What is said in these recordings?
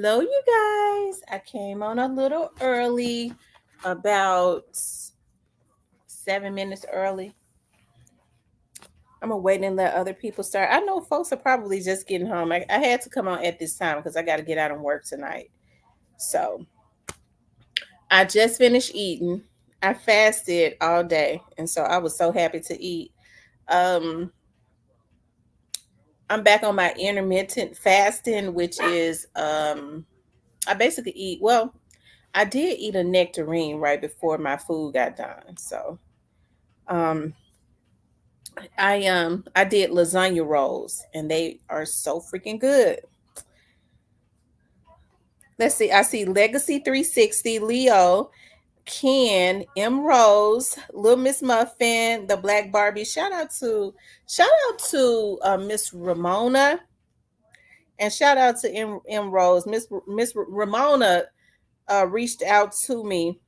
Hello, you guys. I came on a little early, about 7 minutes early. I'm gonna wait and let other people start. I know folks are probably just getting home. I had to come on at this time because I got to get out and work tonight. So I just finished eating. I fasted all day, and so I was so happy to eat. Um, I'm back on my intermittent fasting, which is I basically eat well. I did eat a nectarine right before my food got done. So um I did lasagna rolls and they are so freaking good. Let's see. I see Legacy 360, Leo, Ken, M Rose, Little Miss Muffin, the Black Barbie. Shout out to Miss Ramona and shout out to M Rose. Miss Ramona reached out to me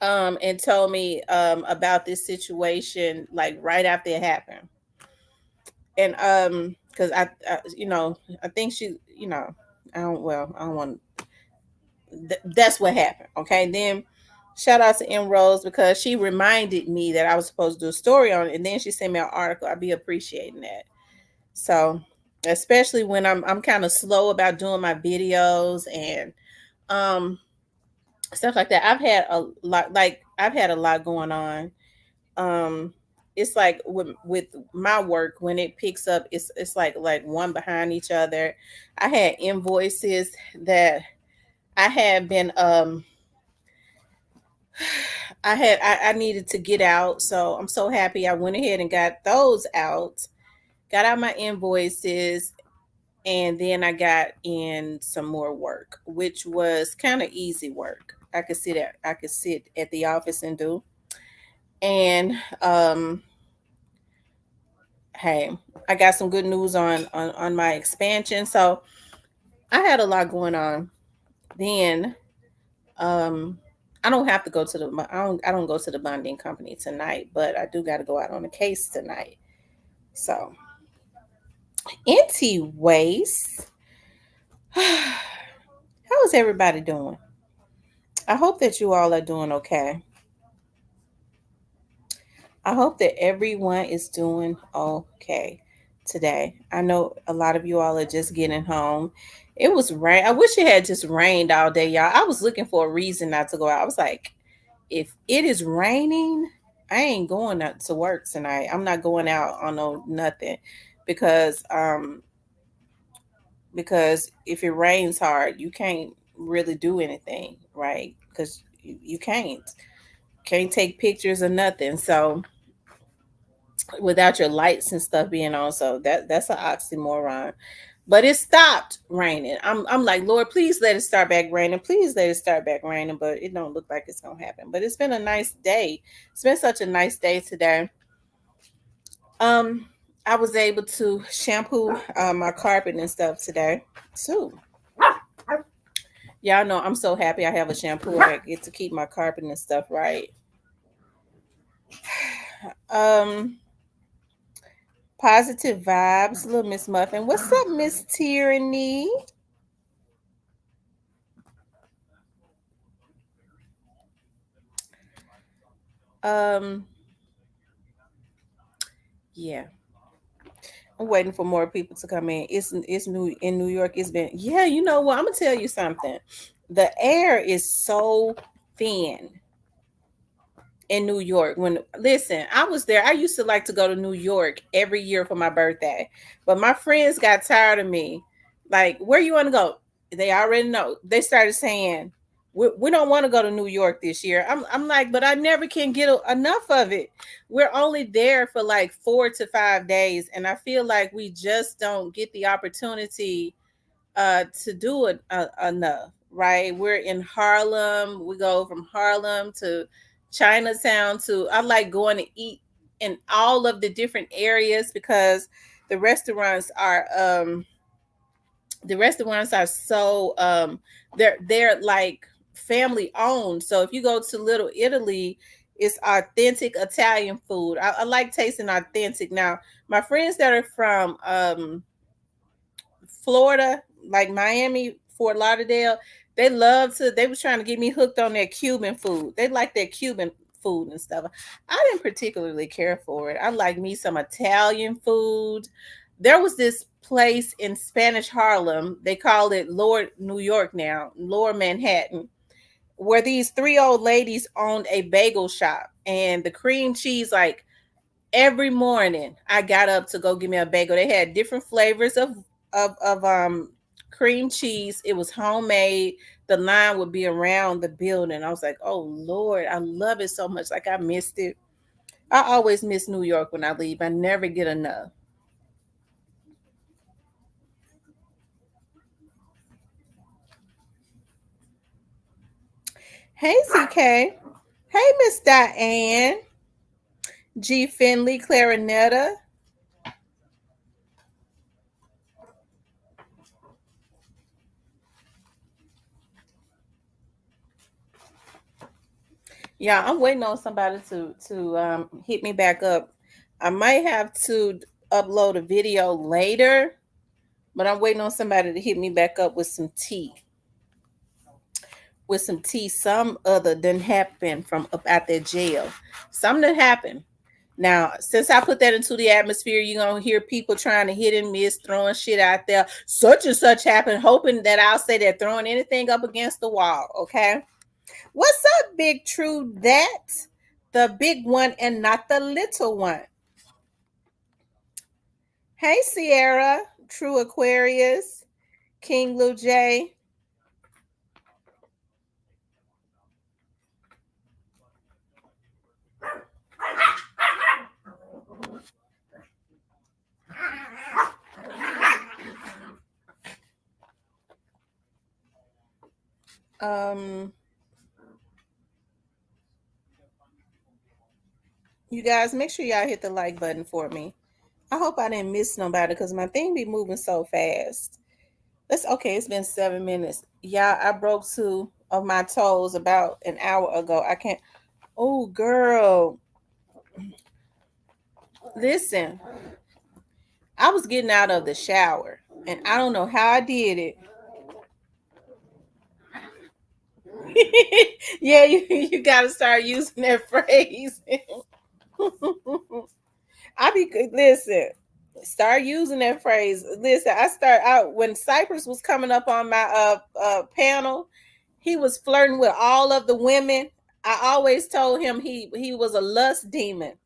and told me about this situation like right after it happened. And because I think she, I don't want that's what happened. Okay, then shout out to M Rose because she reminded me that I was supposed to do a story on it, and then she sent me an article. I'd be appreciating that. So especially when I'm kind of slow about doing my videos and um stuff like that. I've had a lot going on. um it's like with my work when it picks up, it's like one behind each other. I had invoices that I had been I needed to get out, so I'm so happy I went ahead and got those out, got out my invoices, and then I got in some more work, which was kind of easy work. I could sit at the office and do. And hey, I got some good news on my expansion. So I had a lot going on. Then um I don't have to go to the I don't go to the bonding company tonight, but I do got to go out on a case tonight. So, anyways, how is everybody doing? I hope that you all are doing okay. I hope that everyone is doing okay today. I know a lot of you all are just getting home. It was rain. I wish it had just rained all day, y'all. I was looking for a reason not to go out. I was like, if it is raining, I ain't going out to work tonight. I'm not going out on no nothing because because if it rains hard, you can't really do anything, right? Because you can't take pictures or nothing. So without your lights and stuff being on. So that's an oxymoron. But it stopped raining. I'm like, Lord, please let it start back raining. Please let it start back raining. But it don't look like it's gonna happen. But it's been a nice day. It's been such a nice day today. Um, I was able to shampoo my carpet and stuff today too. Y'all know I'm so happy I have a shampoo. I get to keep my carpet and stuff right. Um, Positive vibes, little Miss Muffin. What's up, Miss Tyranny? Um, yeah, I'm waiting for more people to come in. It's new in New York. It's been yeah. You know what? I'm gonna tell you something. The air is so thin in New York. When listen, I was there. I used to like to go to New York every year for my birthday, but my friends got tired of me. Like, where you want to go? They already know. They started saying, we don't want to go to New York this year. I'm like, but I never can get enough of it. We're only there for like 4 to 5 days, and I feel like we just don't get the opportunity to do it enough, right? We're in Harlem. We go from Harlem to Chinatown to I like going to eat in all of the different areas because the restaurants are the restaurants are so they're like family owned. So if you go to Little Italy, it's authentic Italian food. I like tasting authentic. Now, my friends that are from Florida, like Miami, Fort Lauderdale. They love to. They was trying to get me hooked on their Cuban food. They like their Cuban food and stuff. I didn't particularly care for it. I like me some Italian food. There was this place in Spanish Harlem. They call it Lower New York now, Lower Manhattan, where these three old ladies owned a bagel shop, and the cream cheese, like every morning I got up to go get me a bagel. They had different flavors of cream cheese. It was homemade. The line would be around the building. I was like, oh Lord, I love it so much. Like I missed it. I always miss New York when I leave. I never get enough. Hey CK. Hey Miss Diane. G Finley, Clarinetta. Yeah, I'm waiting on somebody to hit me back up. I might have to upload a video later, but I'm waiting on somebody to hit me back up with some tea. With some tea, some other than happened from up out that jail. Something that happened. Now, since I put that into the atmosphere, you're gonna hear people trying to hit and miss, throwing shit out there. Such and such happened, hoping that I'll say they're throwing anything up against the wall. Okay. What's up, Big True? That the big one and not the little one. Hey, Sierra, True Aquarius, King Lou J. Um, you guys, make sure y'all hit the like button for me. I hope I didn't miss nobody because my thing be moving so fast. That's okay. It's been 7 minutes. Yeah, I broke two of my toes about an hour ago. I can't. Oh, girl, listen. I was getting out of the shower, and I don't know how I did it. Yeah, you got to start using that phrase. I be listen. Start using that phrase. Listen, I start out when Cypress was coming up on my panel. He was flirting with all of the women. I always told him he was a lust demon,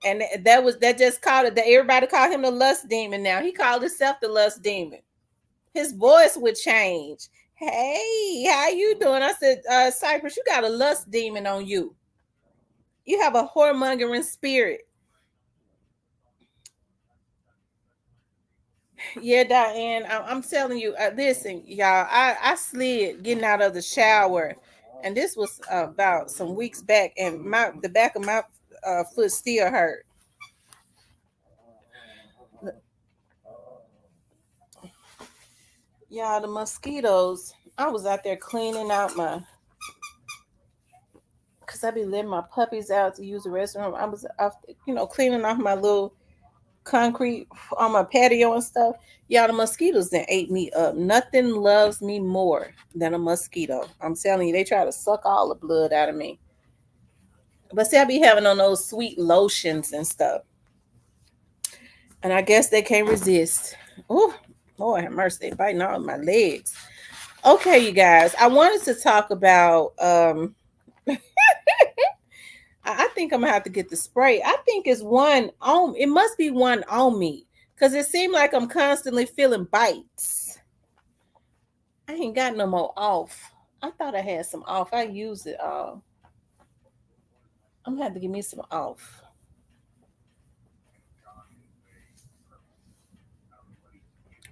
and that just called it. That everybody called him the lust demon. Now he called himself the lust demon. His voice would change. Hey, how you doing? I said, Cypress, you got a lust demon on you. You have a whoremongering spirit. Yeah, Diane, I'm telling you. Listen, y'all, I slid getting out of the shower, and this was about some weeks back, and the back of my foot still hurt. Y'all, the mosquitoes. I was out there cleaning out my, cause I be letting my puppies out to use the restroom. I was off, cleaning off my little concrete on my patio and stuff. Y'all, the mosquitoes that ate me up. Nothing loves me more than a mosquito. I'm telling you, they try to suck all the blood out of me. But see, I be having on those sweet lotions and stuff. And I guess they can't resist. Oh, Lord have mercy, they biting all my legs. Okay, you guys, I wanted to talk about I think I'm gonna have to get the spray. I think it's one on. It must be one on me because it seemed like I'm constantly feeling bites. I ain't got no more off. I thought I had some off. I used it all. I'm gonna have to give me some off.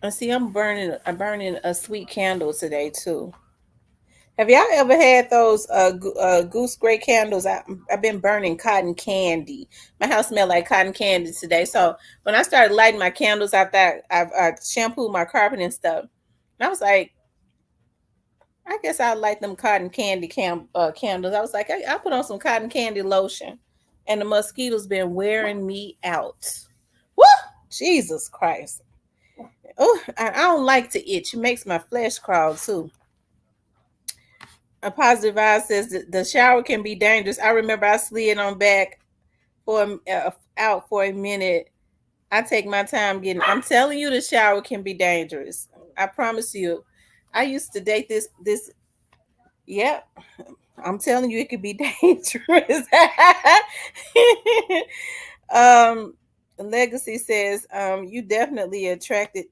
And see, I'm burning a sweet candle today too. Have y'all ever had those goose gray candles? I've been burning cotton candy. My house smelled like cotton candy today. So when I started lighting my candles, I thought I shampooed my carpet and stuff. And I was like, I guess I like them cotton candy candles. I was like, I put on some cotton candy lotion, and the mosquitoes been wearing me out. Woo! Jesus Christ! Oh, I don't like to itch. It makes my flesh crawl too. A positive vibe says that the shower can be dangerous. I remember I slid on back for out for a minute. I take my time getting. I'm telling you, the shower can be dangerous. I promise you. I used to date this. Yep, I'm telling you, it could be dangerous. um, Legacy says, you definitely attracted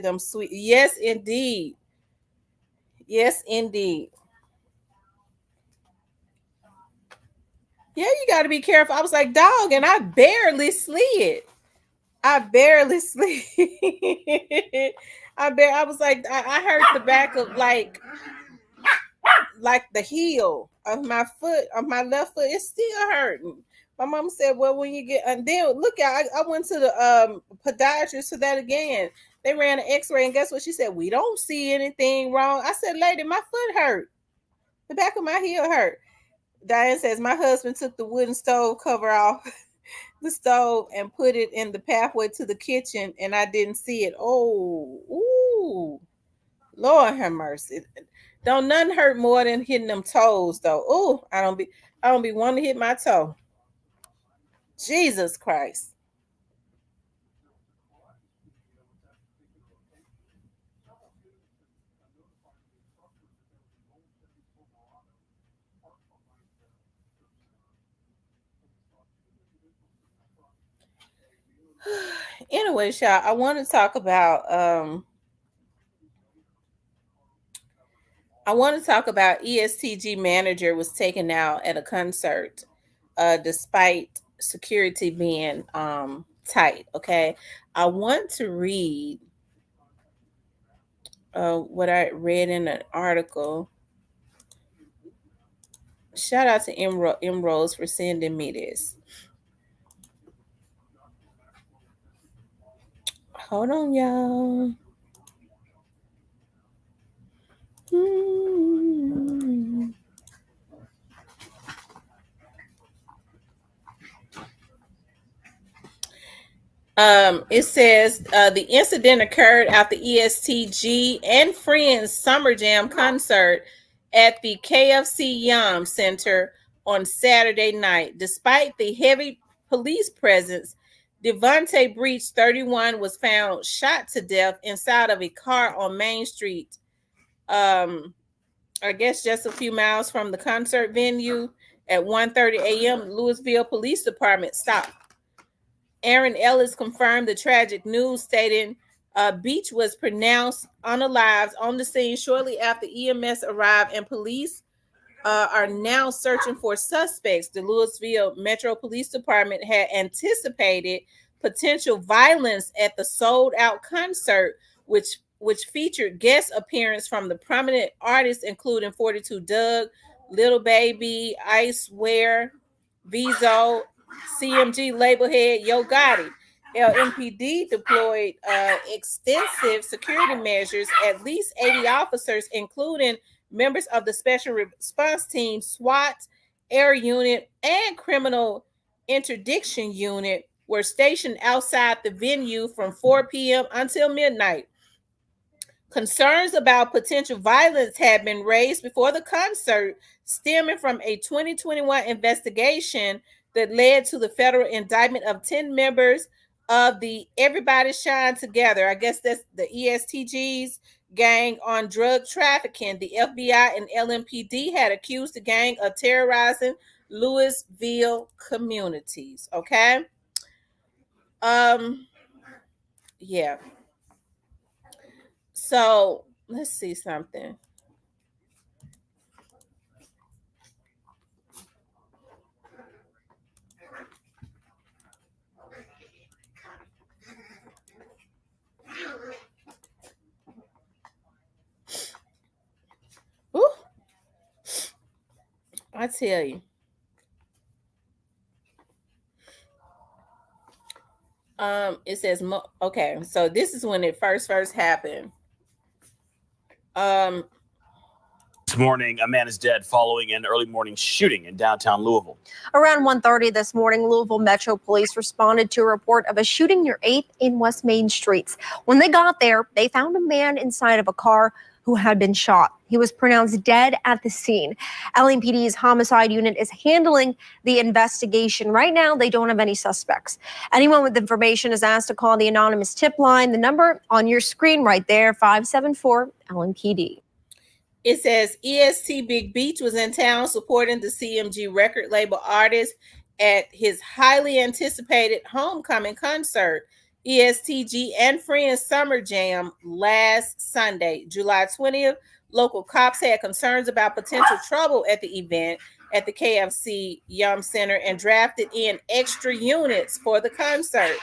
them sweet. Yes, indeed. Yes, indeed. Yeah, you got to be careful. I was like, dog, and I barely slid. I barely slid. I was like, I hurt the back of like the heel of my foot, of my left foot. It's still hurting. My mom said, well, when you get, and then look at, I went to the podiatrist for that again. They ran an x-ray, and guess what she said? We don't see anything wrong. I said, lady, my foot hurt. The back of my heel hurt. Diane says, my husband took the wooden stove cover off the stove and put it in the pathway to the kitchen, and I didn't see it. Oh, ooh, Lord have mercy. Don't nothing hurt more than hitting them toes though. Oh, I don't be wanting to hit my toe. Jesus Christ. Anyway, y'all, I want to talk about ESTG manager was taken out at a concert, despite security being tight. Okay, I want to read what I read in an article. Shout out to Rose for sending me this. Hold on, y'all. Hmm. It says the incident occurred at the ESTG and Friends Summer Jam concert at the KFC Yum Center on Saturday night. Despite the heavy police presence, Devontae Breach, 31, was found shot to death inside of a car on Main Street. I guess just a few miles from the concert venue at 1:30 a.m. Louisville Police Department stopped. Aaron Ellis confirmed the tragic news, stating Beach was pronounced unalived on the scene shortly after EMS arrived, and police are now searching for suspects. The Louisville Metro Police Department had anticipated potential violence at the sold-out concert, which featured guest appearance from the prominent artists, including 42 Doug, Little Baby, Icewear, Vizo, CMG label head Yo Gotti. LMPD deployed extensive security measures, at least 80 officers, including members of the Special Response Team, SWAT, Air Unit, and Criminal Interdiction Unit, were stationed outside the venue from 4 p.m. until midnight. Concerns about potential violence had been raised before the concert, stemming from a 2021 investigation that led to the federal indictment of 10 members of the Everybody Shine Together, I guess that's the ESTG's gang, on drug trafficking. The FBI and LMPD had accused the gang of terrorizing Louisville communities. Okay. Um, yeah. So let's see something. Ooh, I tell you. It says okay, so this is when it first happened. Um, This morning, a man is dead following an early morning shooting in downtown Louisville. Around 1:30 this morning, Louisville Metro Police responded to a report of a shooting near 8th and West Main Streets. When they got there, they found a man inside of a car who had been shot. He was pronounced dead at the scene. LAPD's homicide unit is handling the investigation. Right now, they don't have any suspects. Anyone with information is asked to call the anonymous tip line. The number on your screen right there, 574 LMPD. It says EST Big Beach was in town supporting the CMG record label artist at his highly anticipated homecoming concert, ESTG and Friends Summer Jam, last Sunday, July 20th. Local cops had concerns about potential trouble at the event at the KFC Yum Center and drafted in extra units for the concert.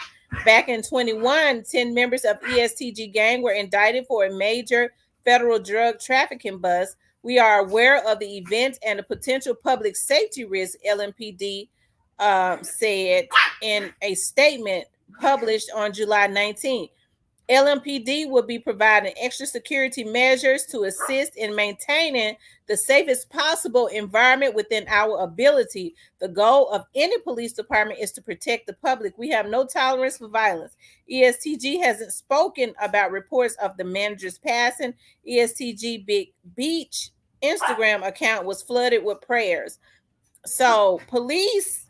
Back in 21, 10 members of ESTG gang were indicted for a major federal drug trafficking bust. We are aware of the event and the potential public safety risk, LMPD said in a statement published on July 19th. LMPD will be providing extra security measures to assist in maintaining the safest possible environment within our ability. The goal of any police department is to protect the public. We have no tolerance for violence. ESTG hasn't spoken about reports of the manager's passing. ESTG Big Beach Instagram account was flooded with prayers. So police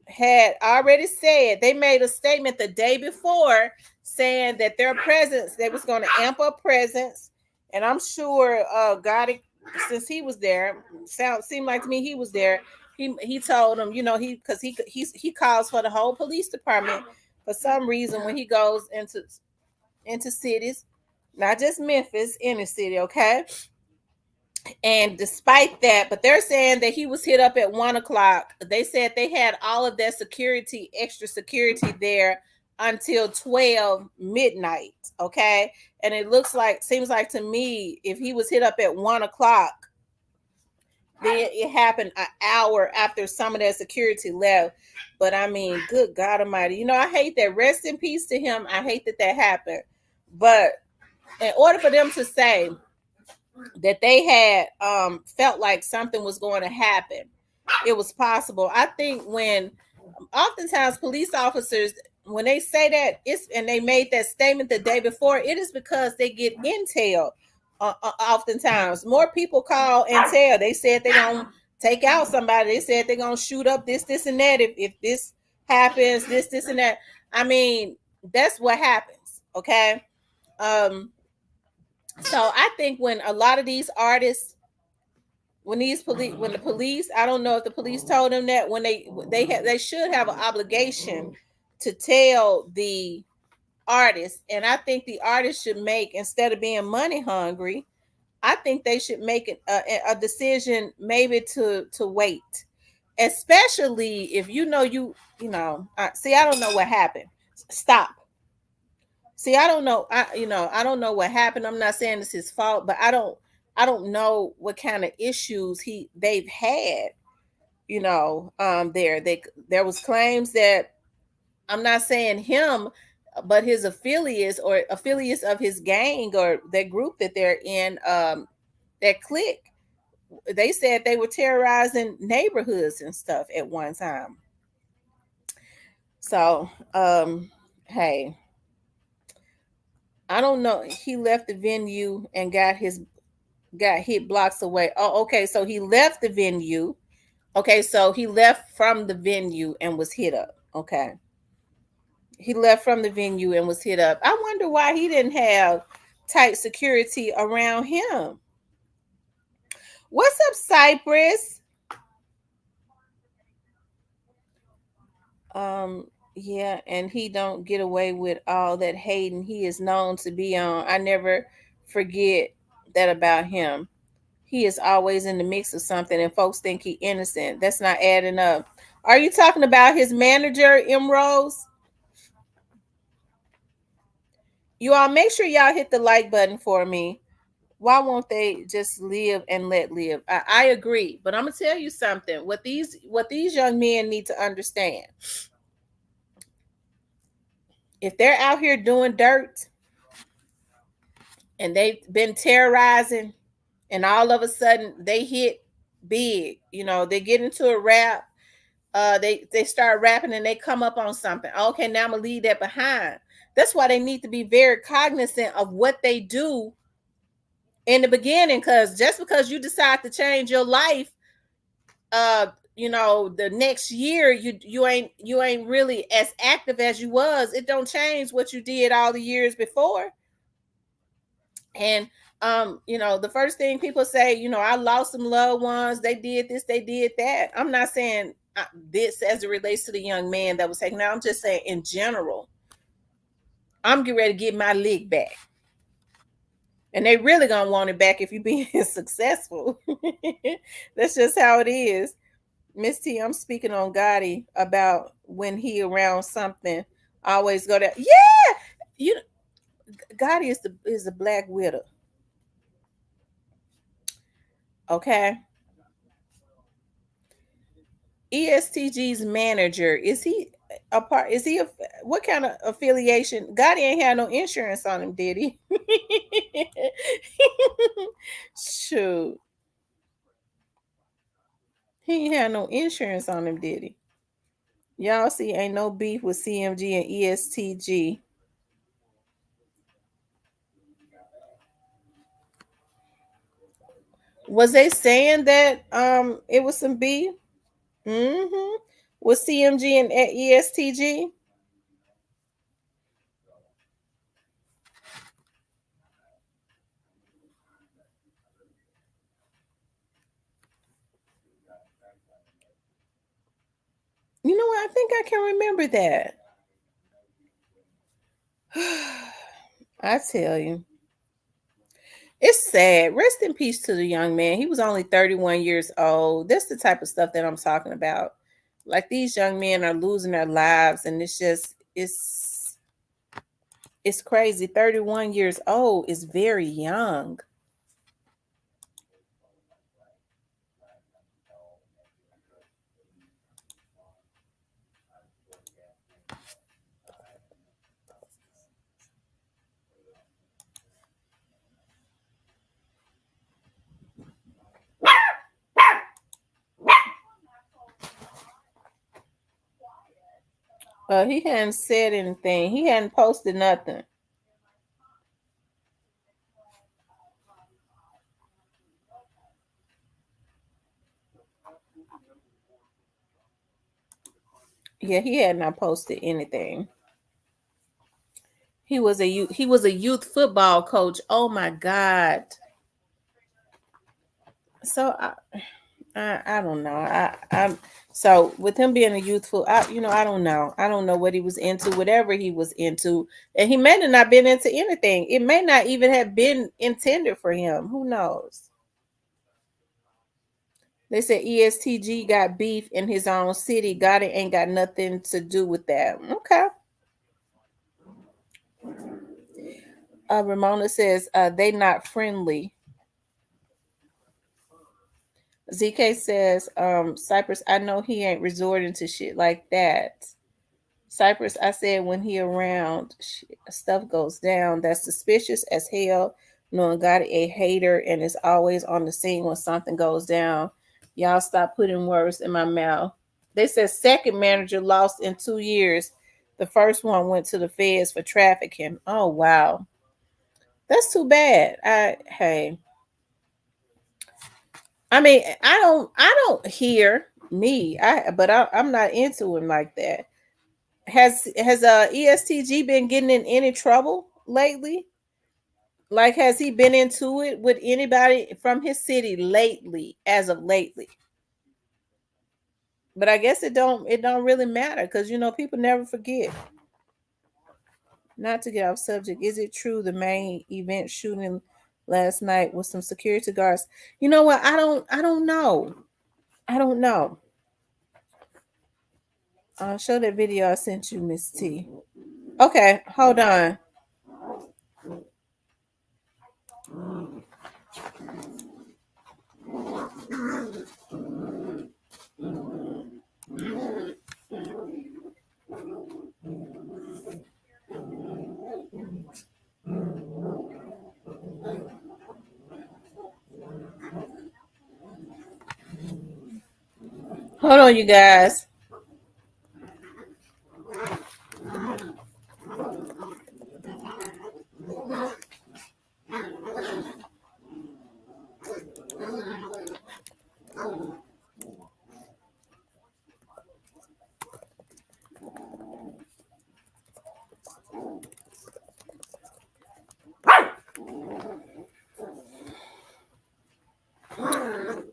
had already said, they made a statement the day before saying that their presence, they was going to amp up presence. And I'm sure Gotti, since he was there, seemed like to me he was there. He told them, you know, he calls for the whole police department for some reason when he goes into cities, not just Memphis, any city, okay? And despite that, but they're saying that he was hit up at 1:00. They said they had all of that security, extra security there until 12 midnight. Okay. And it seems like to me, if he was hit up at 1:00, then it happened an hour after some of that security left. But I mean, good God Almighty, you know, I hate that. Rest in peace to him. I hate that happened. But in order for them to say that they had felt like something was going to happen, it was possible. I think when oftentimes police officers, when they say that, and they made that statement the day before, it is because they get intel. Oftentimes more people call and tell. They said they're gonna take out somebody. They said they're gonna shoot up this and that if this happens, this and that. I mean, that's what happens. Okay. So I think when a lot of these artists, when the police, I don't know if the police told them that, when they should have an obligation to tell the artist. And I think the artist should make, instead of being money hungry, I think they should make a decision maybe to wait, especially if you know see, I don't know what happened. Stop. See, I don't know. I don't know what happened. I'm not saying it's his fault, but I don't know what kind of issues they've had. There was claims that, I'm not saying him, but his affiliates or affiliates of his gang or that group that they're in, that clique, they said they were terrorizing neighborhoods and stuff at one time. So, hey, I don't know. He left the venue and got hit blocks away. Oh, okay. So he left the venue. Okay, so he left from the venue and was hit up. Okay. He left from the venue and was hit up. I wonder why he didn't have tight security around him. What's up, Cypress? Yeah, and he don't get away with all that hating he is known to be on. I never forget that about him. He is always in the mix of something and folks think he innocent. That's not adding up. Are you talking about his manager, M. Rose? You all make sure y'all hit the like button for me. Why won't they just live and let live? I agree, but I'm gonna tell you something. What these young men need to understand: if they're out here doing dirt and they've been terrorizing and all of a sudden they hit big. You know, they get into a rap. They start rapping and they come up on something. Okay, now I'm gonna leave that behind. That's why they need to be very cognizant of what they do in the beginning, because just because you decide to change your life, you know, the next year you ain't really as active as you was. It don't change what you did all the years before. And you know, the first thing people say, you know, I lost some loved ones, they did this, they did that. I'm not saying this as it relates to the young man that was taken out. I'm just saying in general, I'm getting ready to get my lick back. And they really gonna want it back if you being successful. That's just how it is. Miss T, I'm speaking on Gotti about when he around something. I always go there. Yeah, you Gotti is the black widow. Okay. ESTG's manager, is he a part? Is he a what kind of affiliation? Gotti ain't had no insurance on him, did he? Shoot, he ain't had no insurance on him, did he? Y'all see, ain't no beef with CMG and ESTG. Was they saying that it was some beef? Mm-hmm. With CMG and ESTG? You know what? I think I can remember that. I tell you. It's sad. Rest in peace to the young man. He was only 31 years old. That's the type of stuff that I'm talking about. Like these young men are losing their lives, and it's crazy. 31 years old is very young. He hadn't said anything. He hadn't posted nothing. Yeah, he had not posted anything. He was a youth football coach. Oh my God. So I don't know. I'm so with him being a youthful, I don't know. I don't know what he was into, whatever he was into, and he may have not been into anything. It may not even have been intended for him. Who knows? They said ESTG got beef in his own city. God, it ain't got nothing to do with that. Okay. Ramona says they not friendly. ZK says, Cypress, I know he ain't resorting to shit like that. Cypress, I said when he around, stuff goes down. That's suspicious as hell. Knowing God a hater and is always on the scene when something goes down. Y'all stop putting words in my mouth. They said second manager lost in 2 years. The first one went to the feds for trafficking. Oh wow, that's too bad. I mean, I don't hear me. I'm not into him like that. Has ESTG been getting in any trouble lately? Like, has he been into it with anybody from his city lately, as of lately? But I guess it don't really matter because people never forget. Not to get off subject, is it true the main event shooting last night was some security guards? You know what? I don't know. I don't know. I'll show that video I sent you, Miss T. Okay, hold on. Hold on, you guys.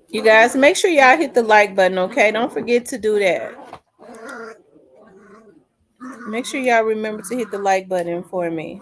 You guys, make sure y'all hit the like button, okay? Don't forget to do that. Make sure y'all remember to hit the like button for me.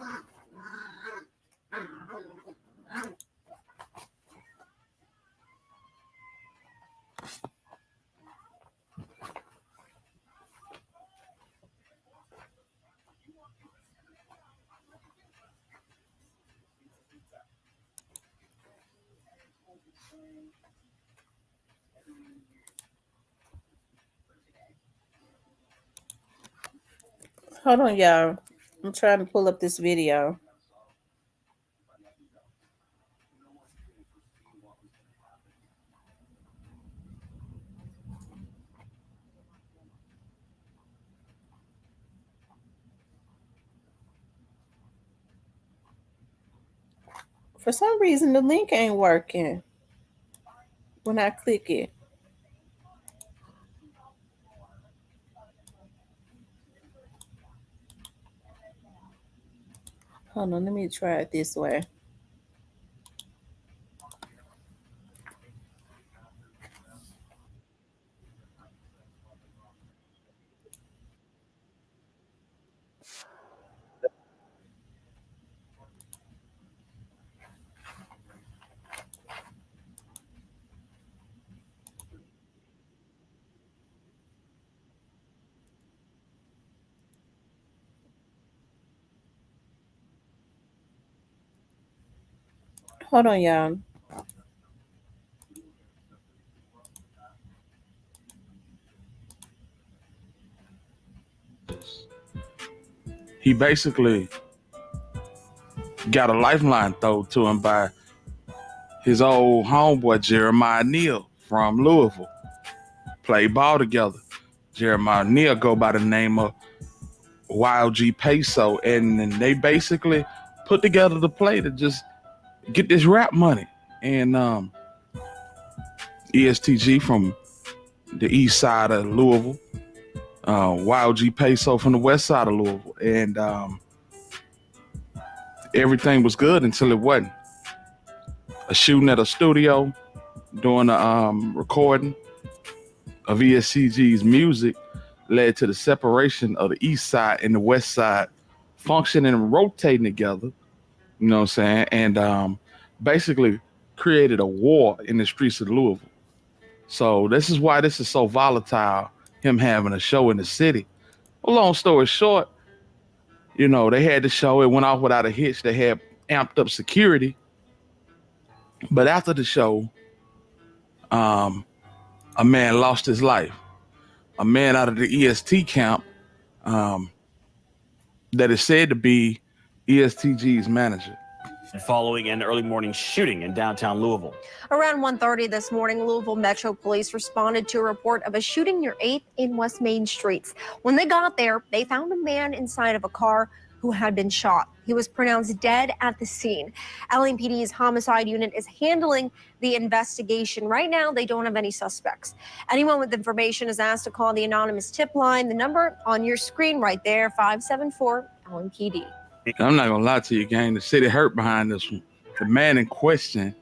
Hold on, y'all. I'm trying to pull up this video. For some reason, the link ain't working when I click it. Hold on, let me try it this way. Hold on, y'all. He basically got a lifeline thrown to him by his old homeboy Jeremiah Neal from Louisville. Played ball together. Jeremiah Neal go by the name of Wild G Peso, and they basically put together the play to just get this rap money. And ESTG from the east side of Louisville, Wild G Peso from the west side of Louisville, and everything was good until it wasn't. A shooting at a studio, doing a recording of ESTG's music led to the separation of the east side and the west side functioning and rotating together, you know what I'm saying? And basically created a war in the streets of Louisville. So this is why this is so volatile, him having a show in the city. Well, long story short, you know, they had the show, it went off without a hitch. They had amped up security. But after the show, a man lost his life. A man out of the EST camp that is said to be ESTG's manager. Following an early morning shooting in downtown Louisville. Around 1:30 this morning, Louisville Metro Police responded to a report of a shooting near 8th in West Main Streets. When they got there, they found a man inside of a car who had been shot. He was pronounced dead at the scene. LAPD's homicide unit is handling the investigation. Right now, they don't have any suspects. Anyone with information is asked to call the anonymous tip line. The number on your screen right there, 574-LAPD. I'm not gonna lie to you, gang. The city hurt behind this one. The man in question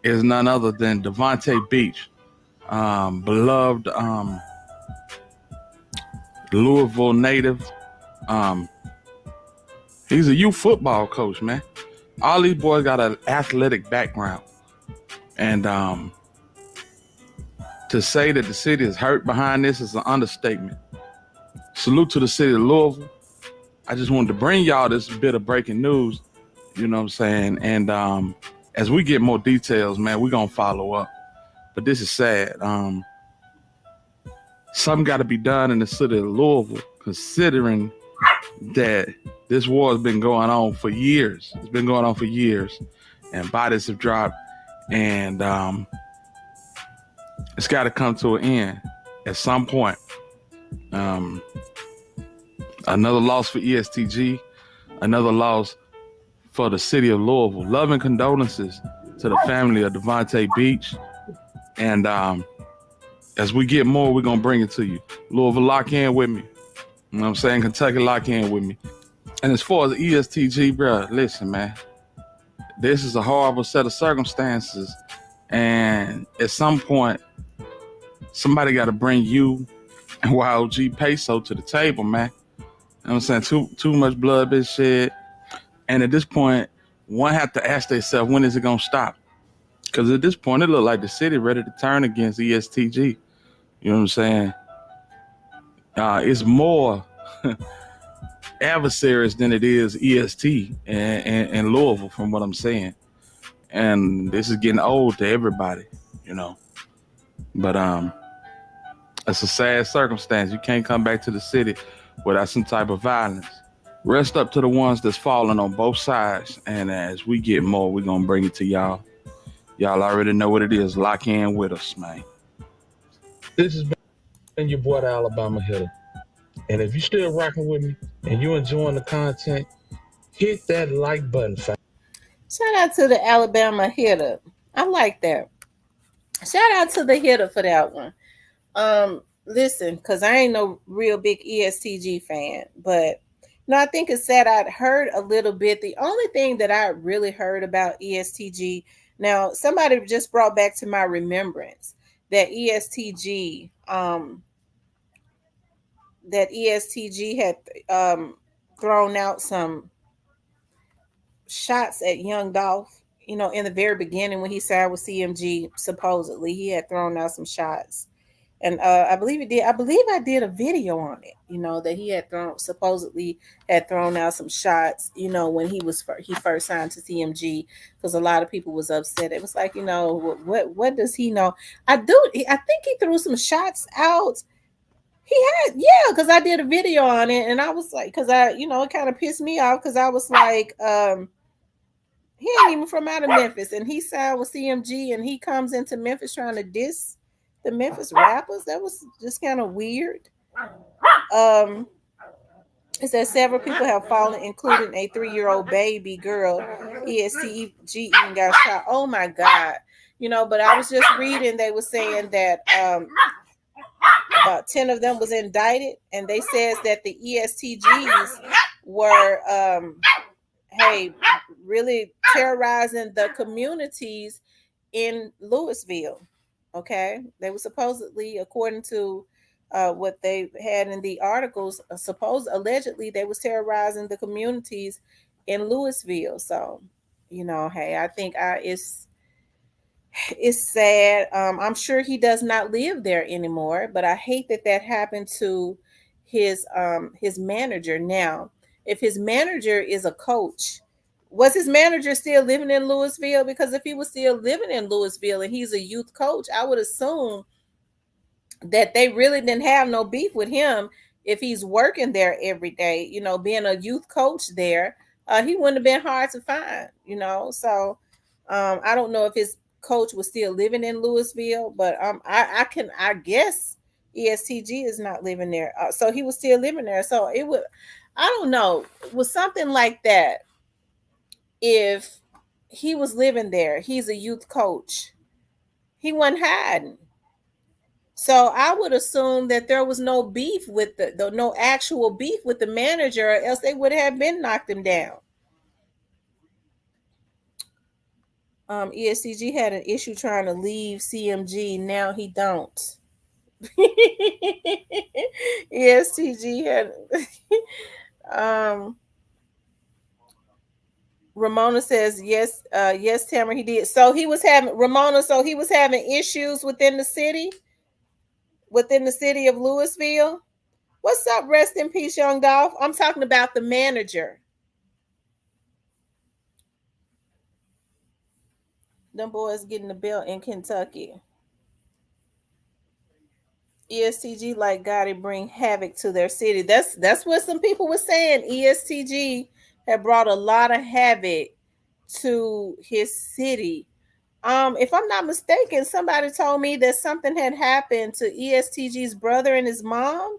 is none other than Devontae Beach, beloved Louisville native. He's a youth football coach, man. All these boys got an athletic background, and to say that the city is hurt behind this is an understatement. Salute to the city of Louisville. I just wanted to bring y'all this bit of breaking news, you know what I'm saying? And as we get more details, man, we're going to follow up. But this is sad. Something got to be done in the city of Louisville, considering that this war has been going on for years. It's been going on for years, and bodies have dropped. And It's got to come to an end at some point. Um, Another loss for ESTG, another loss for the city of Louisville. Love and condolences to the family of Devontae Beach. And as we get more, we're going to bring it to you. Louisville, lock in with me. You know what I'm saying? Kentucky, lock in with me. And as far as ESTG, bro, listen, man. This is a horrible set of circumstances. And at some point, somebody got to bring you and YOG Peso to the table, man. You know what I'm saying? Too much blood been shed. And at this point, one have to ask themselves, when is it going to stop? Because at this point, it look like the city ready to turn against ESTG. You know what I'm saying? It's more adversaries than it is EST and Louisville, from what I'm saying. And this is getting old to everybody, you know. But it's a sad circumstance. You can't come back to the city without some type of violence. Rest up to the ones that's falling on both sides. And as we get more, we're going to bring it to y'all. Y'all already know what it is. Lock in with us, man. This has been your boy, the Alabama Hitter. And if you're still rocking with me and you enjoying the content, hit that like button. Shout out to the Alabama Hitter. I like that. Shout out to the hitter for that one. Listen, because I ain't no real big ESTG fan, but no, I think it's sad. I'd heard a little bit. The only thing that I really heard about ESTG, now somebody just brought back to my remembrance that ESTG had thrown out some shots at Young Dolph. You know, in the very beginning when he signed with CMG, supposedly he had thrown out some shots, and I believe he did. I believe I did a video on it. You know that he had supposedly had thrown out some shots. You know when he first signed to CMG, because a lot of people was upset. It was like, you know, what does he know? I think he threw some shots out. He had, yeah, because I did a video on it, and I was like, because it kind of pissed me off because I was like, he ain't even from out of Memphis, and he signed with CMG, and he comes into Memphis trying to diss the Memphis rappers. That was just kind of weird. It says several people have fallen, including a 3-year-old baby girl. ESTG even got shot. Oh my God. You know, but I was just reading, they were saying that about 10 of them was indicted, and they says that the ESTGs were really terrorizing the communities in Louisville. Okay, they were supposedly, according to what they had in the articles, allegedly they was terrorizing the communities in Louisville. So, you know, hey, I think it's sad. I'm sure he does not live there anymore, but I hate that happened to his manager. Now, if his manager is a coach, was his manager still living in Louisville? Because if he was still living in Louisville and he's a youth coach, I would assume that they really didn't have no beef with him if he's working there every day. You know, being a youth coach there, he wouldn't have been hard to find, you know. So I don't know if his coach was still living in Louisville, but I guess ESTG is not living there. So he was still living there. So it would, I don't know, was something like that. If he was living there, he's a youth coach, he wasn't hiding. So I would assume that there was no beef with no actual beef with the manager, or else they would have been knocked him down. ESTG had an issue trying to leave CMG. Now he don't. ESTG had Ramona says yes, yes, Tamara, he did. So he was having issues within the city of Louisville. What's up? Rest in peace, Young Dolph. I'm talking about the manager. Them boys getting the belt in Kentucky. ESTG like Gotti bring havoc to their city. That's what some people were saying. ESTG had brought a lot of havoc to his city. If I'm not mistaken, somebody told me that something had happened to ESTG's brother and his mom.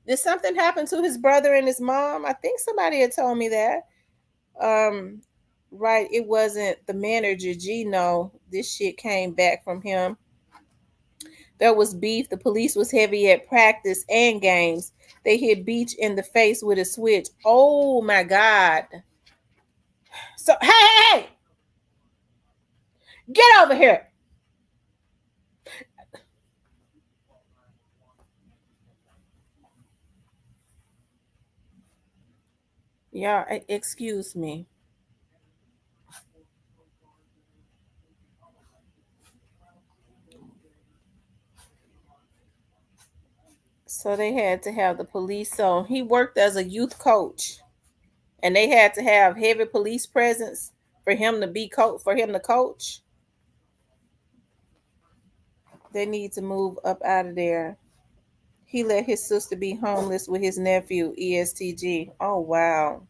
Did something happen to his brother and his mom? I think somebody had told me that. Um, right, it wasn't the manager, Gino. This shit came back from him. There was beef. The police was heavy at practice and games. They hit Beach in the face with a switch. Oh my God. So, hey, get over here. Yeah, excuse me. So they had to have the police. So he worked as a youth coach, and they had to have heavy police presence for him to be for him to coach. They need to move up out of there. He let his sister be homeless with his nephew, ESTG. Oh wow.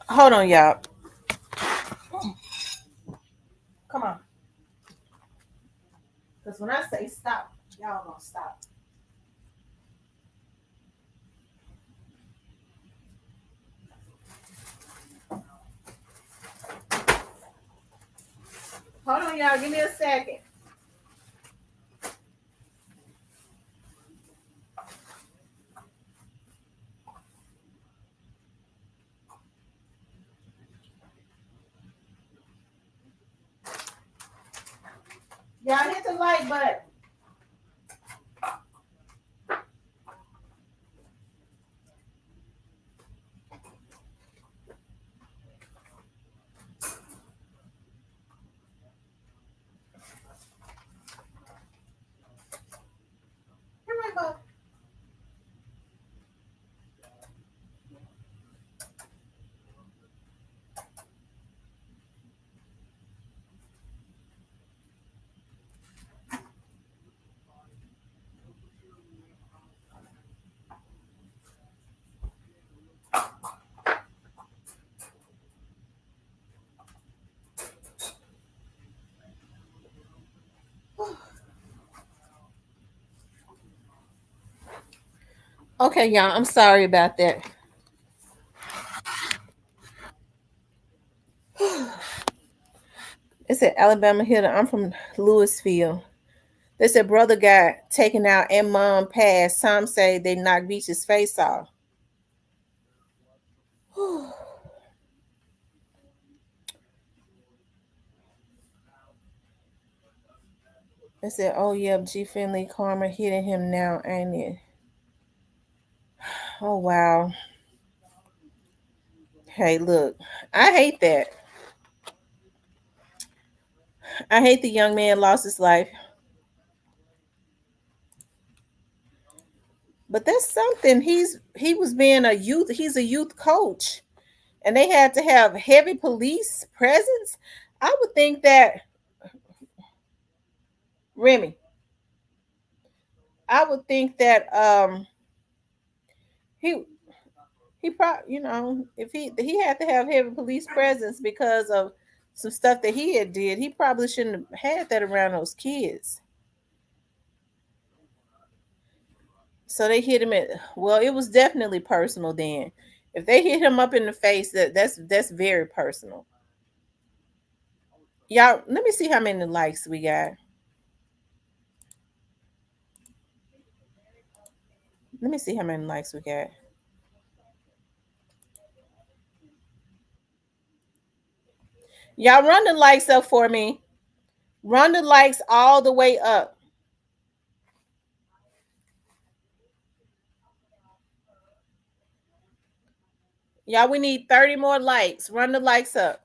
Hold on, y'all. Come on. Because when I say stop, y'all gonna stop. Hold on, y'all. Give me a second. Y'all hit the like button. Here we go. Okay, y'all. I'm sorry about that. It said Alabama Hill. I'm from Louisville. They said brother got taken out and mom passed. Some say they knocked Beach's face off. They said, oh yeah, G Finley Karma hitting him now, ain't it? Oh wow. Hey, look, I hate that. I hate the young man lost his life. But that's something. He was being a youth, he's a youth coach. And they had to have heavy police presence. I would think that Remy, I would think that he he probably, if he had to have heavy police presence because of some stuff that he had did, he probably shouldn't have had that around those kids. So they hit him at, well, it was definitely personal then. If they hit him up in the face, that's very personal. Y'all, let me see how many likes we got. Let me see how many likes we got. Y'all run the likes up for me. Run the likes all the way up. Y'all, we need 30 more likes. Run the likes up.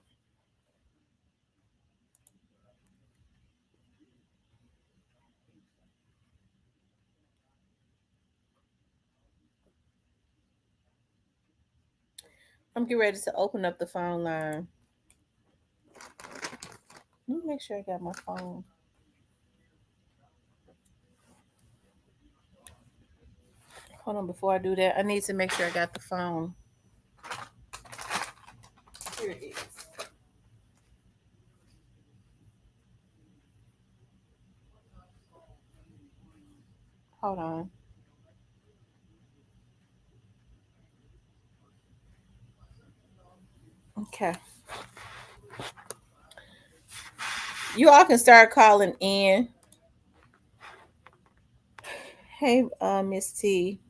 I'm getting ready to open up the phone line. Let me make sure I got my phone. Hold on, before I do that, I need to make sure I got the phone. Here it is. Hold on. Okay. You all can start calling in. Hey, Miss T,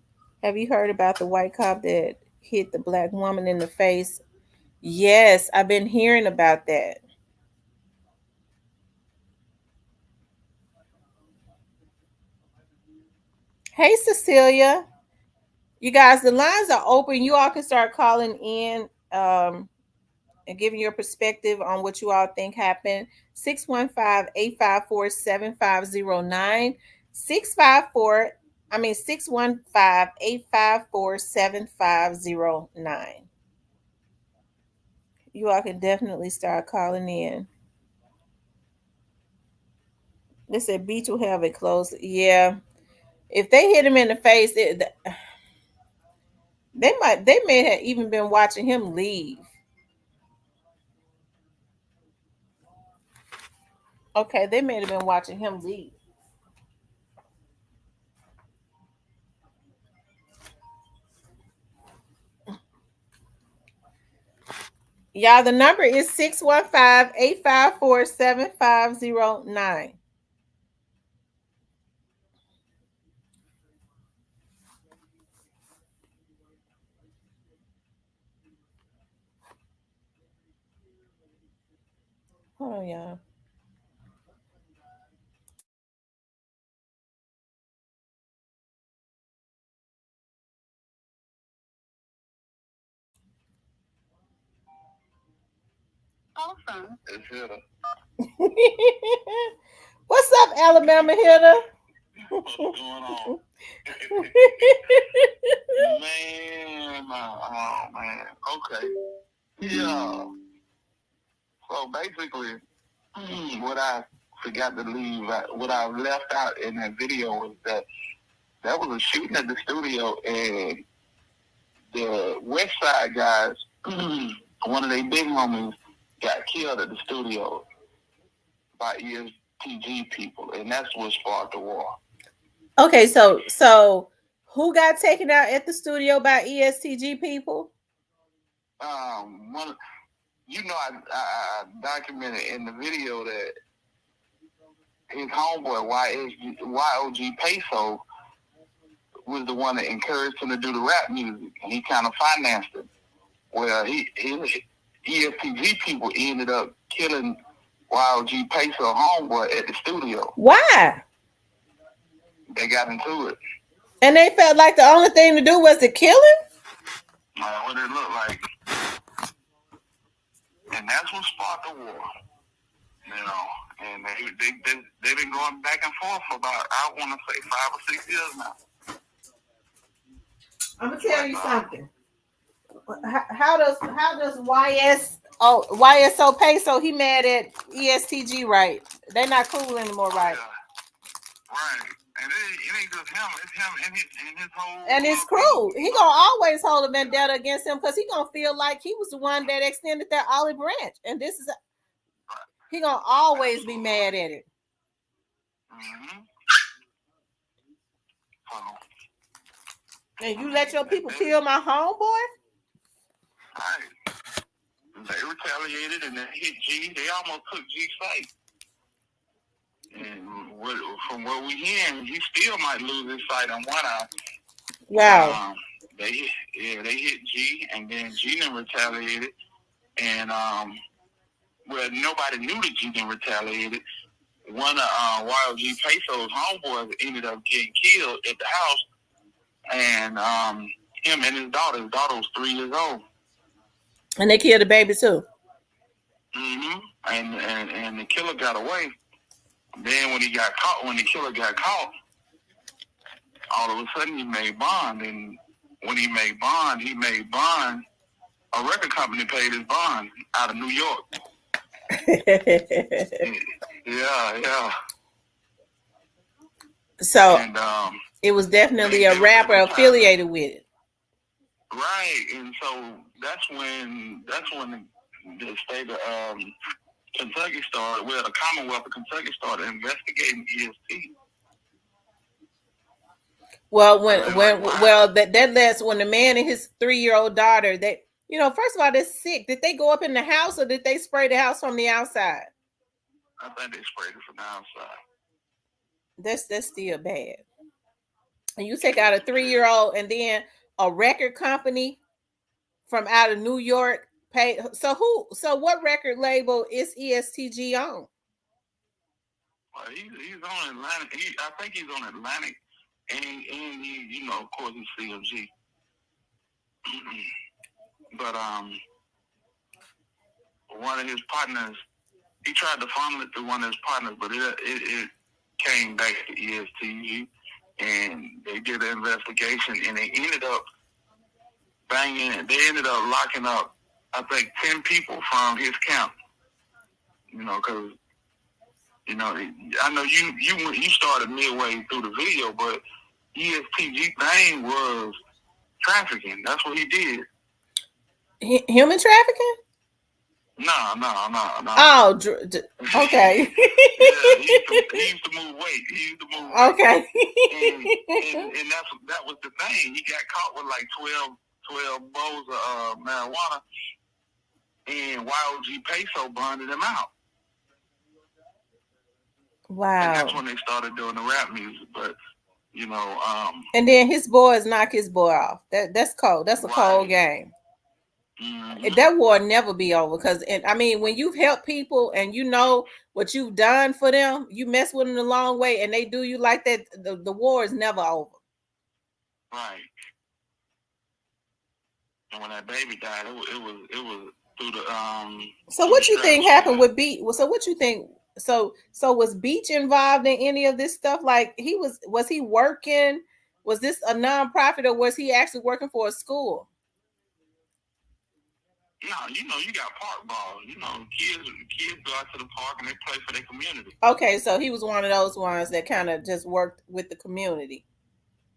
have you heard about the white cop that hit the black woman in the face? Yes, I've been hearing about that. Hey, Cecilia. You guys, the lines are open. You all can start calling in and giving your perspective on what you all think happened. 615-854-7509. 654, I mean 615-854-7509. You all can definitely start calling in. They said beach will have it closed. Yeah. If they hit him in the face, they may have even been watching him leave. Okay, they may have been watching him leave. Y'all, the number is 615-854-7509. Hold on, y'all. Awesome. It's Hitter. What's up, Alabama Hitter? What's going on? Man, oh man. Okay. Yeah. So basically, what I forgot to leave, what I left out in that video was that was a shooting at the studio, and the West Side guys, one of their big homies, got killed at the studio by ESTG people, and that's what sparked the war. Okay, so who got taken out at the studio by ESTG people? One, I documented in the video that his homeboy YOG Peso was the one that encouraged him to do the rap music, and he kind of financed it. Well, ESTG people ended up killing YOG Peso homeboy at the studio. Why? They got into it. And they felt like the only thing to do was to kill him? What it looked like. And that's what sparked the war. You know, and they've been going back and forth for about, I want to say, 5 or 6 years now. I'm gonna tell you something. How does YSO Peso, he mad at ESTG, right? They're not cool anymore, right? Yeah. Right. And it ain't just him, it's him and his whole and his crew. He gonna always hold a vendetta against him because he gonna feel like he was the one that extended that olive branch. And this is he gonna always be mad at it. Mm-hmm. And you let your people kill my homeboy? Right. They retaliated and they hit G. They almost took G's fight. And from what we hearing, he still might lose his fight on one eye. Wow. They hit G, and then G then retaliated. And nobody knew that G then retaliated. One of YOG Peso's homeboys ended up getting killed at the house. And him and his daughter was 3 years old. And they killed the baby too. Mm-hmm. And the killer got away. Then when the killer got caught, all of a sudden he made bond. And when he made bond, a record company paid his bond out of New York. Yeah. So it was definitely a rapper affiliated with it. Right. And so that's when the state of Kentucky started, well, the Commonwealth of Kentucky started investigating EST. Well, Wow. that last when the man and his 3-year-old daughter, they, first of all, they're sick. Did they go up in the house or did they spray the house from the outside? I think they sprayed it from the outside. That's still bad. And you take out a 3-year-old and then a record company from out of New York pay. So what record label is ESTG on? Well, he's on Atlantic. I think he's on Atlantic, and he, of course, he's CMG. But one of his partners, he tried to funnel it to one of his partners, but it came back to ESTG, and they did an investigation, and they ended up banging. They ended up locking up, I think, 10 people from his camp. Because I know you started midway through the video, but ESTG thing was trafficking. That's what he did. Human trafficking? No. Oh, okay. Yeah, he used to move weight. Okay. And that was the thing. He got caught with like 12 bowls of marijuana, and YOG Peso bonded him out. Wow. And that's when they started doing the rap music. But and then his boys knock his boy off. That's cold. That's a cold game. Mm-hmm. That war never be over, because when you've helped people and you know what you've done for them, you mess with them the long way and they do you like that, the war is never over. Right. And when that baby died, it was through the So what you think happened with Beach? So what you think? So was Beach involved in any of this stuff? Like was he working? Was this a nonprofit or was he actually working for a school? No, you got park balls. Kids go out to the park and they play for their community. Okay, so he was one of those ones that kind of just worked with the community.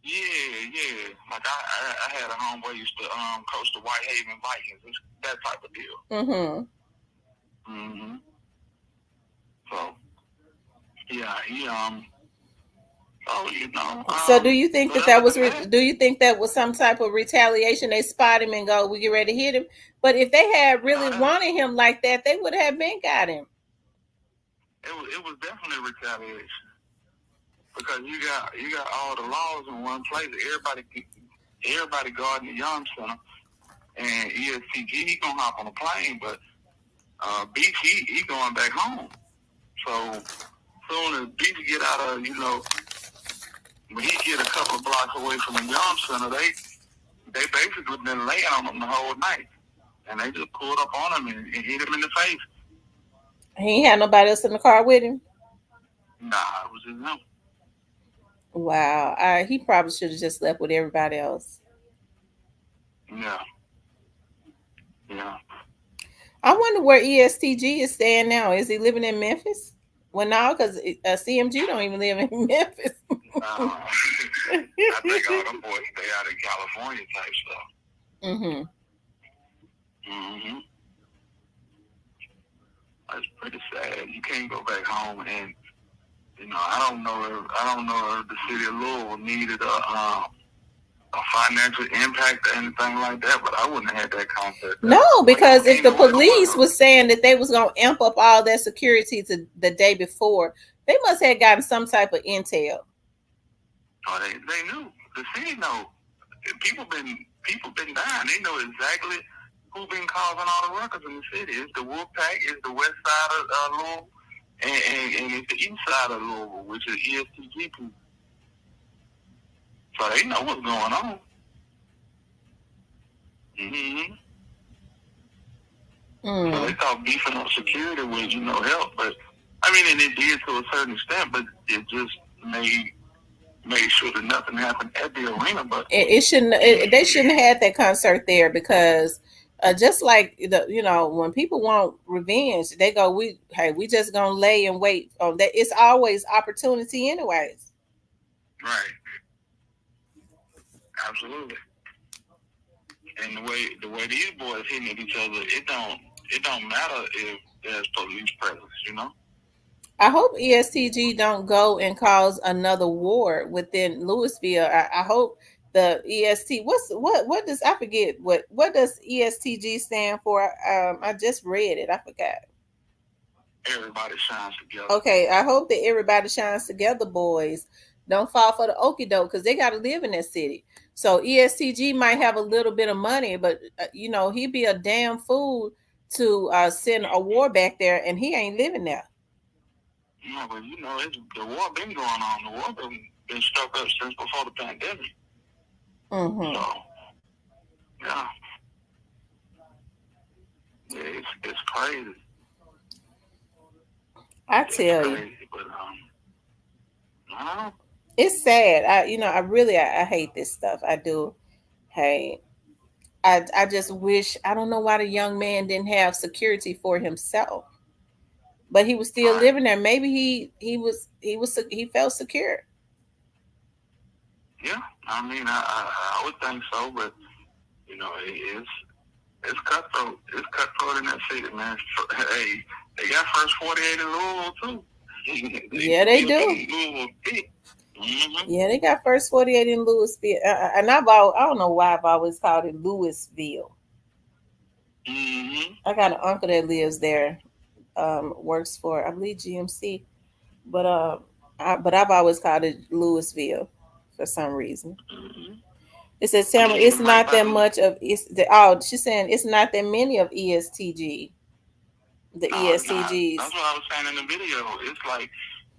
Yeah. Like I had a homeboy used to coach the Whitehaven Vikings. It's that type of deal. Mm-hmm. So yeah, he So do you think that was do you think that was some type of retaliation? They spot him and go, we get ready to hit him. But if they had really wanted him like that, they would have been got him. It was definitely retaliation, because you got all the laws in one place. Everybody guarding the Young Center, and ESTG, he gonna hop on a plane, but Beach, he going back home. So soon as Beach get out of, when he get a couple of blocks away from the Young Center, they basically been laying on him the whole night, and they just pulled up on him and hit him in the face. He ain't had nobody else in the car with him? Nah, it was just him. Wow. He probably should have just left with everybody else. Yeah. I wonder where ESTG is staying now. Is he living in Memphis? Well, no, because CMG don't even live in Memphis. I think all them boys stay out in California type stuff. Mm-hmm. It's pretty sad. You can't go back home, and I don't know if the city of Louisville needed a financial impact or anything like that, but I wouldn't have had that concept. No, because if the police was saying that they was gonna amp up all that security to the day before, they must have gotten some type of intel. Oh, they knew. The city know. People been dying. They know exactly who been causing all the ruckus in the city. It's the Wolfpack, it's the west side of Louisville, and it's the east side of Louisville, which is ESTG people. So they know what's going on. Mm-hmm. So they thought beefing up security was, help, but and it did to a certain extent, but it just made sure that nothing happened at the arena. But it shouldn't. They shouldn't have had that concert there, because just like when people want revenge, they go, we just gonna lay and wait. That it's always opportunity, anyways. Right. Absolutely. And the way these boys hitting at each other, it don't matter if there's police presence, you know. I hope ESTG don't go and cause another war within Louisville. I hope the EST what does I forget what does ESTG stand for? I just read it. I forgot. Everybody shines together. Okay, I hope that everybody shines together, boys. Don't fall for the okie doke because they got to live in that city. So ESTG might have a little bit of money, but he'd be a damn fool to send a war back there, and he ain't living there. No, but the war been going on. The war been stuck up since before the pandemic. Mm-hmm. So, yeah, it's crazy. I tell you, crazy, but no. it's sad. I hate this stuff. I do hate. I just wish I don't know why the young man didn't have security for himself, but he was still Right. living there. Maybe he felt secure. Yeah, I mean, I would think so, but it's cutthroat. It's cutthroat in that city, man. Hey, they got first 48 in Louisville too. Yeah, they do. Louisville. Mm-hmm. Yeah, they got first 48 in Louisville, and I don't know why I've always called it Louisville. Mm-hmm. I got an uncle that lives there, works for I believe GMC, but I've always called it Louisville for some reason. Mm-hmm. It says Tamara, it's not that much of she's saying it's not that many of ESTG. The No, it's not. ESTGs. That's what I was saying in the video. It's like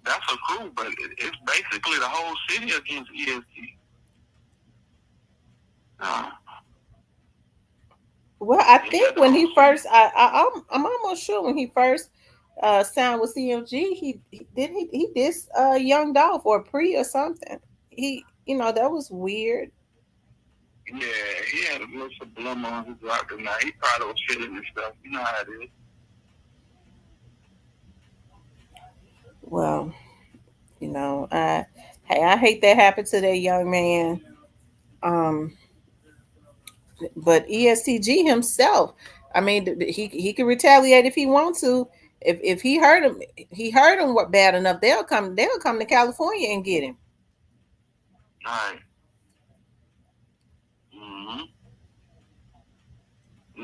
that's a crew, but it's basically the whole city against EST. Well, I think when he first, I'm almost sure when he first signed with CMG, he did Young Dolph or Pre or something. That was weird. Yeah, he had a little subliminal on his rock, and now he probably was fitting and stuff. You know how it is. Well, I hate that happened to that young man. Um, but ESTG himself, I mean, he can retaliate if he wants to. If he hurt him what bad enough, they'll come to California and get him. All right. Mm-hmm.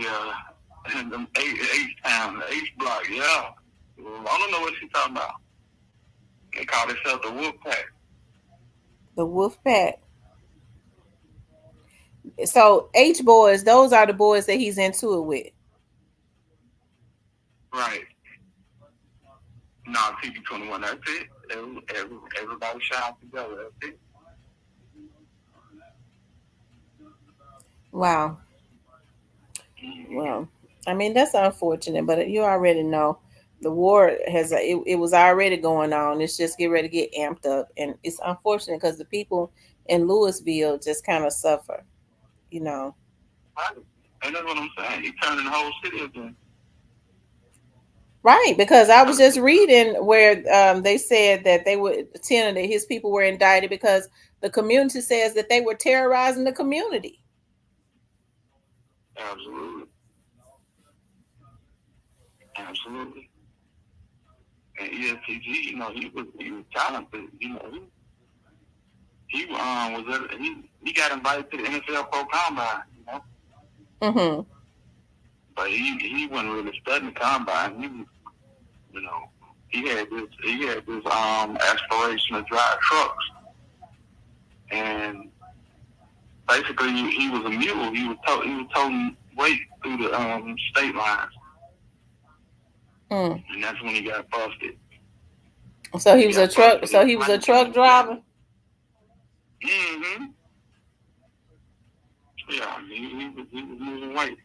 Yeah. And them H-Town, the H-Block, yeah. I don't know what she's talking about. They call themselves the Wolf Pack. The Wolf Pack. So H boys, those are the boys that he's into it with. Right. No, TP21, that's it. Everybody shines together, that's it. Wow. Well, I mean that's unfortunate, but you already know the war it was already going on. It's just get ready to get amped up, and it's unfortunate because the people in Louisville just kind of suffer, you know. Right. And that's what I'm saying. He turning the whole city again. Right, because I was just reading where they said that 10 of his people were indicted because the community says that they were terrorizing the community. Absolutely. Absolutely. And ESTG, he was talented. He got invited to the NFL Pro Combine. Mm-hmm. But he wasn't really studying combine. He had this aspiration to drive trucks, and basically he was a mule. He was toting weight through the state lines, and that's when he got busted. So he was a truck. So he was a truck driver. Mm-hmm. Yeah, he was losing weight.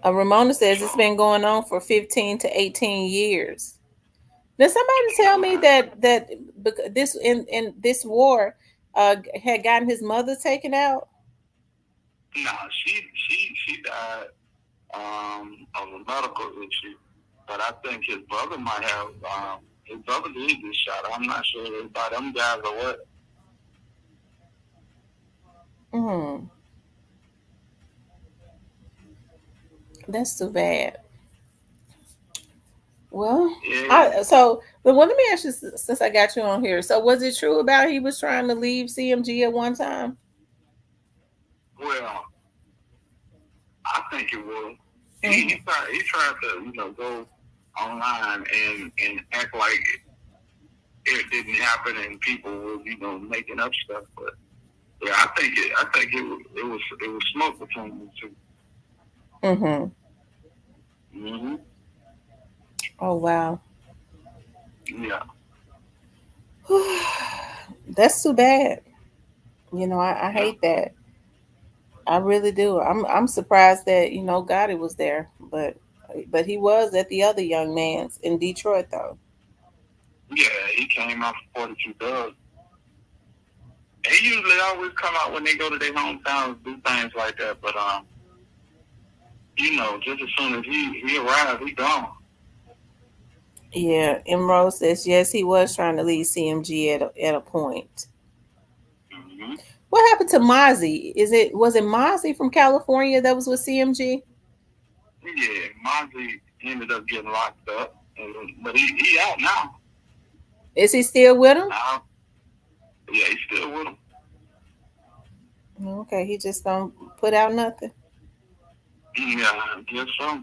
Ramona says it's been going on for 15 to 18 years. Did somebody tell me that this in this war had gotten his mother taken out? No, she died of a medical issue, but I think his brother might have. His brother did get shot. I'm not sure about them guys or what. Hmm. That's too bad. Well, Yeah. but let me ask you, since I got you on here. So, was it true about he was trying to leave CMG at one time? Well, I think it was. Mm-hmm. He tried to, go online and act like it didn't happen and people were, making up stuff. But yeah, I think it was smoke between the 2. Mm-hmm. Mm-hmm. Oh wow. Yeah. That's too bad. I Yeah. hate that. I really do. I'm surprised that Gotti was there, but he was at the other young man's in Detroit though. Yeah, he came out for 42 Doug. They usually always come out when they go to their hometowns, do things like that. But just as soon as he arrived, he gone. Yeah, Emerald says yes, he was trying to leave CMG at a point. Mm-hmm. What happened to Mozzie? Was it Mozzie from California that was with CMG? Yeah, Mozzie ended up getting locked up, but he out now. Is he still with him? Now, yeah, he's still with him. Okay, he just don't put out nothing. Yeah, I guess so.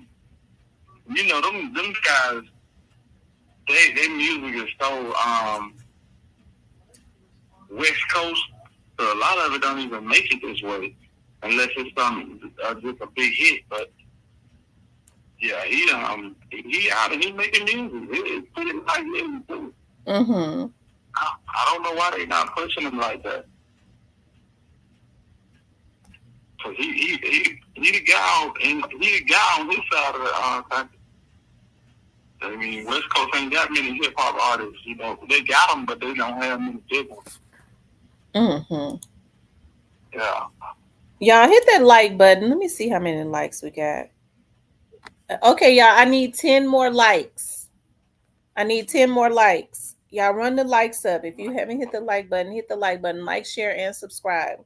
Them guys, their music is so West Coast, so a lot of it don't even make it this way unless it's just a big hit. But yeah, he out and he making music. It's pretty nice music too. Mm-hmm. I don't know why they not pushing him like that. Cause he the guy on his side of the country. I mean, West Coast ain't got many hip hop artists. They got them, but they don't have many big ones. Mm-hmm. Yeah. Y'all hit that like button. Let me see how many likes we got. Okay, y'all. I need 10 more likes. I need 10 more likes. Y'all run the likes up. If you haven't hit the like button, hit the like button. Like, share, and subscribe.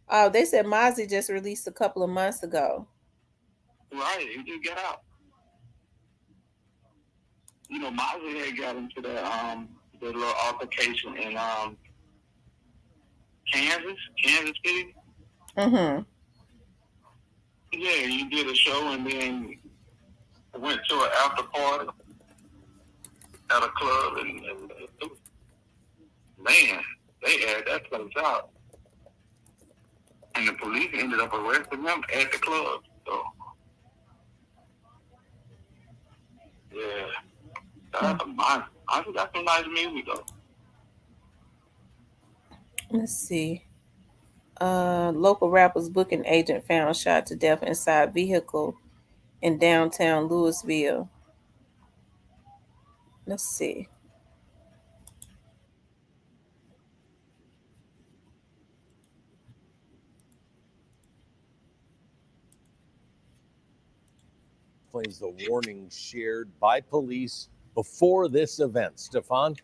Oh, they said Mozzie just released a couple of months ago. Right, he just got out. Mozzie had got into the little altercation in Kansas City. Mm-hmm. Yeah, he did a show and then went to an after party at a club and man, they had that place out. And the police ended up arresting him at the club. So yeah. That's some nice music though. Let's see. Local rappers booking agent found shot to death inside vehicle in downtown Louisville. Let's see. Explains the warning shared by police before this event. Stefan?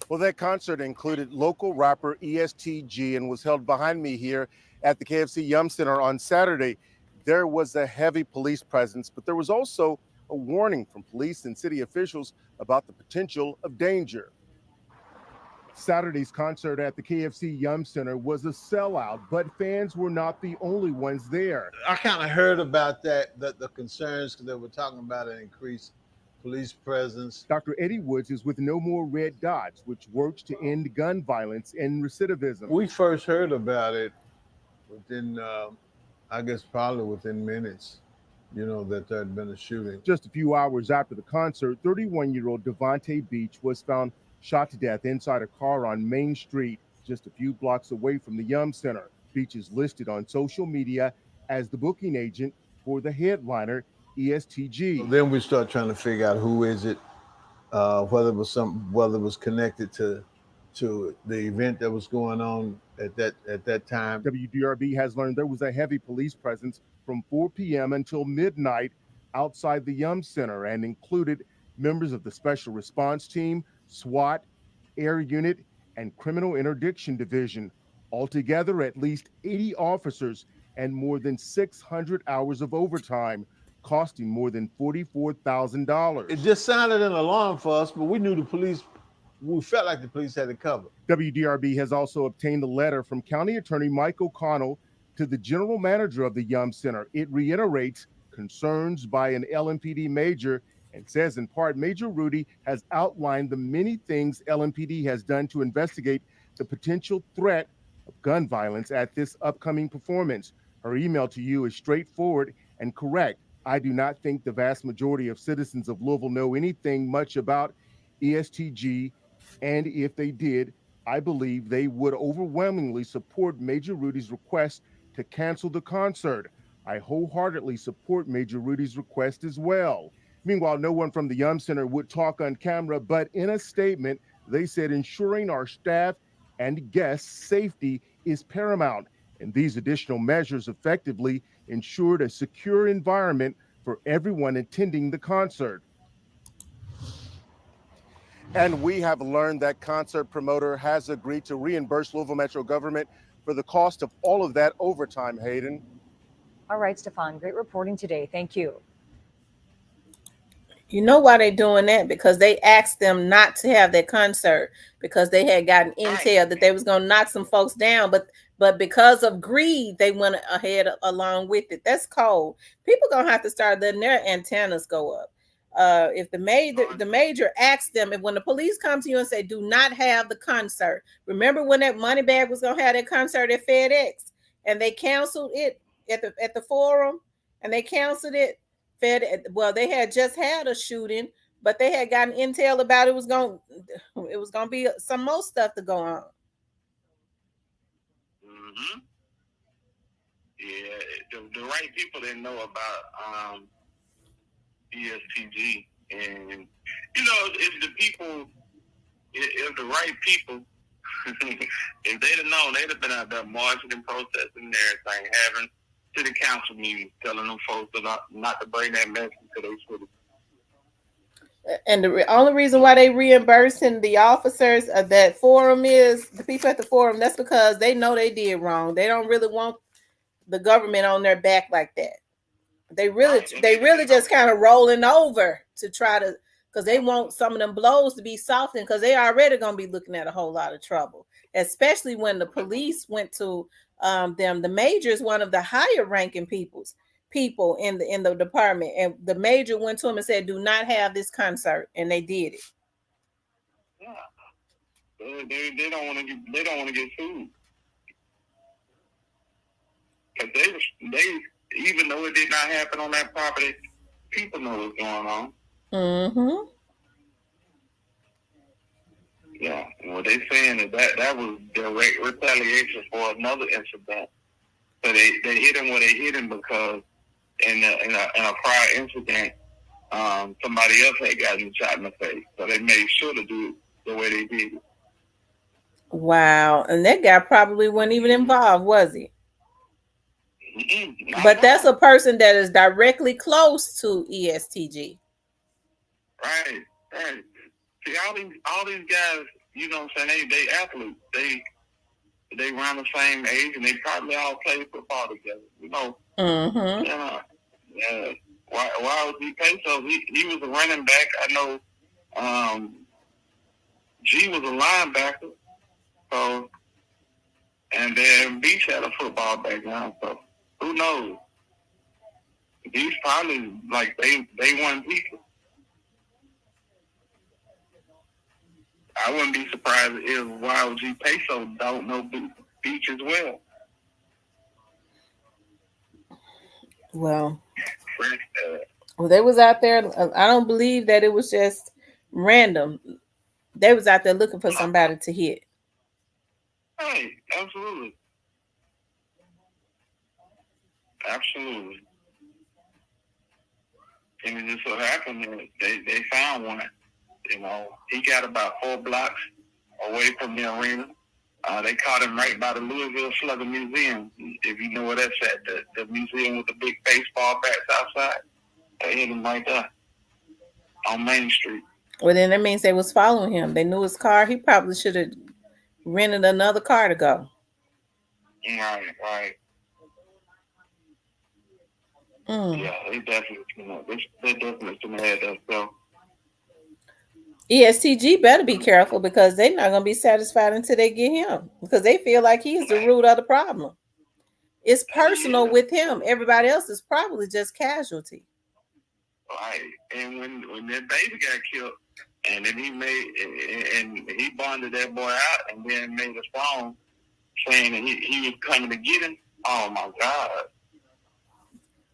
Well, that concert included local rapper ESTG and was held behind me here at the KFC Yum Center on Saturday. There was a heavy police presence, but there was also a warning from police and city officials about the potential of danger. Saturday's concert at the KFC Yum Center was a sellout, but fans were not the only ones there. I kind of heard about that, the concerns, because they were talking about an increased police presence. Dr. Eddie Woods is with No More Red Dots, which works to end gun violence and recidivism. We first heard about it within, I guess, probably within minutes, that there had been a shooting. Just a few hours after the concert, 31-year-old Devontae Beach was found shot to death inside a car on Main Street, just a few blocks away from the Yum Center. Beach is listed on social media as the booking agent for the headliner, ESTG. So then we start trying to figure out who is it, whether it was connected to the event that was going on at that time. WDRB has learned there was a heavy police presence from 4 p.m. until midnight outside the Yum Center and included members of the Special Response Team, SWAT, Air Unit, and Criminal Interdiction Division. Altogether, at least 80 officers and more than 600 hours of overtime, costing more than $44,000. It just sounded an alarm for us, but we knew the police. We felt like the police had it covered. WDRB has also obtained a letter from County Attorney Mike O'Connell to the general manager of the Yum Center. It reiterates concerns by an LMPD major and says in part, Major Rudy has outlined the many things LMPD has done to investigate the potential threat of gun violence at this upcoming performance. Her email to you is straightforward and correct. I do not think the vast majority of citizens of Louisville know anything much about ESTG, and if they did, I believe they would overwhelmingly support Major Rudy's request to cancel the concert. I wholeheartedly support Major Rudy's request as well. Meanwhile, no one from the Yum Center would talk on camera, but in a statement, they said ensuring our staff and guests' safety is paramount, and these additional measures effectively ensured a secure environment for everyone attending the concert. And we have learned that concert promoter has agreed to reimburse Louisville Metro government for the cost of all of that overtime, Hayden. All right, Stefan, great reporting today. Thank you. You know why they're doing that? Because they asked them not to have that concert because they had gotten intel that they was going to knock some folks down, but because of greed, they went ahead along with it. That's cold. People going to have to start letting their antennas go up. If the major asks them, if when the police come to you and say, do not have the concert, remember when that money bag was going to have that concert at FedEx and they canceled it at the forum and they canceled it? Well, they had just had a shooting, but they had gotten intel about it was going to be some more stuff to go on. Mm-hmm. Yeah, the right people didn't know about ESTG, and if the people, if the right people, if they'd have known, they'd have been out there marching and protesting and everything, having city council meetings, telling them folks not to bring that message to their city. And the only reason why they reimbursing the officers of that forum is the people at the forum. That's because they know they did wrong. They don't really want the government on their back like that. They really just kind of rolling over to try to, because they want some of them blows to be softened because they already going to be looking at a whole lot of trouble, especially when the police went to them. The major is one of the higher ranking people in the department, and the major went to him and said, do not have this concert, and they did it. Yeah, they don't want to get sued because they even though it did not happen on that property, people know what's going on. Mm-hmm. Yeah, and what they're saying is that was direct retaliation for another incident. So they hit him where they hit him because in a prior incident, somebody else had gotten shot in the face. So they made sure to do it the way they did it. Wow, and that guy probably wasn't even involved, was he? But that's a person that is directly close to ESTG. Right. See, all these guys, you know what I'm saying, they athletes. They around the same age, and they probably all play football together. You know. Mm-hmm. Yeah. Why was he paid? So he was a running back. I know. G was a linebacker. So, and then Beach had a football background. So who knows? These probably like they won people. I wouldn't be surprised if YOG Peso don't know Beach as well. Well, they was out there. I don't believe that it was just random. They was out there looking for somebody to hit. Hey, absolutely. And it just so happened that they found one. You know, he got about 4 blocks away from the arena. They caught him right by the Louisville Slugger Museum. If you know where that's at, the museum with the big baseball bats outside. They hit him right there on Main Street. Well, then that means they was following him. They knew his car. He probably should have rented another car to go. Right. Yeah, they definitely they definitely shouldn't have had that stuff. ESTG better be careful because they're not gonna be satisfied until they get him because they feel like he's the root of the problem. It's personal with him. Everybody else is probably just casualty. Right. And when that baby got killed, and then he bonded that boy out, and then made a song saying that he was coming to get him. Oh my God.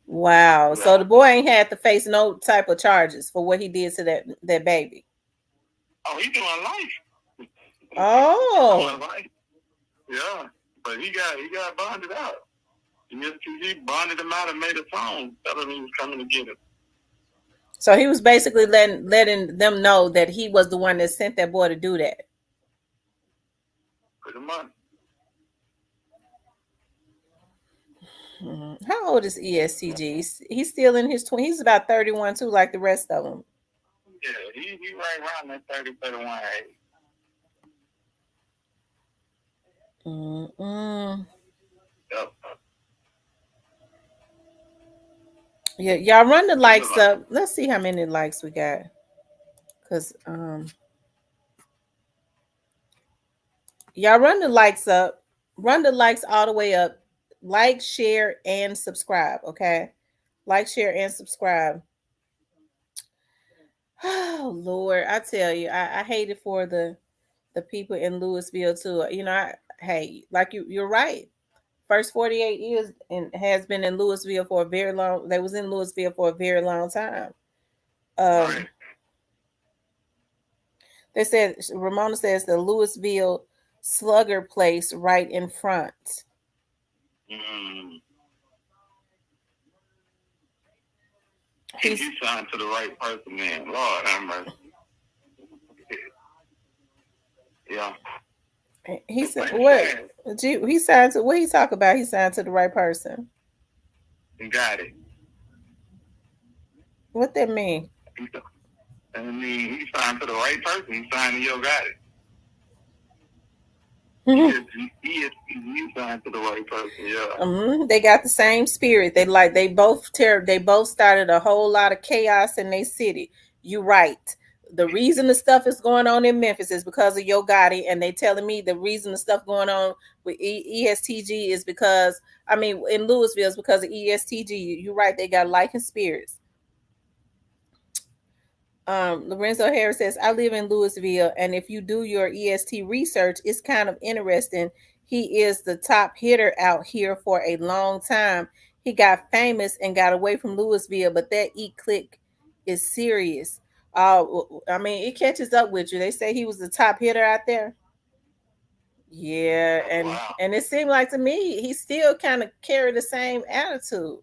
Wow. Yeah. So the boy ain't had to face no type of charges for what he did to that baby. Oh, he's doing life. Oh. Doing life. Yeah, but he got bonded out. He bonded him out and made a song telling him he was coming to get him. So he was basically letting them know that he was the one that sent that boy to do that. Pretty much. How old is ESTG? He's still in his 20s. He's about 31 too, like the rest of them. Yeah, he right around that 30, 31 age. Yep. Yeah, y'all run the likes up. Let's see how many likes we got. Cause y'all run the likes up. Run the likes all the way up. Like, share, and subscribe. Okay, like, share, and subscribe. Oh Lord, I tell you, I hate it for the people in Louisville too. You know, hey, like you're right. First 48 years and has been in Louisville for a very long. They was in Louisville for a very long time. Right. They said Ramona says the Louisville Slugger place right in front. He signed to the right person, man. Lord have mercy. Yeah. He said what? He signed to what? He talk about? He signed to the right person. He got it. What that mean? I mean, he signed to the right person. He signed to your got it. He signed to the right person. Yeah. They got the same spirit. They both started a whole lot of chaos in their city. You right. The reason the stuff is going on in Memphis is because of Yo Gotti, and they telling me the reason the stuff going on with ESTG is because in Louisville is because of ESTG. You right. They got life and spirits. Lorenzo Harris says, I live in Louisville, and if you do your EST research, it's kind of interesting. He is the top hitter out here for a long time. He got famous and got away from Louisville, but that click is serious. It catches up with you. They say he was the top hitter out there. Yeah, and it seemed like to me he still kind of carried the same attitude.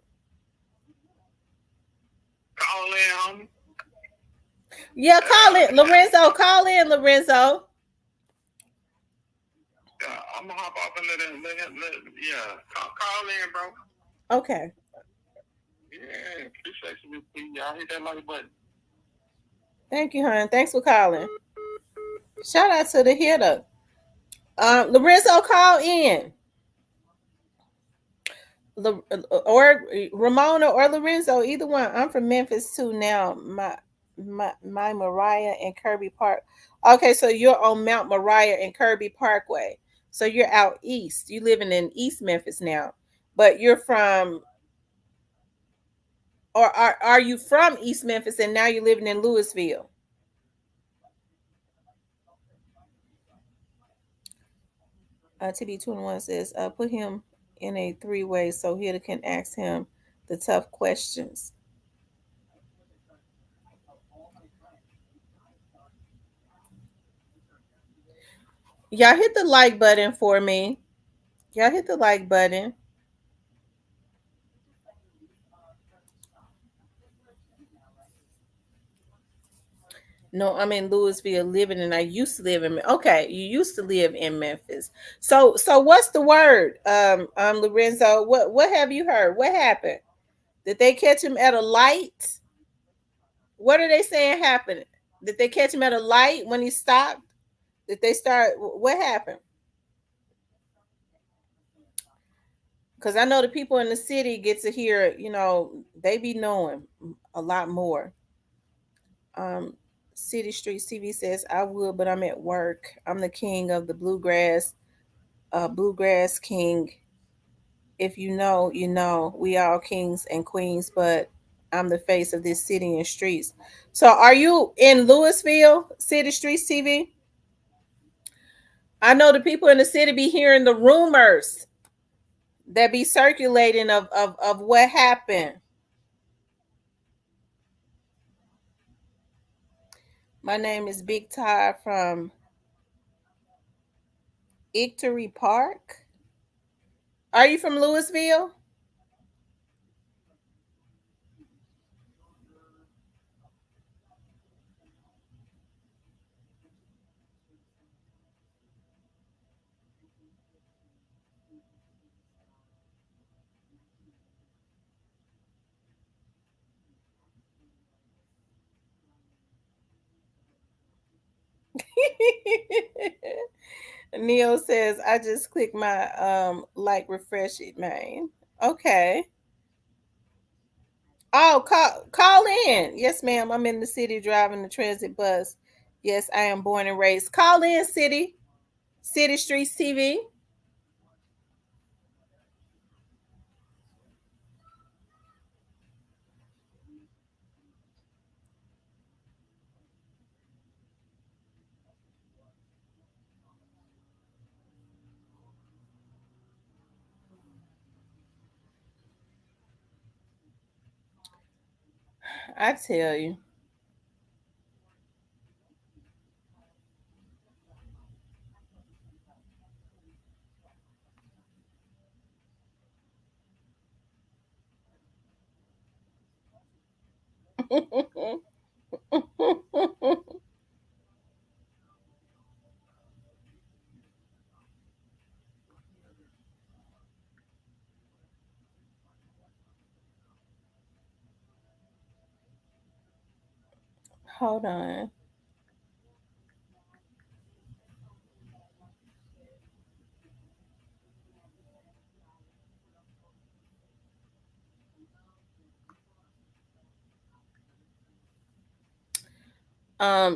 Call in, homie. Yeah, call in, Lorenzo. Call in, Lorenzo. I'm gonna hop off and let call in, bro. Okay. Yeah, appreciate you. Y'all hit that like button. Thank you, hon. Thanks for calling. Shout out to the hitter. Lorenzo, call in. Or Ramona or Lorenzo, either one. I'm from Memphis too now. My Mariah and Kirby Park. Okay, so you're on Mount Mariah and Kirby Parkway. So you're out east. You living in East Memphis now, but you're from, or are you from East Memphis and now you're living in Louisville? TB21 says, put him in a 3-way so Hitter can ask him the tough questions. Y'all hit the like button for me. Y'all hit the like button. No, I'm in Louisville living, and I used to live in. Okay, you used to live in Memphis. So what's the word, Lorenzo? What have you heard? What happened? Did they catch him at a light? What are they saying happened? Did they catch him at a light when he stopped? Did they start? What happened? Because I know the people in the city get to hear, they be knowing a lot more. Um, City Streets TV says, I would, but I'm at work. I'm the king of the bluegrass king. If you know, you know. We all kings and queens, but I'm the face of this city and streets. So are you in Louisville, City Streets TV? I know the people in the city be hearing the rumors that be circulating of what happened. My name is Big Ty from Victory Park. Are you from Louisville? Neil says, I just clicked my like refresh it, man. Okay. Oh, call in. Yes, ma'am. I'm in the city driving the transit bus. Yes, I am born and raised. Call in, City Streets TV. I tell you. Hold on.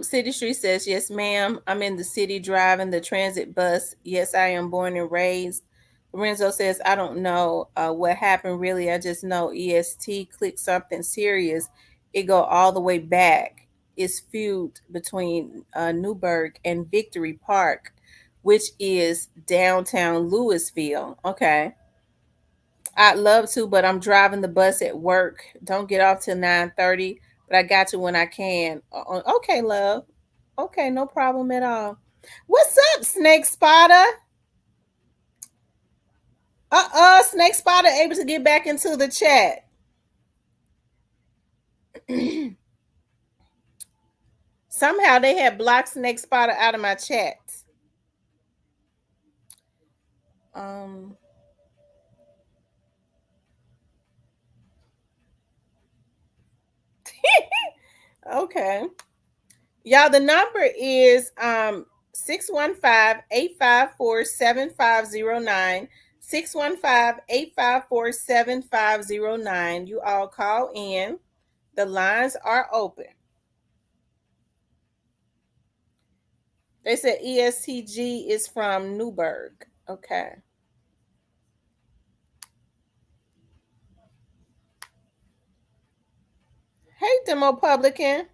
City Street says, yes, ma'am. I'm in the city driving the transit bus. Yes, I am born and raised. Lorenzo says, I don't know what happened really. I just know EST clicked something serious. It go all the way back. It's feud between Newburgh and Victory Park, which is downtown Louisville. Okay. I'd love to, but I'm driving the bus at work. Don't get off till 9:30, but I got you when I can. Okay, love. Okay, no problem at all. What's up, Snake Spotter? Snake Spotter able to get back into the chat. Somehow they had blocked Snake Spotter out of my chat. Um, okay. Y'all, the number is 615-854-7509. 615-854-7509. You all call in. The lines are open. They said ESTG is from Newburgh. Okay. Hey, Demo Publican.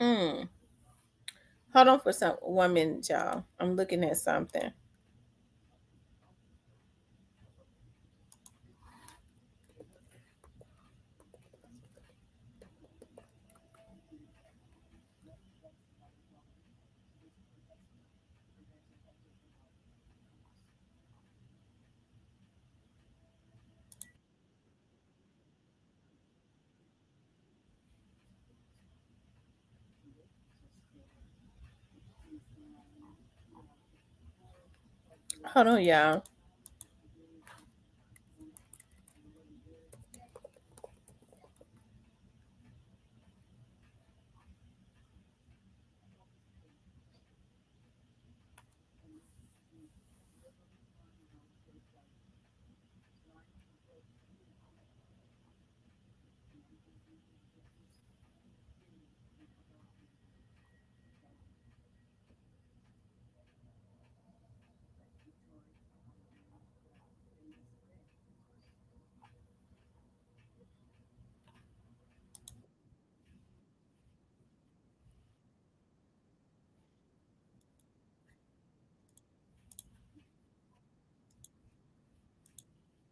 Mm. Hold on for 1 minute, y'all. I'm looking at something. Hold on, y'all.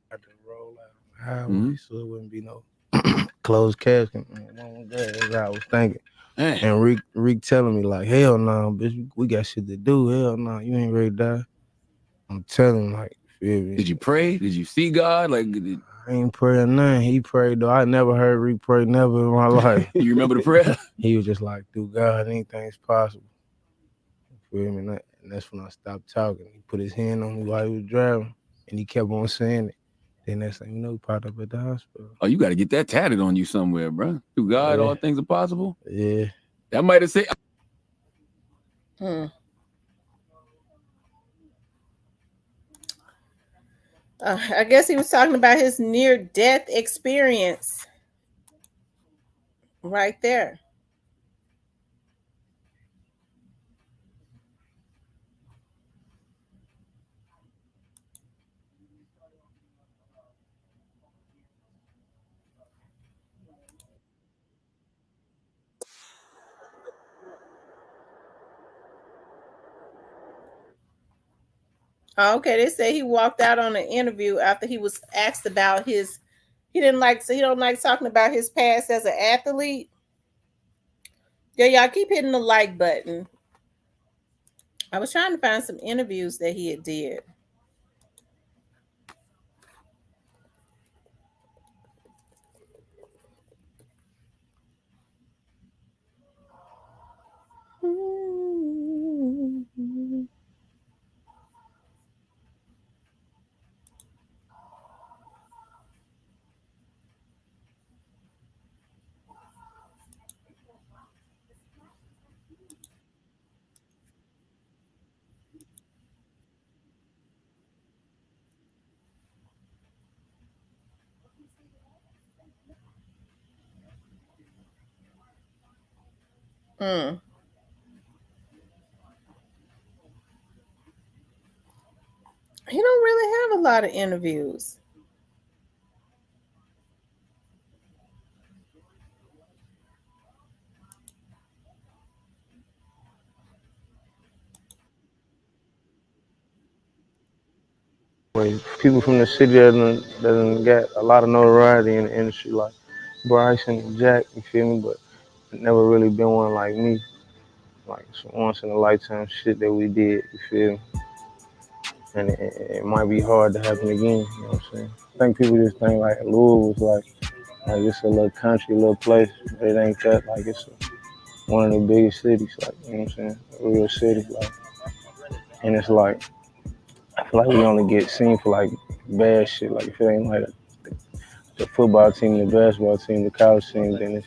Had to roll out highway so it wouldn't be no closed casket. Man, that's what I was thinking. Man. And Rick telling me like, hell no, bitch, we got shit to do. Hell no, you ain't ready to die. I'm telling him like, feel me? Did you pray? Did you see God? Like, I ain't praying nothing. He prayed though. I never heard Rick pray never in my life. you remember the prayer? He was just like, through God, anything's possible. Feel me? And that's when I stopped talking. He put his hand on me while he was driving, and he kept on saying it. Then next thing you know, he popped up at the hospital. Oh, you got to get that tatted on you somewhere, bro. Through God, all things are possible. Yeah. That might have said. I guess he was talking about his near-death experience. Right there. Oh, okay, they say he walked out on an interview after he was asked about his. He don't like talking about his past as an athlete. Yeah, y'all keep hitting the like button. I was trying to find some interviews that he had did. Mm. He don't really have a lot of interviews. People from the city that done got a lot of notoriety in the industry, like Bryson and Jack, you feel me? But never really been one like me. Like some once in a lifetime shit that we did, you feel me? And it might be hard to happen again, you know what I'm saying? I think people just think like Louisville was like it's a little country, little place. But it ain't that. Like it's one of the biggest cities, like, you know what I'm saying? A real city, like. And it's like, I feel like we only get seen for like bad shit. Like if it ain't like the football team, the basketball team, the college team, then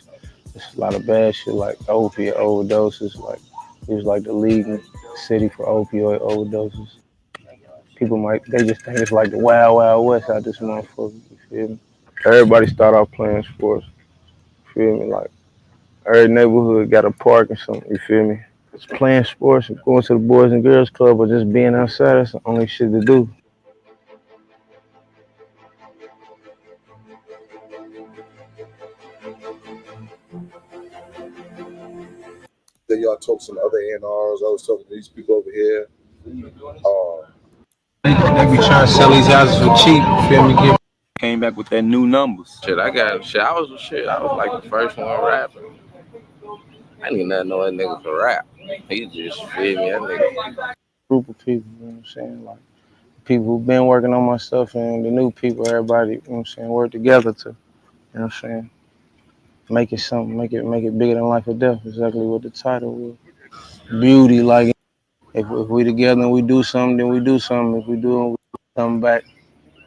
it's a lot of bad shit like opiate overdoses. Like it was like the leading city for opioid overdoses. They just think it's like the wild, wild west out this motherfucker. You feel me? Everybody start off playing sports. You feel me? Like every neighborhood got a park or something. You feel me? It's playing sports, going to the Boys and Girls Club, or just being outside. That's the only shit to do. Then y'all talk to some other A&Rs. I was talking to these people over here. They be trying to sell these houses for cheap. You feel me? Came back with that new numbers. Shit, I was like the first one rapping. I didn't even know that nigga could rap. He just feel me, that nigga. Group of people, you know what I'm saying? Like people who've been working on my stuff and the new people, everybody, you know what I'm saying, work together to, you know what I'm saying, make it something, make it bigger than life or death. Exactly what the title was. Beauty, like if we together and we do something, then we do something. If we do something back,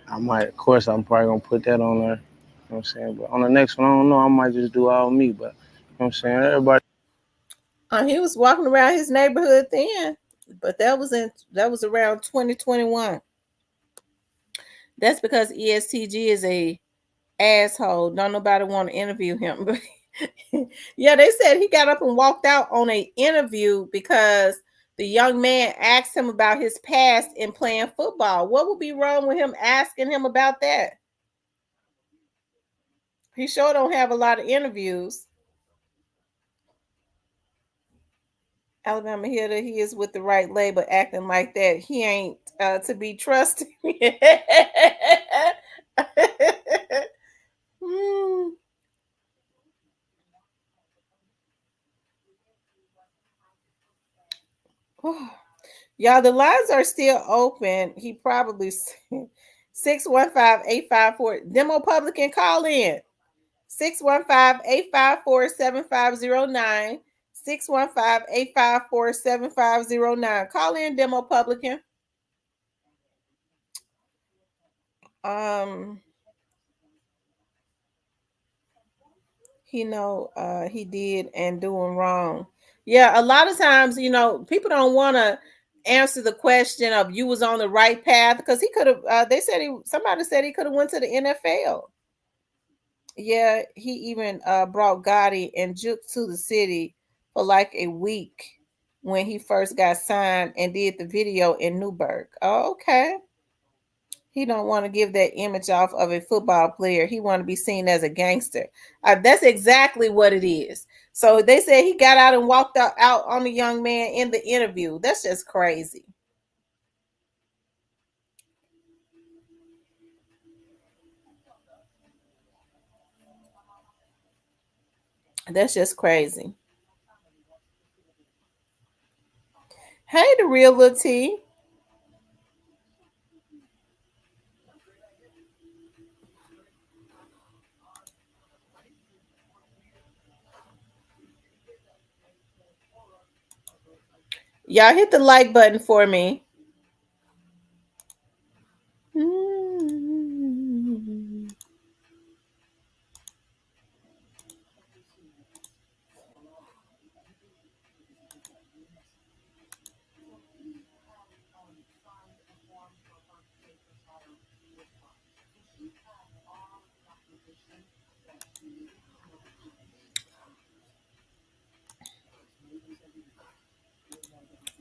I might, of course, I'm probably gonna put that on there. You know what I'm saying? But on the next one, I don't know. I might just do all me. But you know what I'm saying? Everybody. He was walking around his neighborhood then, but that was around 2021. That's because ESTG is a asshole. Don't nobody want to interview him. But yeah, they said he got up and walked out on an interview because the young man asked him about his past in playing football. What would be wrong with him asking him about that? He sure don't have a lot of interviews. Alabama hitter, he is with the right label acting like that. He ain't to be trusted. Hmm. Y'all, the lines are still open. He probably 615-854 Demo Publican, call in. 615-854-7509. 615-854-7509. Call in, Demo Publican. He did and doing wrong. Yeah, a lot of times, people don't want to answer the question of you was on the right path because he could have somebody said he could have went to the NFL. Yeah, he even brought Gotti and Juke to the city for like a week when he first got signed and did the video in Newburgh. Oh, okay. He don't want to give that image off of a football player. He want to be seen as a gangster. That's exactly what it is. So they said he got out and walked out on the young man in the interview. That's just crazy. That's just crazy. Hey, the real little T. Y'all hit the like button for me.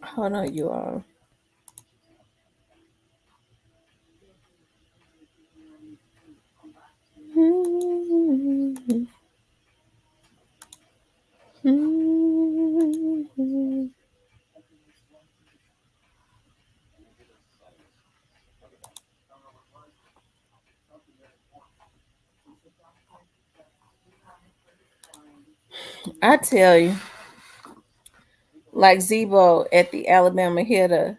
Hold on, you all. I tell you, like Zebo at the Alabama hitter.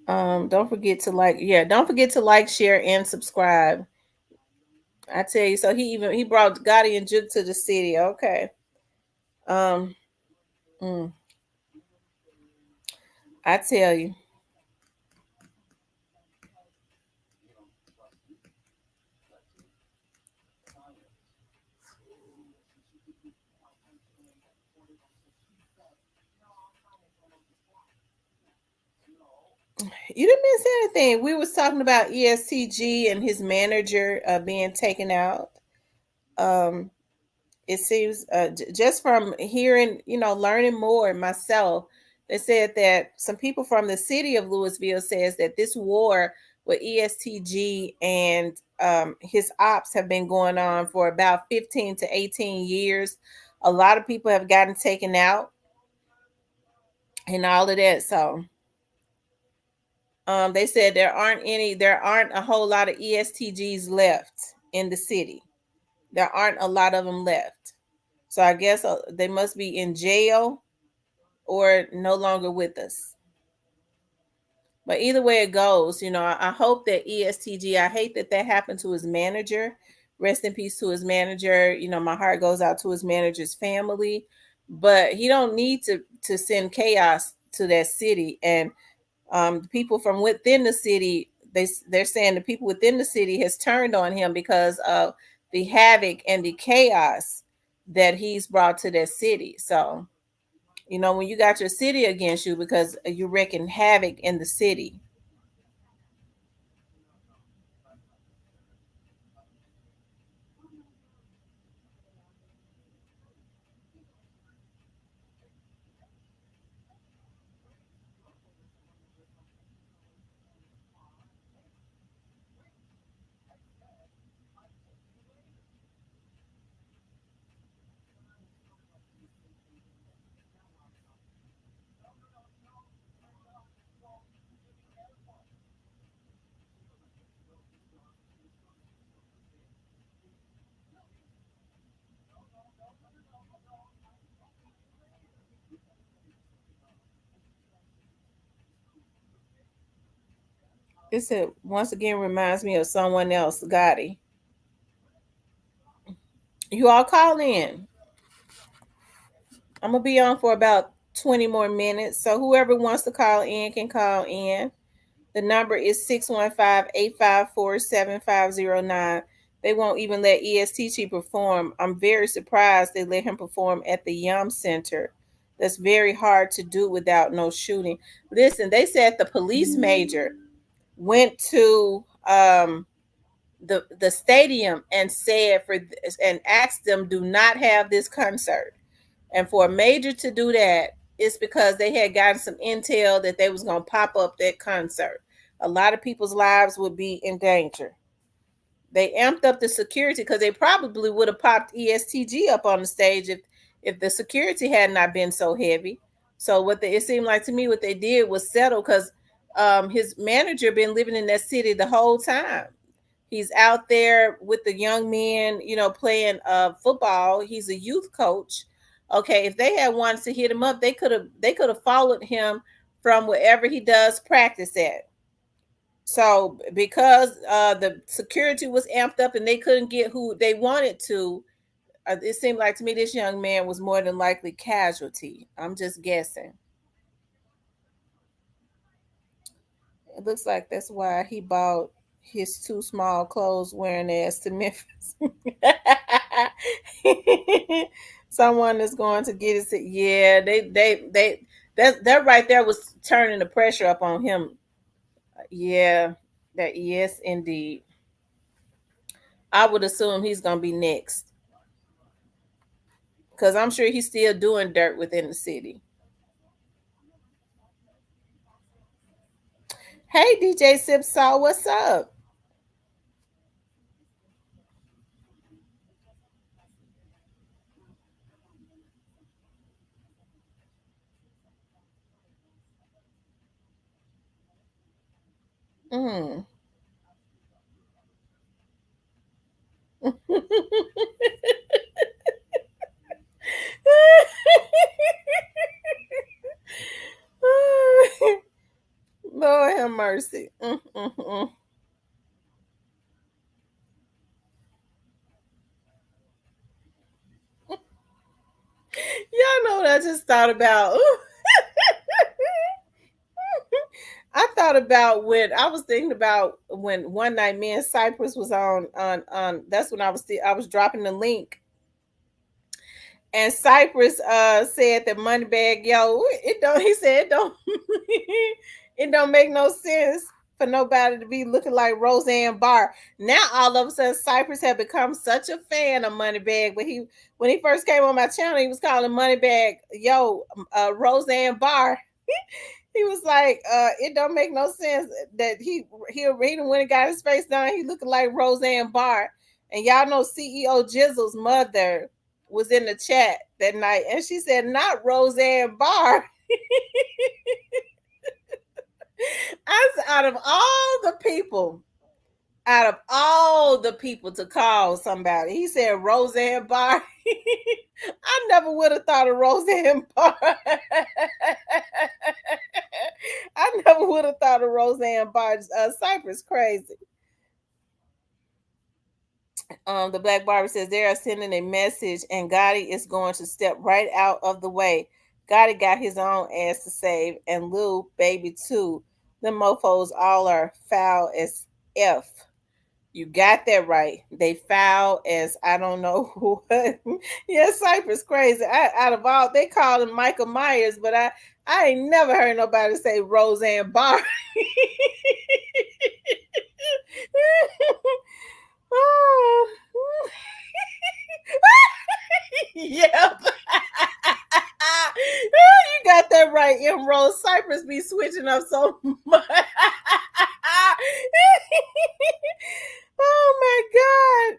Don't forget to don't forget to like, share, and subscribe. I tell you, so he brought Gotti and Juke to the city. Okay. Um, mm, I tell you. You didn't miss anything. We was talking about ESTG and his manager being taken out. It seems just from hearing, learning more myself, they said that some people from the city of Louisville says that this war with ESTG and his ops have been going on for about 15 to 18 years. A lot of people have gotten taken out and all of that. So they said there aren't a whole lot of ESTGs left in the city. There aren't a lot of them left. So I guess they must be in jail or no longer with us. But either way it goes, I hope that ESTG, I hate that happened to his manager. Rest in peace to his manager. My heart goes out to his manager's family. But he don't need to send chaos to that city, and the people from within the city, they're saying the people within the city has turned on him because of the havoc and the chaos that he's brought to that city. So, when you got your city against you because you're wreaking havoc in the city. It said once again reminds me of someone else, Gotti. You all call in. I'm gonna be on for about 20 more minutes. So whoever wants to call in can call in. The number is 615-854-7509. They won't even let ESTG perform. I'm very surprised they let him perform at the Yum Center. That's very hard to do without no shooting. Listen, they said the police major went to the stadium and said for this and asked them do not have this concert. And for a major to do that, it's because they had gotten some intel that they was gonna pop up that concert. A lot of people's lives would be in danger. They amped up the security because they probably would have popped ESTG up on the stage if the security had not been so heavy. So it seemed like to me what they did was settle because his manager been living in that city the whole time. He's out there with the young men, playing football. He's a youth coach. Okay, if they had wanted to hit him up, they could have followed him from wherever he does practice at. So because the security was amped up and they couldn't get who they wanted to, it seemed like to me this young man was more than likely casualty. I'm just guessing. It looks like that's why he bought his too small clothes wearing ass to Memphis. Someone is going to get it. Yeah, that right there was turning the pressure up on him. Yeah, that yes indeed. I would assume he's gonna be next because I'm sure he's still doing dirt within the city. Hey, DJ Sip Saw, what's up? Mm. Lord have mercy. Y'all know what I just thought about? I thought about when I was thinking about when one night me and Cypress was on that's when I was dropping the link, and Cypress said that Moneybag, yo, it don't he said it don't it don't make no sense for nobody to be looking like Roseanne Barr. Now all of a sudden Cypress had become such a fan of Moneybag, but when he first came on my channel, he was calling Moneybag, yo, Roseanne Barr. He was like, it don't make no sense that he went and got his face done. He looking like Roseanne Barr. And y'all know CEO Jizzle's mother was in the chat that night, and she said, not Roseanne Barr. Out of all the people to call somebody, he said Roseanne Barr. I never would have thought of Roseanne Barr. I never would have thought of Roseanne Barr. Cypress crazy. The Black Barber says they are sending a message, and Gotti is going to step right out of the way. Gotti got his own ass to save, and Lil Baby too. Them mofos all are foul as F. You got that right. They foul as I don't know what. Yeah, Cypress crazy. Out of all, they call him Michael Myers, but I ain't never heard nobody say Roseanne Barr. Oh. Yep. You got that right, Emerald. Cypress be switching up so much. Oh my God.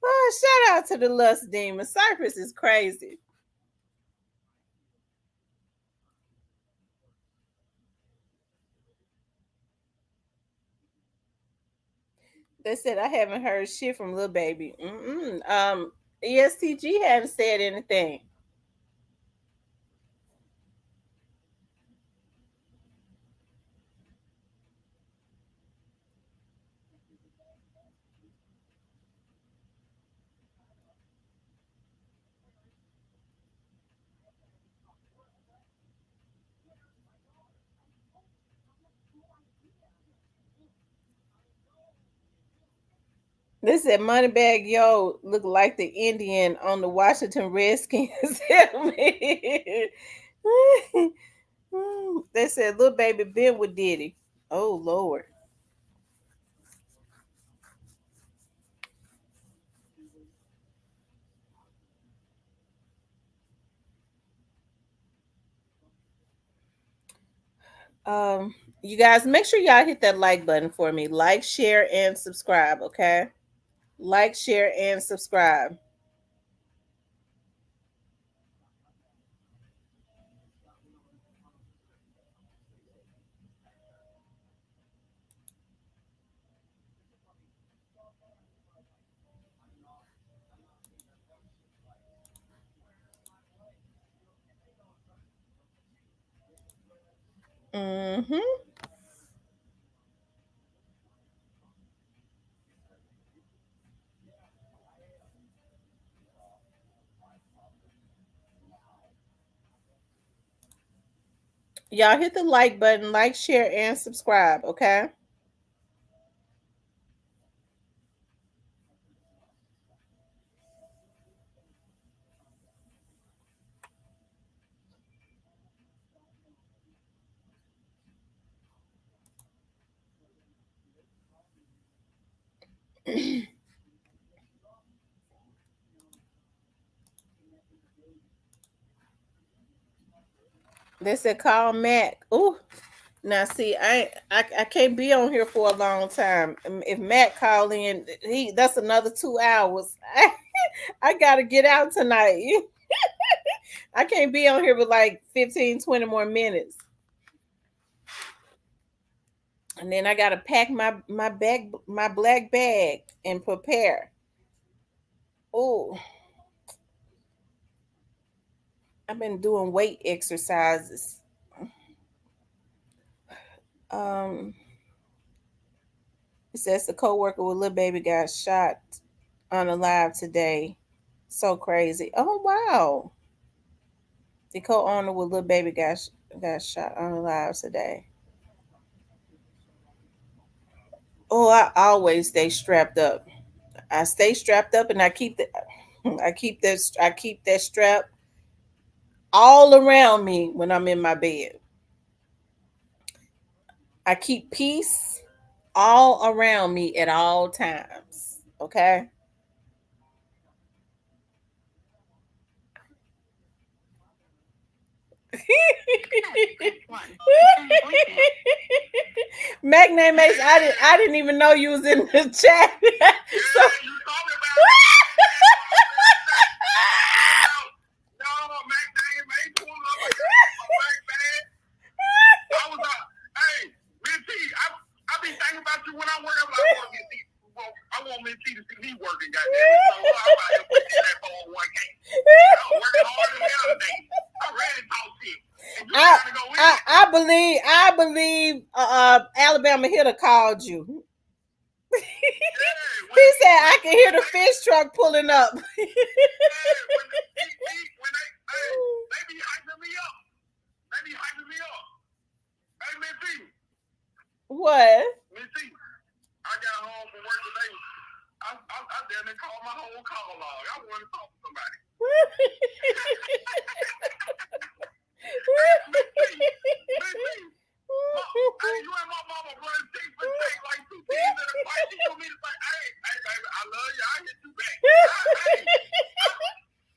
Oh, shout out to the Lust Demon. Cypress is crazy. They said I haven't heard shit from Lil Baby. ESTG haven't said anything. They said Moneybag Yo look like the Indian on the Washington Redskins helmet. They said Lil Baby been with Diddy. Oh Lord. You guys make sure y'all hit that like button for me. Like, share, and subscribe, okay? Like, share, and subscribe. Mm-hmm. Y'all hit the like button, like, share, and subscribe, okay? They said call Mac. Ooh. Now see, I can't be on here for a long time. If Matt call in, that's another 2 hours. I gotta get out tonight. I can't be on here with like 15, 20 more minutes. And then I gotta pack my black bag and prepare. Oh, I've been doing weight exercises. Um, it says the coworker with little baby got shot on a live today. So crazy. Oh wow. The co-owner with little baby got shot on a live today. Oh, I always stay strapped up. I stay strapped up and I keep that strap all around me when I'm in my bed. I keep peace all around me at all times. Okay? Mac name Mace, I didn't even know you was in the chat. So I be thinking about you when I work. I'm like, I want Miss T to see me working, goddamn. So I'm out here pushing that 401k. I'm working hard as hell today. I'm ready to talk shit. I believe Alabama Hitter called you. He said I can hear the fish truck pulling up. They be hyping me up. Hey, Missy. What? Missy, I got home from work today. I damn near called my whole call log. I want to talk to somebody. Missy. Hey, you and my mama run teeth for teeth like two teams in a fight. She told me to say, hey, baby, I love you. I hit you back.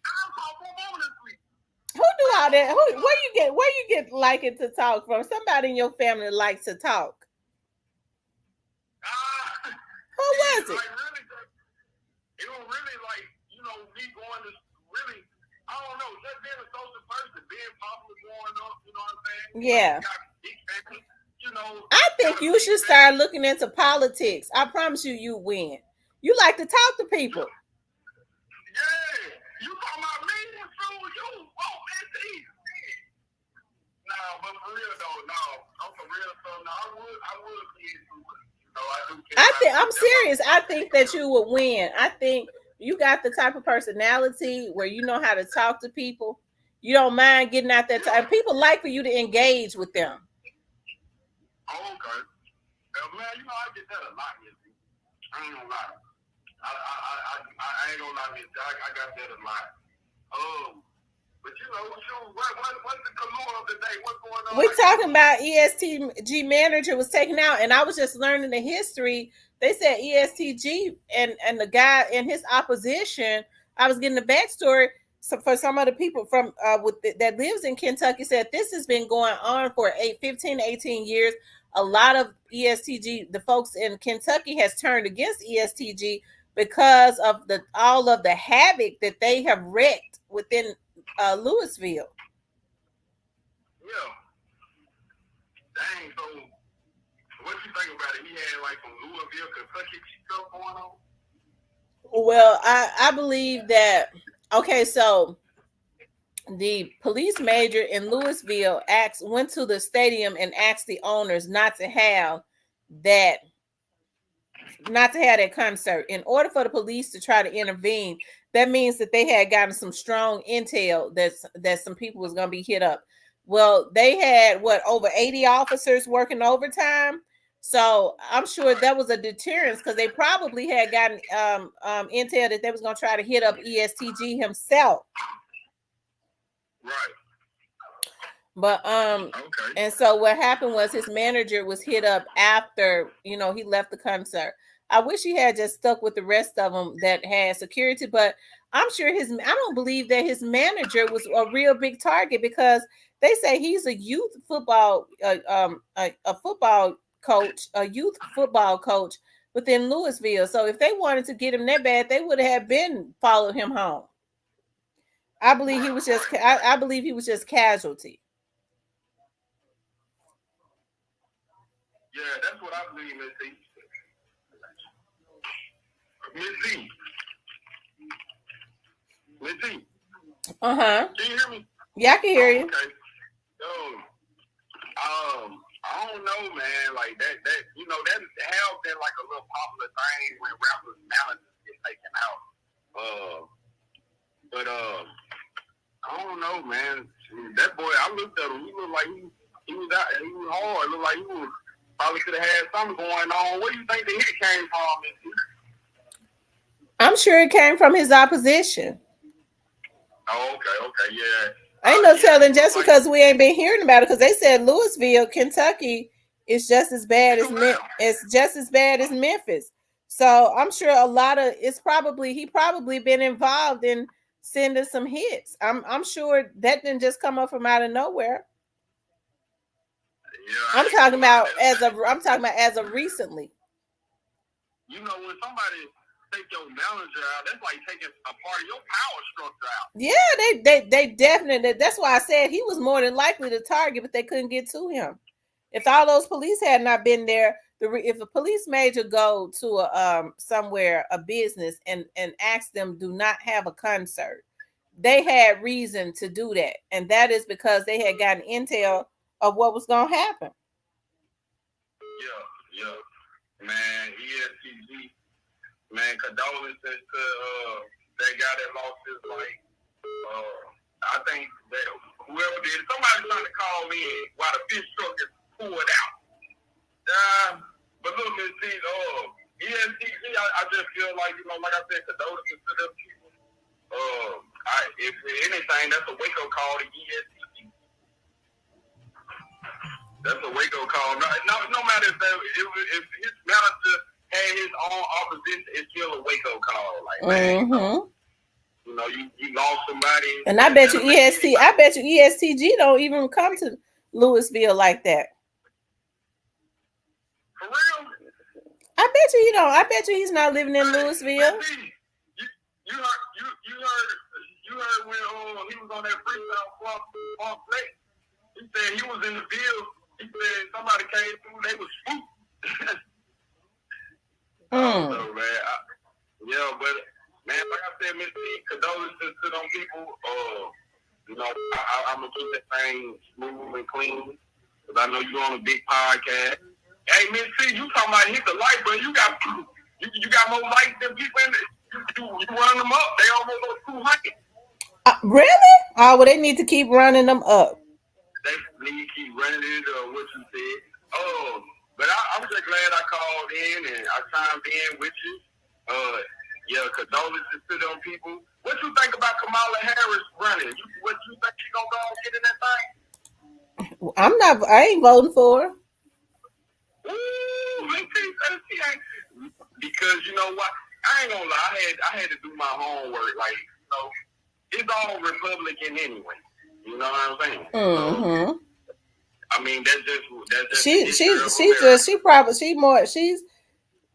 I'll talk for a moment this week. Who do all that? Where you get liking to talk from? Somebody in your family likes to talk. Who was it? Like, really, it was really like, me going to really, I don't know, just being a social person, being popular growing up, you know what I'm saying? Yeah. I think you should start looking into politics. I promise you win. You like to talk to people. Yeah. You talking about me? You. Oh, man. No, but for real though, no. I'm for real, so no, I would be into it. I'm serious. I think that you would win. I think you got the type of personality where you know how to talk to people. You don't mind getting out that time. People like for you to engage with them. Oh, okay. Man, I get that a lot, Missy. I ain't gonna lie. I ain't gonna lie, Missy. I got that a lot. But what's the allure of the day? What's going on? We're talking about ESTG manager was taken out, and I was just learning the history. They said ESTG and the guy in his opposition. I was getting the backstory. So for some of the people from that lives in Kentucky said this has been going on for 15 to 18 years. A lot of ESTG, the folks in Kentucky has turned against ESTG because of all of the havoc that they have wreaked within Louisville. Yeah. Dang, so what you think about it? He had like some Louisville, Kentucky stuff going on? Well, I believe that, okay, so the police major in Louisville went to the stadium and asked the owners not to have that concert. In order for the police to try to intervene, that means that they had gotten some strong intel that some people was going to be hit up. Well, they had over 80 officers working overtime. So I'm sure that was a deterrence because they probably had gotten intel that they was going to try to hit up ESTG himself. Right. But okay. And so what happened was his manager was hit up after he left the concert. I wish he had just stuck with the rest of them that had security, but I'm sure I don't believe that his manager was a real big target because they say he's a youth football a football coach, a youth football coach within Louisville. So if they wanted to get him that bad, they would have been followed him home. I believe he was just I believe he was just casualty. Yeah, that's what I believe, Missy. Missy. Uh-huh. Can you hear me? Yeah, I can hear you. Okay. I don't know, man. Like that has been like a little popular thing when rappers' balances get taken out. But I don't know, man. That boy, I looked at him. He looked like he was out. He was hard. It looked like he was probably could have had something going on. Where do you think the hit came from, Missy? I'm sure it came from his opposition. Oh, okay, yeah. Ain't no telling just because we ain't been hearing about it because they said Louisville, Kentucky is just as bad as Memphis. So I'm sure a lot of he probably been involved in sending some hits. I'm sure that didn't just come up from out of nowhere. Yeah, I'm talking about as of recently. When somebody take your manager out, that's like taking a part of your power structure out. Yeah, they definitely. That's why I said he was more than likely the target, but they couldn't get to him. If all those police had not been there, if a police major go to somewhere, a business, and ask them do not have a concert, they had reason to do that, and that is because they had gotten intel of what was going to happen. Yeah, man. ESTG, man. Condolences to that guy that lost his life. I think that whoever did it, somebody trying to call in while the fish truck is pulled out. But look, Miss T, ESTG, I just feel like, like I said, condolences to them people. If anything, that's a wake-up call to ESTG. That's a wake-up call. No matter if his manager had his own opposition, it's still a wake-up call. Like, man, you lost somebody. And I bet you ESTG don't even come to Louisville like that. For real? I bet you don't. I bet you he's not living in Louisville. You heard when he was on that freestyle Funk Lake. He said he was in the field. He said somebody came through. They was spooked. So, man, but man, like I said, Miss T, condolences to them people. I'm gonna keep that thing smooth and clean because I know you're on a big podcast. Hey, Miss T, you talking about hit the light, but you got more lights than people in it. You running them up. They almost go 200. Really? Oh, well, they need to keep running them up. They need to keep running it, what you said. But I'm just glad I called in and I chimed in with you. Condolences to them people. What you think about Kamala Harris running? What you think she's gonna go and get in that thing? I ain't voting for her. Ooh, because you know what? I ain't gonna lie. I had to do my homework. Like, it's all Republican anyway. You know what I'm saying? Mm-hmm. I mean, that's just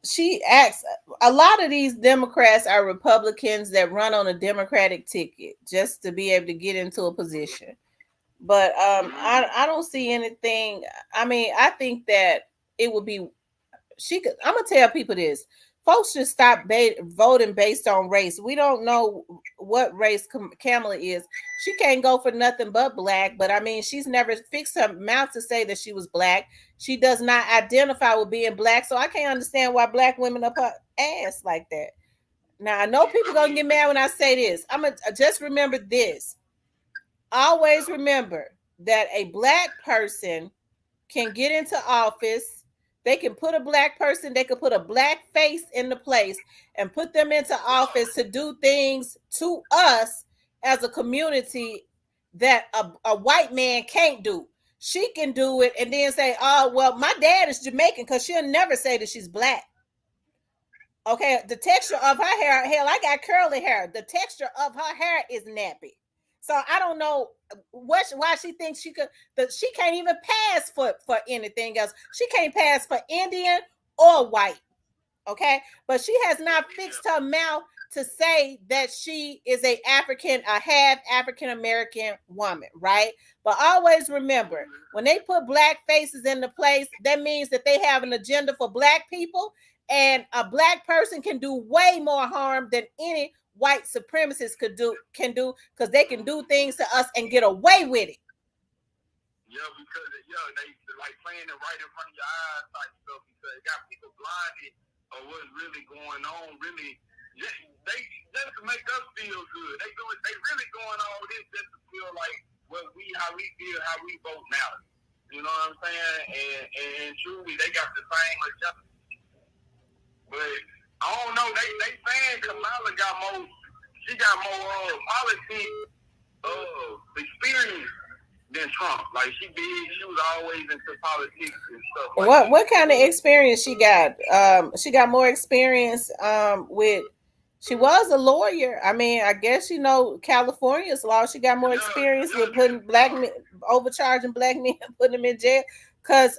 she acts. A lot of these Democrats are Republicans that run on a Democratic ticket just to be able to get into a position. But I don't see anything. I mean, I think that it would be. I'm gonna tell people this. Folks should stop voting based on race. We don't know what race Kamala is. She can't go for nothing but black. But I mean, she's never fixed her mouth to say that she was black. She does not identify with being black. So I can't understand why black women up her ass like that. Now, I know people gonna get mad when I say this. I'm gonna just remember this. Always remember that a black person can get into office. They can put a black person, they could put a black face in the place and put them into office to do things to us as a community that a white man can't do. She can do it and then say, oh, well, my dad is Jamaican, because she'll never say that she's black. Okay, the texture of her hair, hell, I got curly hair. The texture of her hair is nappy. So I don't know why she thinks she could. She can't even pass for anything else. She can't pass for Indian or white. Okay, but she has not fixed her mouth to say that she is a half African American woman, right? But always remember, when they put black faces in the place, that means that they have an agenda for black people, and a black person can do way more harm than any white supremacists can do, because they can do things to us and get away with it. Yeah, because they like playing it right in front of your eyes type stuff, because it got people blinded of what's really going on. Really, they just to make us feel good. They really doing all this just to feel like how we feel, how we vote now. You know what I'm saying? And truly, they got the same agenda. But I don't know. They saying Kamala got more politics experience than Trump. Like, she was always into politics and stuff. Like what kind of experience she got? She got more experience with. She was a lawyer. I mean, I guess California's law. She got more experience with putting black men, overcharging black men, putting them in jail. Because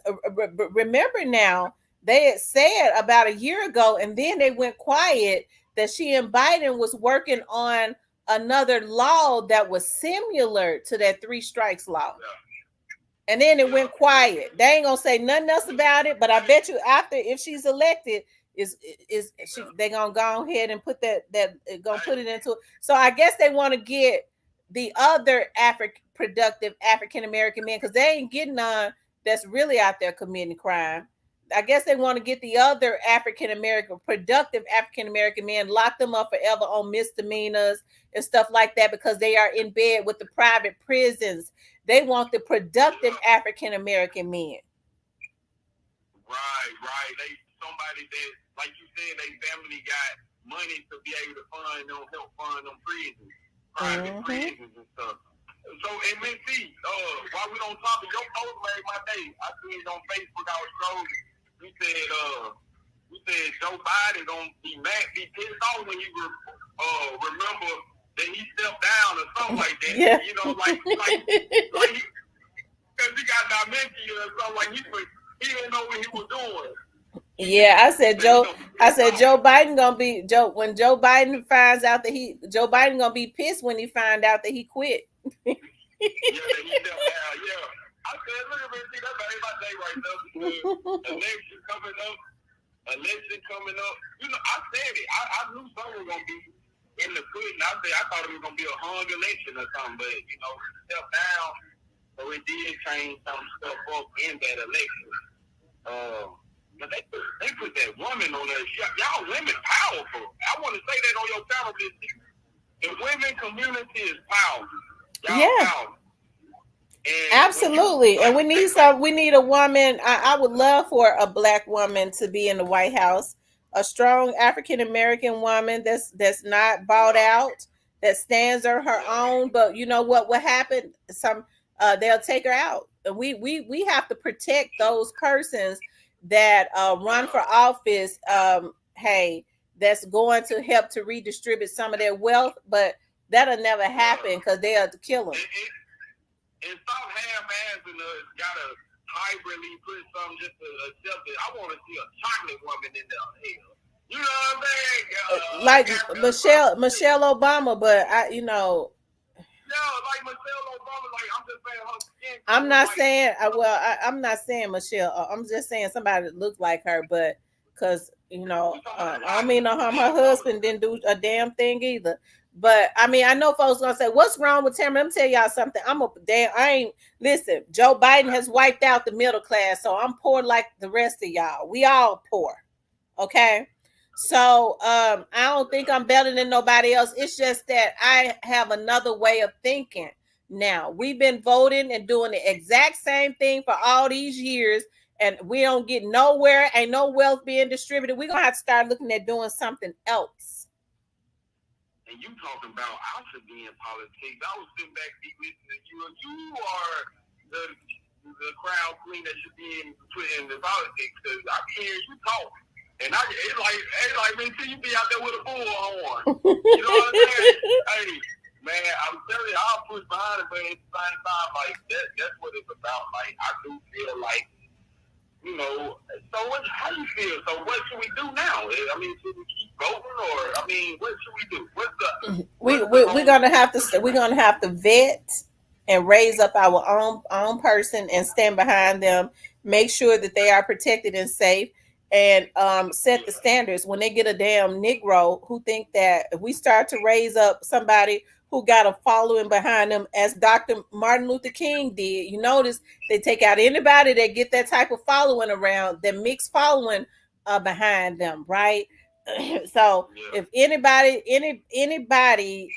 remember now, they had said about a year ago, and then they went quiet, that she and Biden was working on another law that was similar to that 3 strikes law. And then it went quiet. They ain't gonna say nothing else about it. But I bet you if she's elected, they gonna go ahead and put put it into it. So I guess they want to get the other productive African American men, because they ain't getting none that's really out there committing crime. I guess they want to get the other African American, productive African American men, lock them up forever on misdemeanors and stuff like that because they are in bed with the private prisons. They want the productive African American men. Right. They somebody that, like you said, they family got money to be able to help fund them prisons, private prisons and stuff. So, and Miss C, while we don't talk, your post made my day. I seen it on Facebook. I was scrolling. You said Joe Biden gonna be pissed off when you remember that he stepped down or something like that. Yeah. You know, like because he got dementia or something like he didn't know what he was doing. Yeah, I said Joe Biden gonna be when Joe Biden finds out that Joe Biden gonna be pissed when he find out that he quit. Yeah, that he stepped down. Yeah, I said, look at me, see, that's my day right now. Election coming up. You know, I said it. I knew someone was gonna be in the pudding. I thought it was gonna be a hung election or something, but you know, he stepped down, so it did change some stuff up in that election. But they put that woman on there. Y'all women powerful. I want to say that on your channel. The women community is powerful. Y'all powerful. Absolutely. And we need a woman. I would love for a black woman to be in the White House. A strong African American woman that's not bought out, that stands on her own. But you know what will happen? They'll take her out. We have to protect those persons that run for office. That's going to help to redistribute some of their wealth, but that'll never happen because they'll kill them. And stop half-assing us. Gotta hybridly put something just to accept it. I want to see a chocolate woman in there. You know what I'm saying? Like Michelle Obama, but like Michelle Obama. Like I'm just saying her skin. I'm not saying. I'm not saying Michelle. I'm just saying somebody that looks like her, but because I don't mean no harm. Her husband didn't do a damn thing either. But I mean, I know folks gonna say, "What's wrong with Tamara?" Let me tell y'all something. Listen. Joe Biden has wiped out the middle class, so I'm poor like the rest of y'all. We all poor, okay? So I don't think I'm better than nobody else. It's just that I have another way of thinking. Now we've been voting and doing the exact same thing for all these years, and we don't get nowhere. Ain't no wealth being distributed. We're gonna have to start looking at doing something else. And you talking about I should be in politics. I was sitting back listening to you. You are the crowd queen that should be put in the politics. Because I can hear you talk. And it's like until you be out there with a bullhorn. You know what I'm saying? Hey, man, I'm telling you, I'll push behind it, but at the same time, like that's what it's about. Like I do feel like, so how you feel? So what should we do now? I mean, should we keep voting, or what should we do? We're gonna have to vet and raise up our own person and stand behind them. Make sure that they are protected and safe, and set the standards. When they get a damn Negro who think that if we start to raise up somebody who got a following behind them, as Dr. Martin Luther King did, you notice they take out anybody that get that type of following around, that mixed following behind them, right? So if anybody,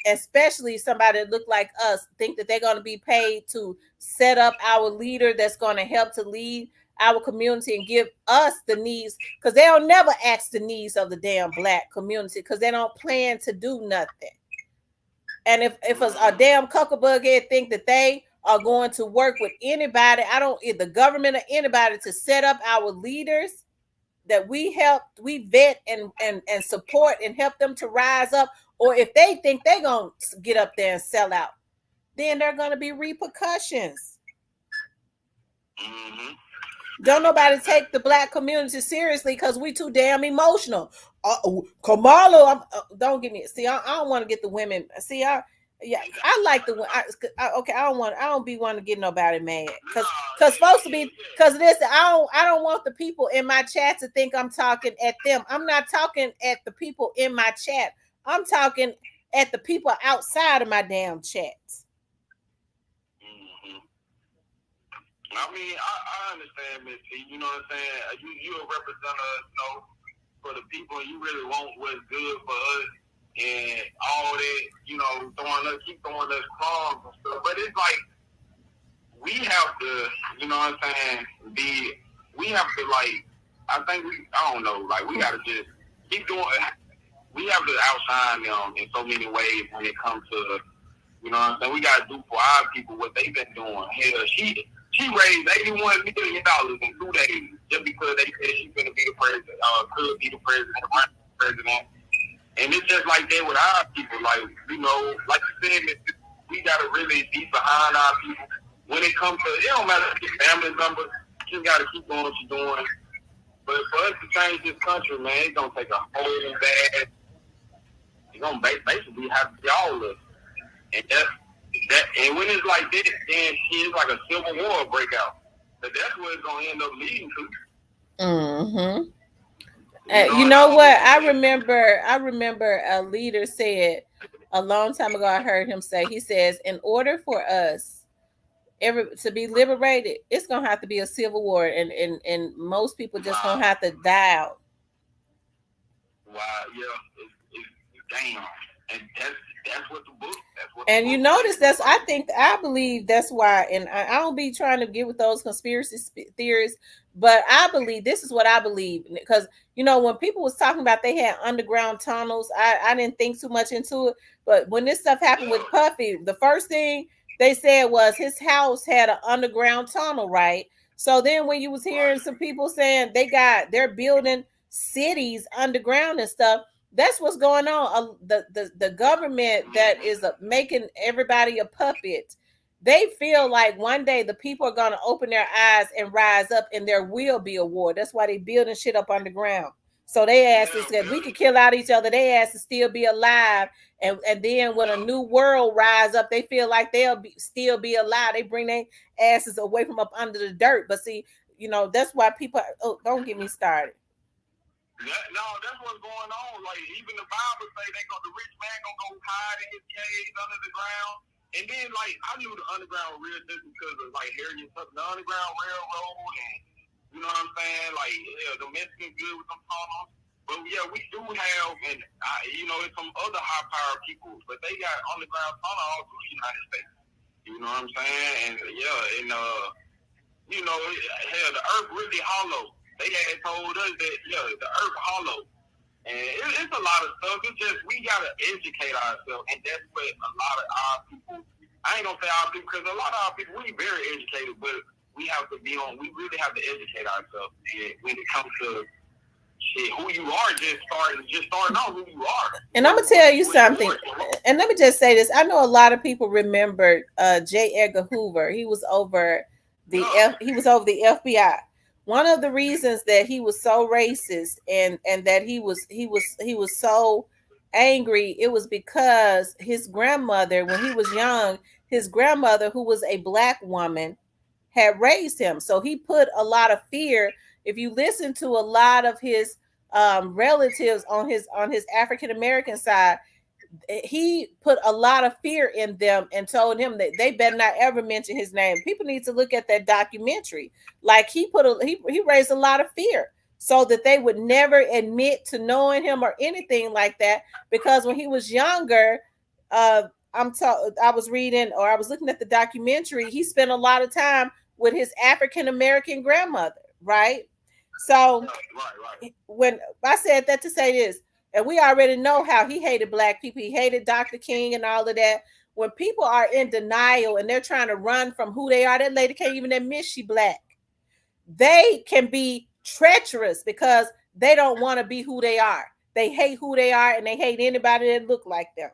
especially somebody that look like us, think that they're going to be paid to set up our leader that's going to help to lead our community and give us the needs, because they don't never ask the needs of the damn black community because they don't plan to do nothing. And if a damn cuckabug head think that they are going to work with anybody, the government or anybody to set up our leaders that we vet and support and help them to rise up, or if they think they're going to get up there and sell out, then there are going to be repercussions. Mm-hmm. Don't nobody take the black community seriously because we too damn emotional. Kamala, don't get me. See, I don't want to get the women. See, I like the. I don't be wanting to get nobody mad because folks to be because listen, I don't want the people in my chat to think I'm talking at them. I'm not talking at the people in my chat. I'm talking at the people outside of my damn chats. I mean, I understand, Miss T. You know what I'm saying? You a representative, you know, for the people, and you really want what's good for us, and all that, you know, keep throwing us crumbs and stuff. But it's like we have to, you know what I'm saying? We have to like, I don't know, like we got to just keep doing. We have to outshine them in so many ways when it comes to, you know what I'm saying? We got to do for our people what they've been doing. Hell, she raised $81 million in 2 days just because they said she's going to be the president, could be the president, run for president. And it's just like that with our people. Like, you know, like you said, we got to really be behind our people. When it comes to, it don't matter if it's family members, you just got to keep doing what you're doing. But for us to change this country, man, it's going to take a whole bad, it's going to basically have to be all of us. And and when it's like this, then it's like a civil war breakout. But that's what it's gonna end up leading to. You know what? I remember a leader said a long time ago. I heard him say. He says, "In order for us to be liberated, it's gonna have to be a civil war, and most people just gonna have to die out." Wow, yeah, it's damn, and that's what the book. And you notice I believe that's why, and I don't be trying to get with those conspiracy theories, but I believe this is what I believe, because you know when people was talking about they had underground tunnels, I didn't think too much into it, but when this stuff happened with Puffy, the first thing they said was his house had an underground tunnel, right? So then when you was hearing some people saying they're building cities underground and stuff, that's what's going on. The government that is making everybody a puppet, they feel like one day the people are going to open their eyes and rise up, and there will be a war. That's why they building shit up underground. So they ask us that we could kill out each other. They ask to still be alive, and then when a new world rise up, they feel like they'll still be alive. They bring their asses away from up under the dirt. But see, you know that's why people. Oh, don't get me started. That's what's going on. Like even the Bible say the rich man gonna go hide in his cave under the ground. And then like I knew the underground real just because of like Harriet Tubman, the Underground Railroad, and you know what I'm saying? Like the Mexicans good with them tunnels. But yeah, we do have, and you know, it's some other high power people, but they got underground tunnel all through the United States. You know what I'm saying? And yeah, and you know, hell, the earth really hollow. They had told us that, the earth hollow. And it's a lot of stuff. It's just, we got to educate ourselves. And that's what a lot of our people, I ain't going to say our people, because a lot of our people, we very educated, but we really have to educate ourselves. And when it comes to shit, who you are, just starting out who you are. And I'm going to tell you something. And let me just say this. I know a lot of people remember J. Edgar Hoover. He was over the FBI. One of the reasons that he was so racist and that he was so angry, it was because his grandmother, when he was young, his grandmother, who was a black woman, had raised him. So he put a lot of fear. If you listen to a lot of his relatives on his African American side, he put a lot of fear in them and told him that they better not ever mention his name. People need to look at that documentary. Like he raised a lot of fear so that they would never admit to knowing him or anything like that. Because when he was younger, I was reading or I was looking at the documentary. He spent a lot of time with his African American grandmother, right? So when I said that to say this, and we already know how he hated black people. He hated Dr. King and all of that. When people are in denial and they're trying to run from who they are, that lady can't even admit she black. They can be treacherous because they don't want to be who they are. They hate who they are and they hate anybody that look like them.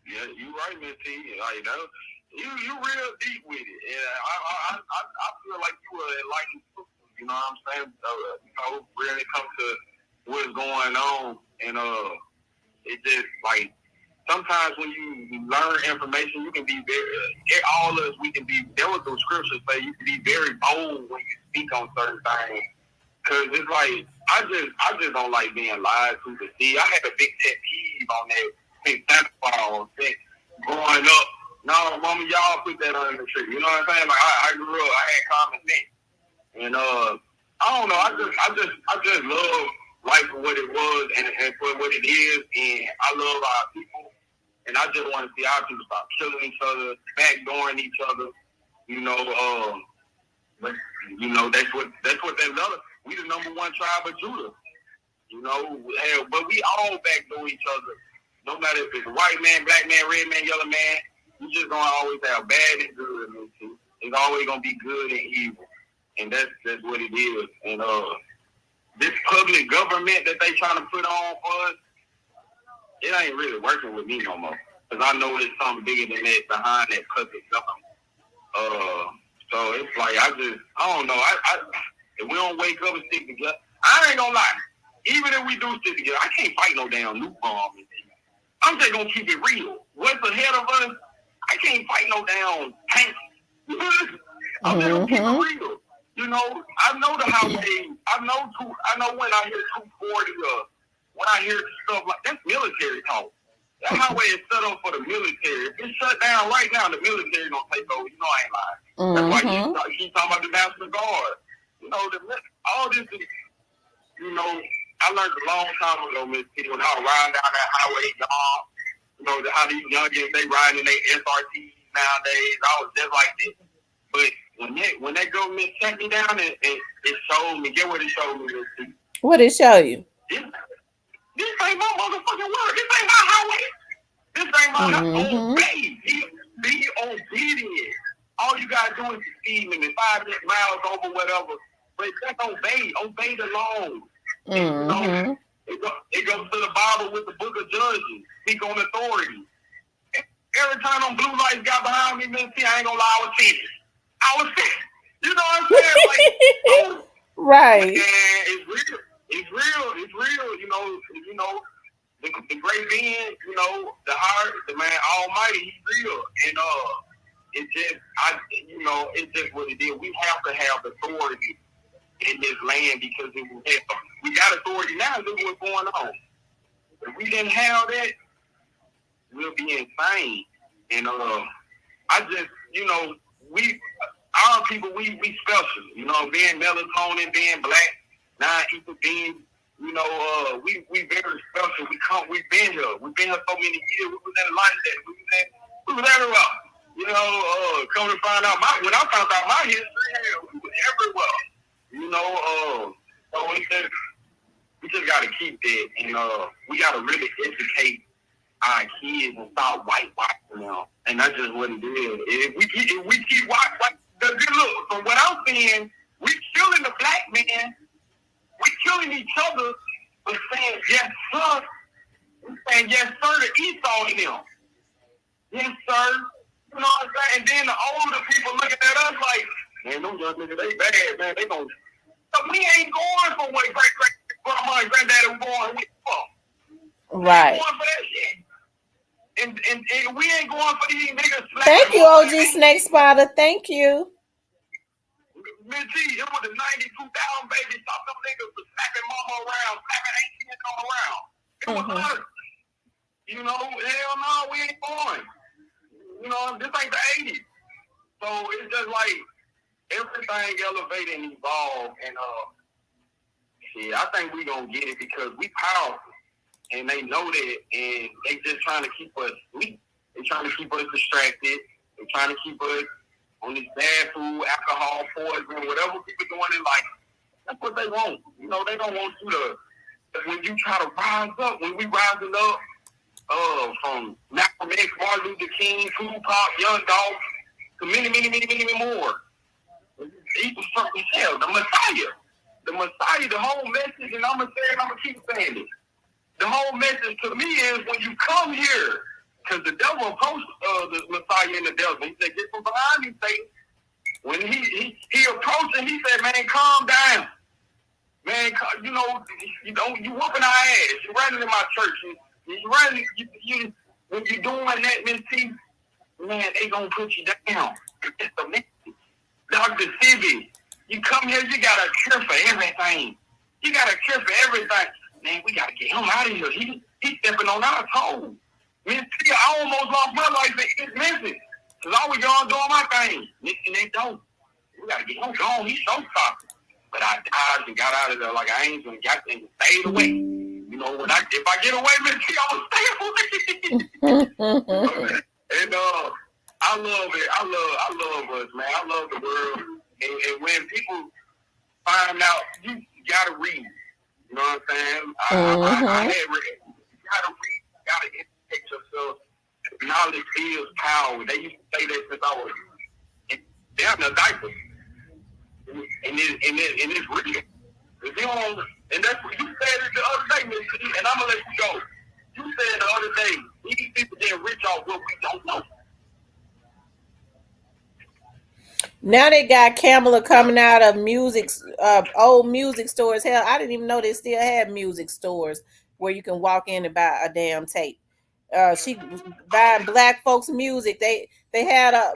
Yeah, you right, Miss T. Like that, you real deep with it. And I feel like you were enlightened. You know what I'm saying? You know, when it comes to what's going on, and it just like sometimes when you learn information, you can be all of us, we can be. There was some scriptures say you can be very bold when you speak on certain things, because it's like I just don't like being lied to. See, I had a big pet peeve on that. Growing up, No, mama, y'all put that under the tree. You know what I'm saying? Like I grew up, I had common sense, and I don't know. I just love life for what it was and for what it is, and I love our people, and I just want to see our people stop killing each other, backdooring each other. You know, but you know that's what they love. We the number one tribe of Judah. You know, but we all backdoor each other. No matter if it's white man, black man, red man, yellow man, you just gonna always have bad and good in this. It's always gonna be good and evil, and that's what it is. And this public government that they trying to put on for us, it ain't really working with me no more. Because I know there's something bigger than that behind that public government. So it's like I don't know. If we don't wake up and stick together, I ain't gonna lie. Even if we do stick together, I can't fight no damn nuke bomb. I'm just gonna keep it real. What's ahead of us? I can't fight no damn tank. I'm just gonna keep it real. You know, I know the highway. I know when I hear 240 when I hear stuff like that's military talk. That highway is set up for the military. If it's shut down right now, the military gonna take over. You know I ain't lying. That's why she's talking about the National Guard. You know, all this is, you know, I learned a long time ago, Miss T, when I was riding down that highway, you know, how these youngins, they riding in their SRTs nowadays. I was just like this. But when that government sat me down and it showed me, get what it showed me, Miss T. What did it show you? This ain't my motherfucking word. This ain't my highway. This ain't my highway. Obey. Be obedient. All you gotta do is speed limit 5 miles over whatever. But just obey. Obey the laws. You know, it goes to the Bible with the book of Judges. Speak on authority. Every time them blue lights got behind me, Miss T, I ain't gonna lie, I was sick. You know what I'm saying? Like, right. And it's real. You know, the great being, you know, the heart, the man Almighty, he's real. And it's just what it is. We have to have authority in this land because we got authority now. Look what's going on. If we didn't have that, we'll be insane. And I just, you know, our people, we special. You know, being melatonin, being black, non-equal being, you know, we very special. We've been here. We've been here so many years. We was in London. We was everywhere. You know, come to find out, when I found out my history, we was everywhere. You know, so we just got to keep that, and we got to really educate our kids and stop whitewashing them. And that's just what it is. If we keep whitewashing, look, from what I'm seeing, we killing the black man. We killing each other. We're saying yes, sir. We're saying yes, sir, to Esau and them. Yes, sir. You know what I'm saying? And then the older people looking at us like, man, those young niggas, they bad, man. They gonna. But we ain't going for what great-grandma and granddaddy was going for. Right. We ain't going for that shit. And we ain't going for these niggas. Thank you, OG Snake Spotter. Thank you. Miss G, it was the 92,000 baby. Some of them niggas was slapping mama around, slapping auntie and come around. It was hurt. You know, hell no, we ain't going. You know, this ain't the 80s. So it's just like everything elevated and evolved. And I think we gonna get it because we powerful. And they know that, and they just trying to keep us asleep. They trying to keep us distracted. They trying to keep us on this bad food, alcohol, poison, whatever people doing in life. That's what they want. You know, they don't want you to. When you try to rise up, when we rising up, from Malcolm X, Martin Luther King, Tupac, Young Dolph, to many more. Even hell, the Messiah, the whole message, and I'm gonna say it, I'm gonna keep saying it. The whole message to me is when you come here, because the devil approached the Messiah and the devil. He said, "Get from behind me, Satan." When he approached him, he said, "Man, calm down, man. You know, you whooping our ass. You running in my church. You running. When you doing that, Miss T, man, they gonna put you down. It's the message." Dr. Sibby, you come here, you got a cure for everything. You got a cure for everything. Man, we got to get him out of here. He's stepping on our toes. Miss T, I almost lost my life in his message. Cause I was young doing my thing. And they don't. We gotta get him gone. He's so toxic. But I dodged and got out of there like an angel and got and stayed away. You know, if I get away with it, I'm gonna stay away. And I love it. I love us, man. I love the world. And when people find out, you gotta read. You know what I'm saying? I had read. You gotta read. You gotta educate yourself. Knowledge is power. They used to say that since I was down the diapers. And it's real. If you don't, and that's what you said it the other day, Missy, and I'm gonna let you go. You said the other day, these people getting rich off what we don't know. Now they got Kamala coming out of old music stores. Hell, I didn't even know they still had music stores where you can walk in and buy a damn tape. She buying black folks music. They had a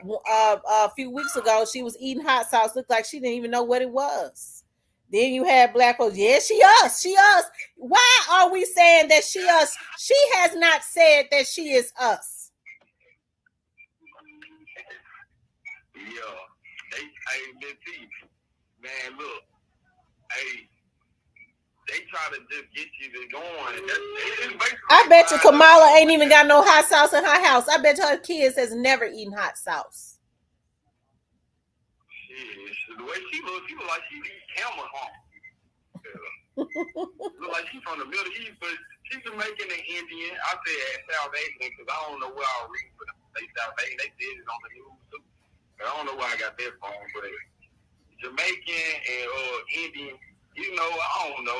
few weeks ago. She was eating hot sauce. Looked like she didn't even know what it was. Then you had black folks. Yeah, she us. Why are we saying that she us? She has not said that she is us. Yeah, man, look, they try to just get you to going. I bet you Kamala ain't even got no hot sauce in her house. I bet her kids has never eaten hot sauce. Shit, the way she look like she eats camel hump. Look like she's from the Middle East, but she's Jamaican and Indian. I said South Asian because I don't know where I'll read, but they South Asian. They said it on the news too. I don't know where I got that from, but Jamaican and Indian. You know, I don't know.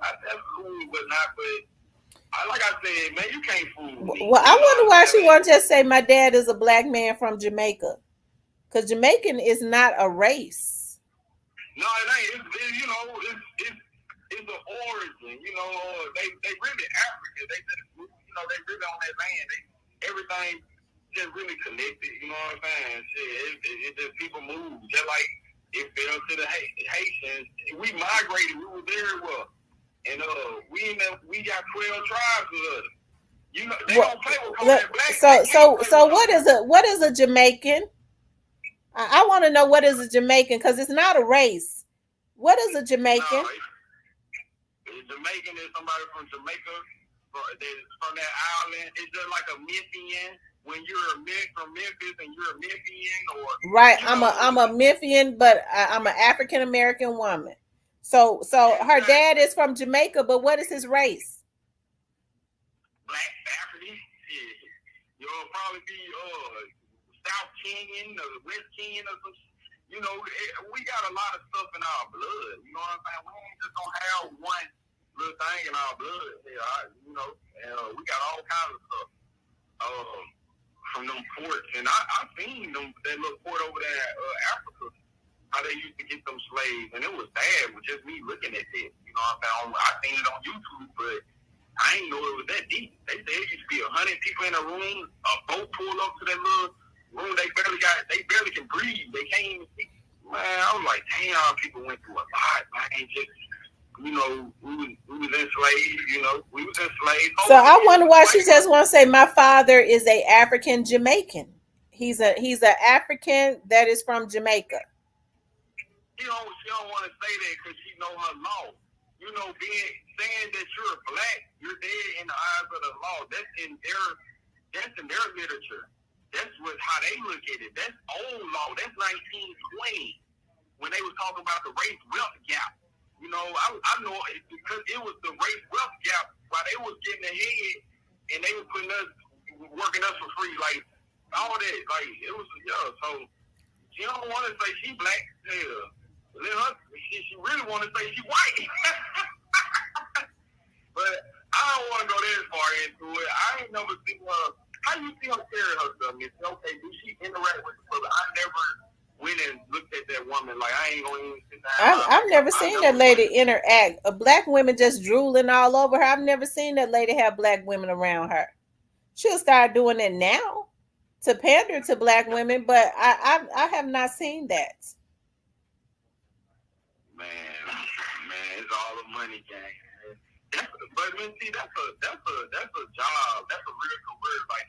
That's cool, but not. But like I said, man, you can't fool me. Well, I wonder why she won't just say my dad is a black man from Jamaica, because Jamaican is not a race. No, it ain't. It's the origin. You know, they really African. They just, they really on that land. Everything just really connected. You know what I'm saying? Shit, it just people move. Just like it fell to the Haitians. We migrated. We were very well. And we got 12 tribes with us. You know, they don't play with black. So what is a Jamaican? I want to know what is a Jamaican, because it's not a race. What is a Jamaican? Jamaican is somebody from Jamaica, from that island. It's just like a Memphian. When you're from Memphis and you're a Memphian, or right, I'm a Memphian, but I'm an African American woman. So her dad is from Jamaica, but what is his race? Black African. Yeah. You'll probably be South Kenyan or West Kenyan or some. You know, we got a lot of stuff in our blood. You know what I'm saying? We ain't just gonna have one little thing in our blood. You know, and we got all kinds of stuff from them ports. And I seen them that little port over there in Africa, how they used to get them slaves, and it was bad with just me looking at it. You know what I'm saying? I seen it on YouTube, but I ain't know it was that deep. They said it used to be 100 people in a room. A boat pulled up to that little room. They barely can breathe. They can't even see. Man, I was like, damn, people went through a lot. Man, just, you know, we was enslaved. You know, we was enslaved. So I wonder why she just want to say my father is a African Jamaican. He's a African that is from Jamaica. She don't want to say that because she know her law. You know, saying that you're black, you're dead in the eyes of the law. That's in their literature. That's how they look at it. That's old law. That's 1920 when they was talking about the race wealth gap. You know, I know it because it was the race wealth gap while they was getting ahead and they were working us for free, like all that. Like it was, so she don't want to say she black. Yeah. She really want to say she white. But I don't want to go that far into it. I ain't never seen her. How you see her carry herself, Miss? Okay, do she interact with the brother? I never went and looked at that woman. Like, I ain't going to even sit down. I've never seen that lady interact. Black women just drooling all over her. I've never seen that lady have black women around her. She'll start doing it now to pander to black women, but I have not seen that. Man, it's all the money game. But man, see, that's a job. That's a real career. Like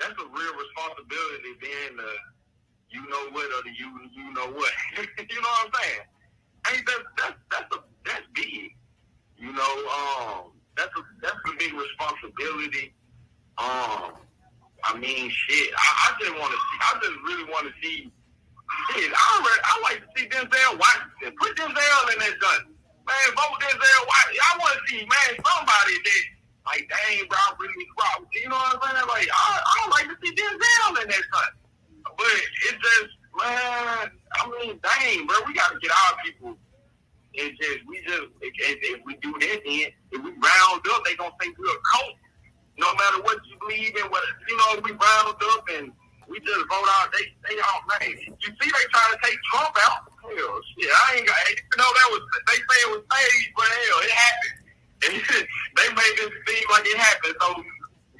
that's a real responsibility being the you know what or the you know what. You know what I'm saying? Ain't that's big. You know, that's a big responsibility. I mean, shit. I just want to see. I just really want to see. Shit, I like to see Denzel Washington. Put Denzel in that gun. Man, vote Denzel Washington. I want to see, man, somebody that, like, dang, bro, I really crowd. You know what I'm saying? Like, I don't like to see Denzel in that gun. But it just, man, I mean, dang, bro, we got to get our people. It's just, if we do that, then if we round up, they going to think we're a cult. No matter what you believe in, what, you know, we round up and we just vote out. They all, man. You see, they trying to take Trump out. Hell, shit, I ain't got, even though that was, they say it was staged, but hell, it happened. They made it seem like it happened. So,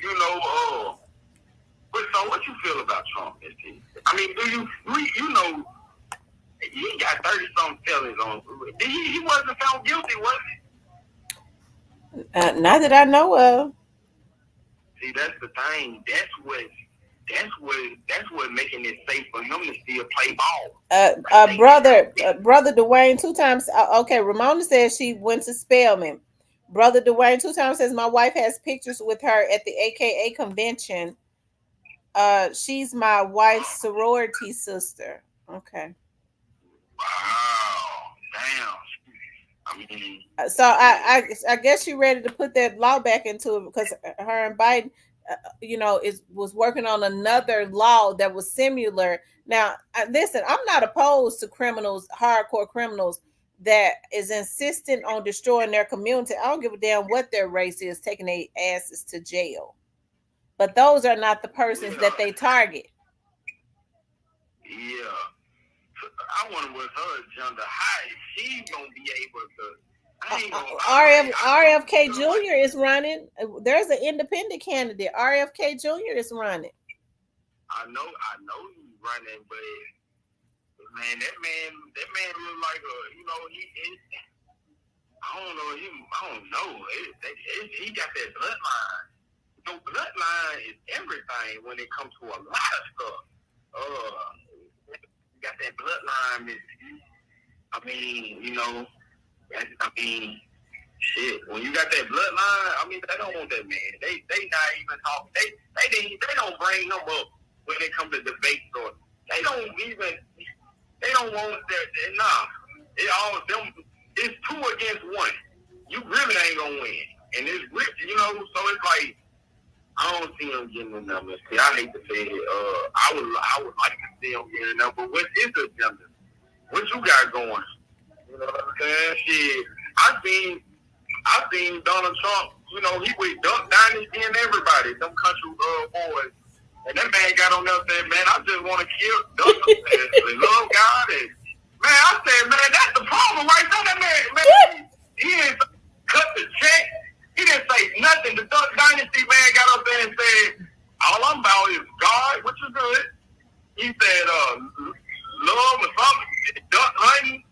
you know, but so what you feel about Trump, ST? I mean, you know, he got 30-something felonies on. He wasn't found guilty, was he? Not that I know of. See, that's the thing. That's what making it safe for him to still play ball. Brother Dwayne 2 times. Okay, Ramona says she went to Spelman. Brother Dwayne 2 times says my wife has pictures with her at the AKA convention. She's my wife's sorority sister. Okay. Wow. Damn. I mean, so I guess she ready to put that law back into it because her and Biden, you know, was working on another law that was similar. Now, listen, I'm not opposed to criminals, hardcore criminals that is insistent on destroying their community. I don't give a damn what their race is, taking their asses to jail. But those are not the persons that they target. Yeah. I wonder what her agenda. How is she gonna be able to? RFK Jr. is running. There's an independent candidate. RFK Jr. is running. I know he's running, but man, that man look like a, you know, I don't know. He got that bloodline. You know, bloodline is everything when it comes to a lot of stuff. Got that bloodline. I mean, you know, shit. When you got that bloodline, I mean, they don't want that man. They not even talk. They don't bring him up when it comes to debates or they don't want that. Nah, it's 2 against 1. You really ain't gonna win, and it's rich, you know. So it's like I don't see him getting a number. See, I hate to say it. I would like to see him getting a number. What is the agenda? What you got going? You know what I'm saying? Shit, I seen Donald Trump. You know, he with Duck Dynasty and everybody, them country boys. And that man got on there and said, man, I just want to kill Duck and love God. And man, I said, man, that's the problem right there. That man, he didn't cut the check. He didn't say nothing. The Duck Dynasty man got up there and said, all I'm about is God, which is good. He said, love or something, duck hunting,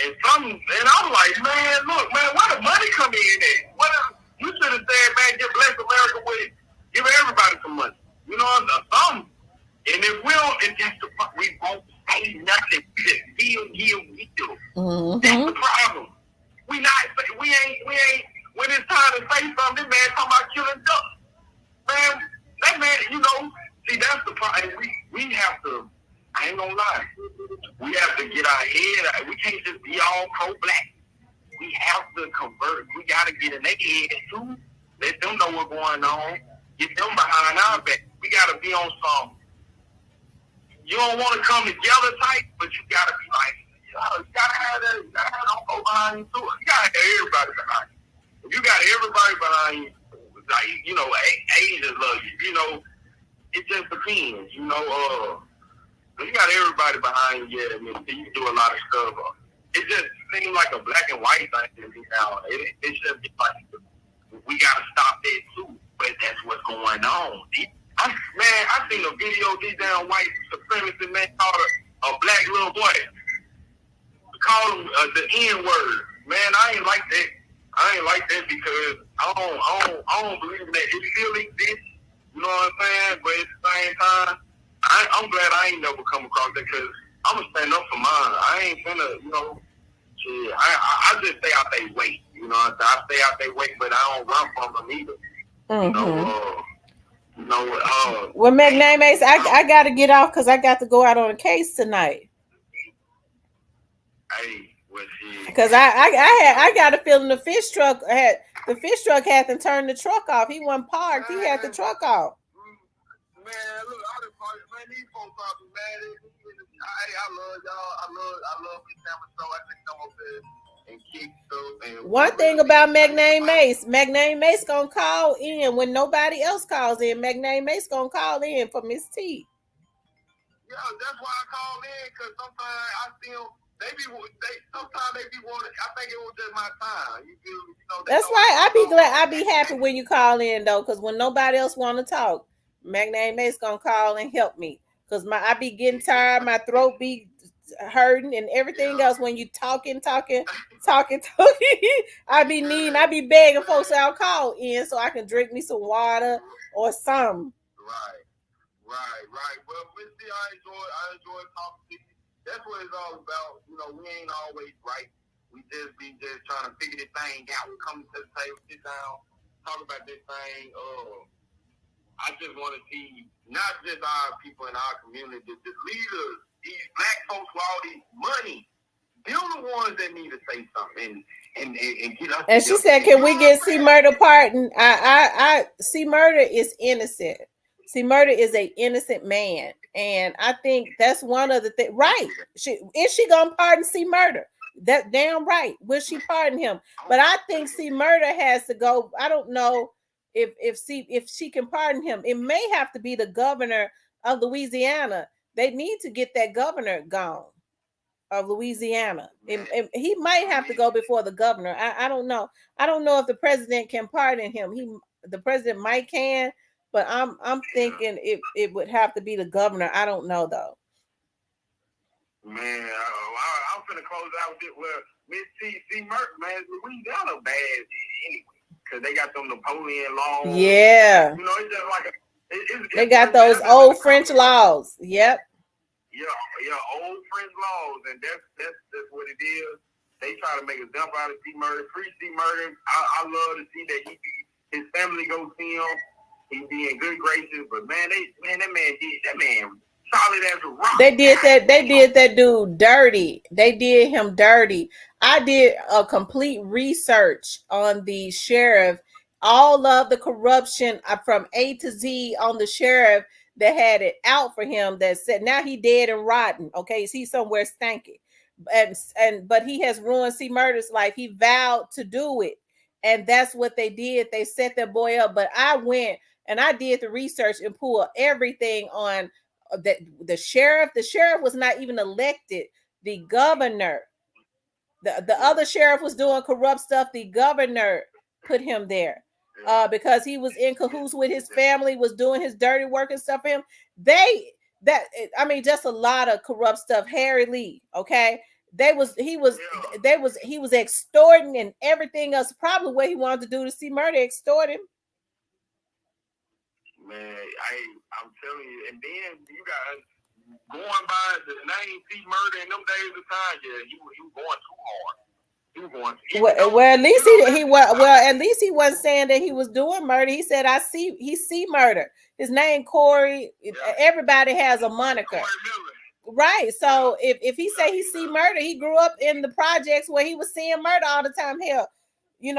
and something. And I'm like, man, look, man, where the money come in at? You should have said, man, give bless America with it. Give everybody some money. You know, something. And if we don't, we won't say nothing. We just feel. Mm-hmm. That's the problem. We ain't. When it's time to say something, this man talking about killing ducks. Man, that man, you know, see, that's the problem. We have to, I ain't gonna lie, we have to get our head, we can't just be all pro-black. We have to convert. We got to get in their head too. Let them know what's going on. Get them behind our back. We got to be on some, you don't want to come together tight, but you got to be like, you got to have that, you got to have them go behind you too. You got to have everybody behind you. If you got everybody behind you, like, you know, Asians love you, you know, it just depends, you know, you got everybody behind you, and you do a lot of stuff. It just seems like a black and white thing to me now. It should be like, we got to stop that too, but that's what's going on. I seen a video of these damn white supremacist man called a black little boy. Called him the N-word. Man, I ain't like that because I don't believe that it still exists. You know what I'm saying? But at the same time, I'm glad I ain't never come across that because I'm going to stand up for mine. I ain't finna, shit, I just stay out their way. You know what I'm saying? I stay out their way, but I don't run from them either. Well, McName Ace, I got to get off because I got to go out on a case tonight. Hey, well, shit. Because I got a feeling the fish truck had to turn the truck off. He wasn't parked. He had the truck off. Man, look, man, these folks are mad. I love y'all. I love Miss Tamara, so I think I'm up there and kick stuff. One thing about McName Mace gonna call in when nobody else calls in. McName Mace gonna call in for Miss T. Yeah, that's why I call in because sometimes I feel sometimes they be wanting. I think it was just my time. You feel? That's right. I be happy when you call in though, because when nobody else want to talk, McName Mace gonna call and help me. Cause I be getting tired, my throat be hurting and everything else when you talking. I be begging folks I'll call in so I can drink me some water or something. Right. Well, I enjoy talking to you. That's what it's all about. We ain't always right. We just trying to figure this thing out. We come to the table, sit down, talk about this thing. I just want to see not just our people in our community, the leaders, these black folks with all this money. They're the ones that need to say something and get us. And she said, "Can we get C Murder pardoned?" I C Murder is innocent. C Murder is a innocent man, and I think that's one of the things. Right? Is she gonna pardon C Murder? That damn right. Will she pardon him? But I think C Murder has to go. I don't know if she can pardon him. It may have to be the governor of Louisiana. They need to get that governor gone. Of Louisiana. He might have to go before the governor. I don't know. I don't know if the president can pardon him. The president might can, but I'm thinking it would have to be the governor. I don't know though. Man, I'm finna close out with Miss C. Merck, man. Louisiana bad anyway because they got them Napoleon laws. Yeah. It's just like they got those old French laws. Yep. Yeah, old French laws, and that's what it is. They try to make a dump out of C Murder, free C Murder. I love to see that his family go see him. He be in good graces, but that man solid as a rock. They did that dude dirty. They did him dirty. I did a complete research on the sheriff, all of the corruption from A to Z on the sheriff that had it out for him, that said now he dead and rotten. Okay, he's somewhere stanky, but he has ruined C Murder's life. He vowed to do it, and that's what they did. They set that boy up. But I went and I did the research and pulled everything on that. The sheriff was not even elected. The governor, the other sheriff was doing corrupt stuff. The governor put him there. Because he was in cahoots with his family, was doing his dirty work and stuff for him. Just a lot of corrupt stuff. Harry Lee, okay? He was extorting and everything else. Probably what he wanted to do to C Murder, extort him. Man, I'm telling you, and then you got going by the name C Murder in them days of time. Yeah, he was going too hard. Well, at least at least he wasn't saying that he was doing murder. He said, he see murder. His name Corey. Yeah. Everybody has a moniker. Right. So if he say he see murder, he grew up in the projects where he was seeing murder all the time. Hell, it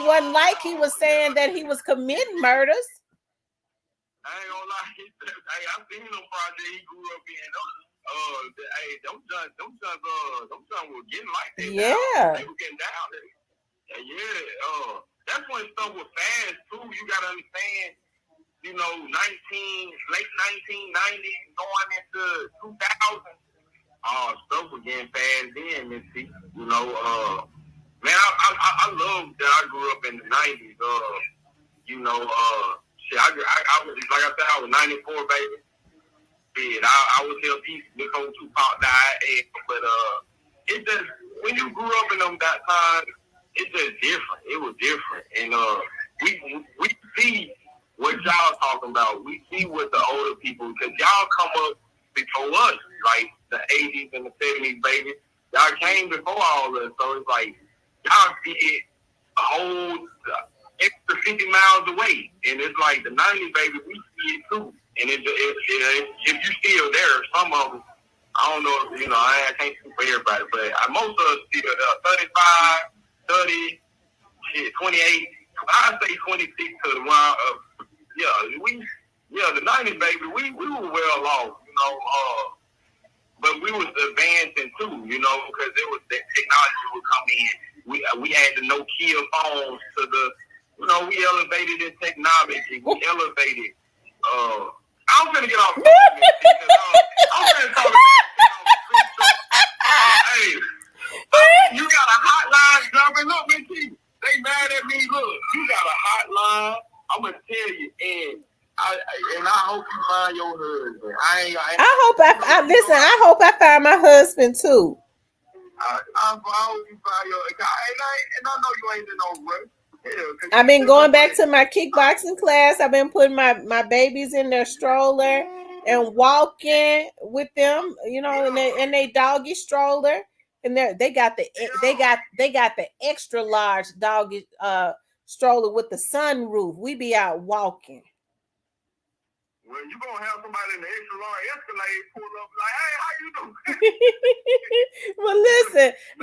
wasn't like he was saying that he was committing murders. I ain't gonna lie. I seen them projects he grew up in. Them sons were getting like that. Yeah. They were getting down there. Yeah. That's when stuff was fast too. You gotta understand, late 1990s going into 2000. Stuff was getting fast then, Missy. Man, I love that I grew up in the 90s. I was, like I said, I was 94, baby. I was here before Tupac died, but it just, when you grew up in them that time, it's just different. It was different, and we see what y'all talking about. We see what the older people, because y'all come up before us, like the 80s and the 70s, baby. Y'all came before all this, so it's like y'all see it a whole extra 50 miles away, and it's like the 90s, baby. We see it too, and if you still there, some of them, I don't know, you know, I can't speak for everybody, but most of us still there. 35, 30, 28. I say 26 to the one. The 90s, baby. We were well off, you know. But we was advancing too, you know, because there was that technology would come in. We had the Nokia phones to the, you know, we elevated in technology. We elevated. I'm gonna get off. I'm gonna talk about. Hey, you got a hotline jumping. Look, Mickey, they mad at me. Look, you got a hotline. I'm gonna tell you, and I hope you find your husband. I hope I find my husband too. I hope you find your, and I know you ain't in no rush. I've been going back to my kickboxing class. I've been putting my babies in their stroller and walking with them, you know, in they doggy stroller, and they got the extra large doggy stroller with the sunroof. We be out walking. Well, you gonna have somebody in the extra large Escalade pull up like, hey, how you doing? Well,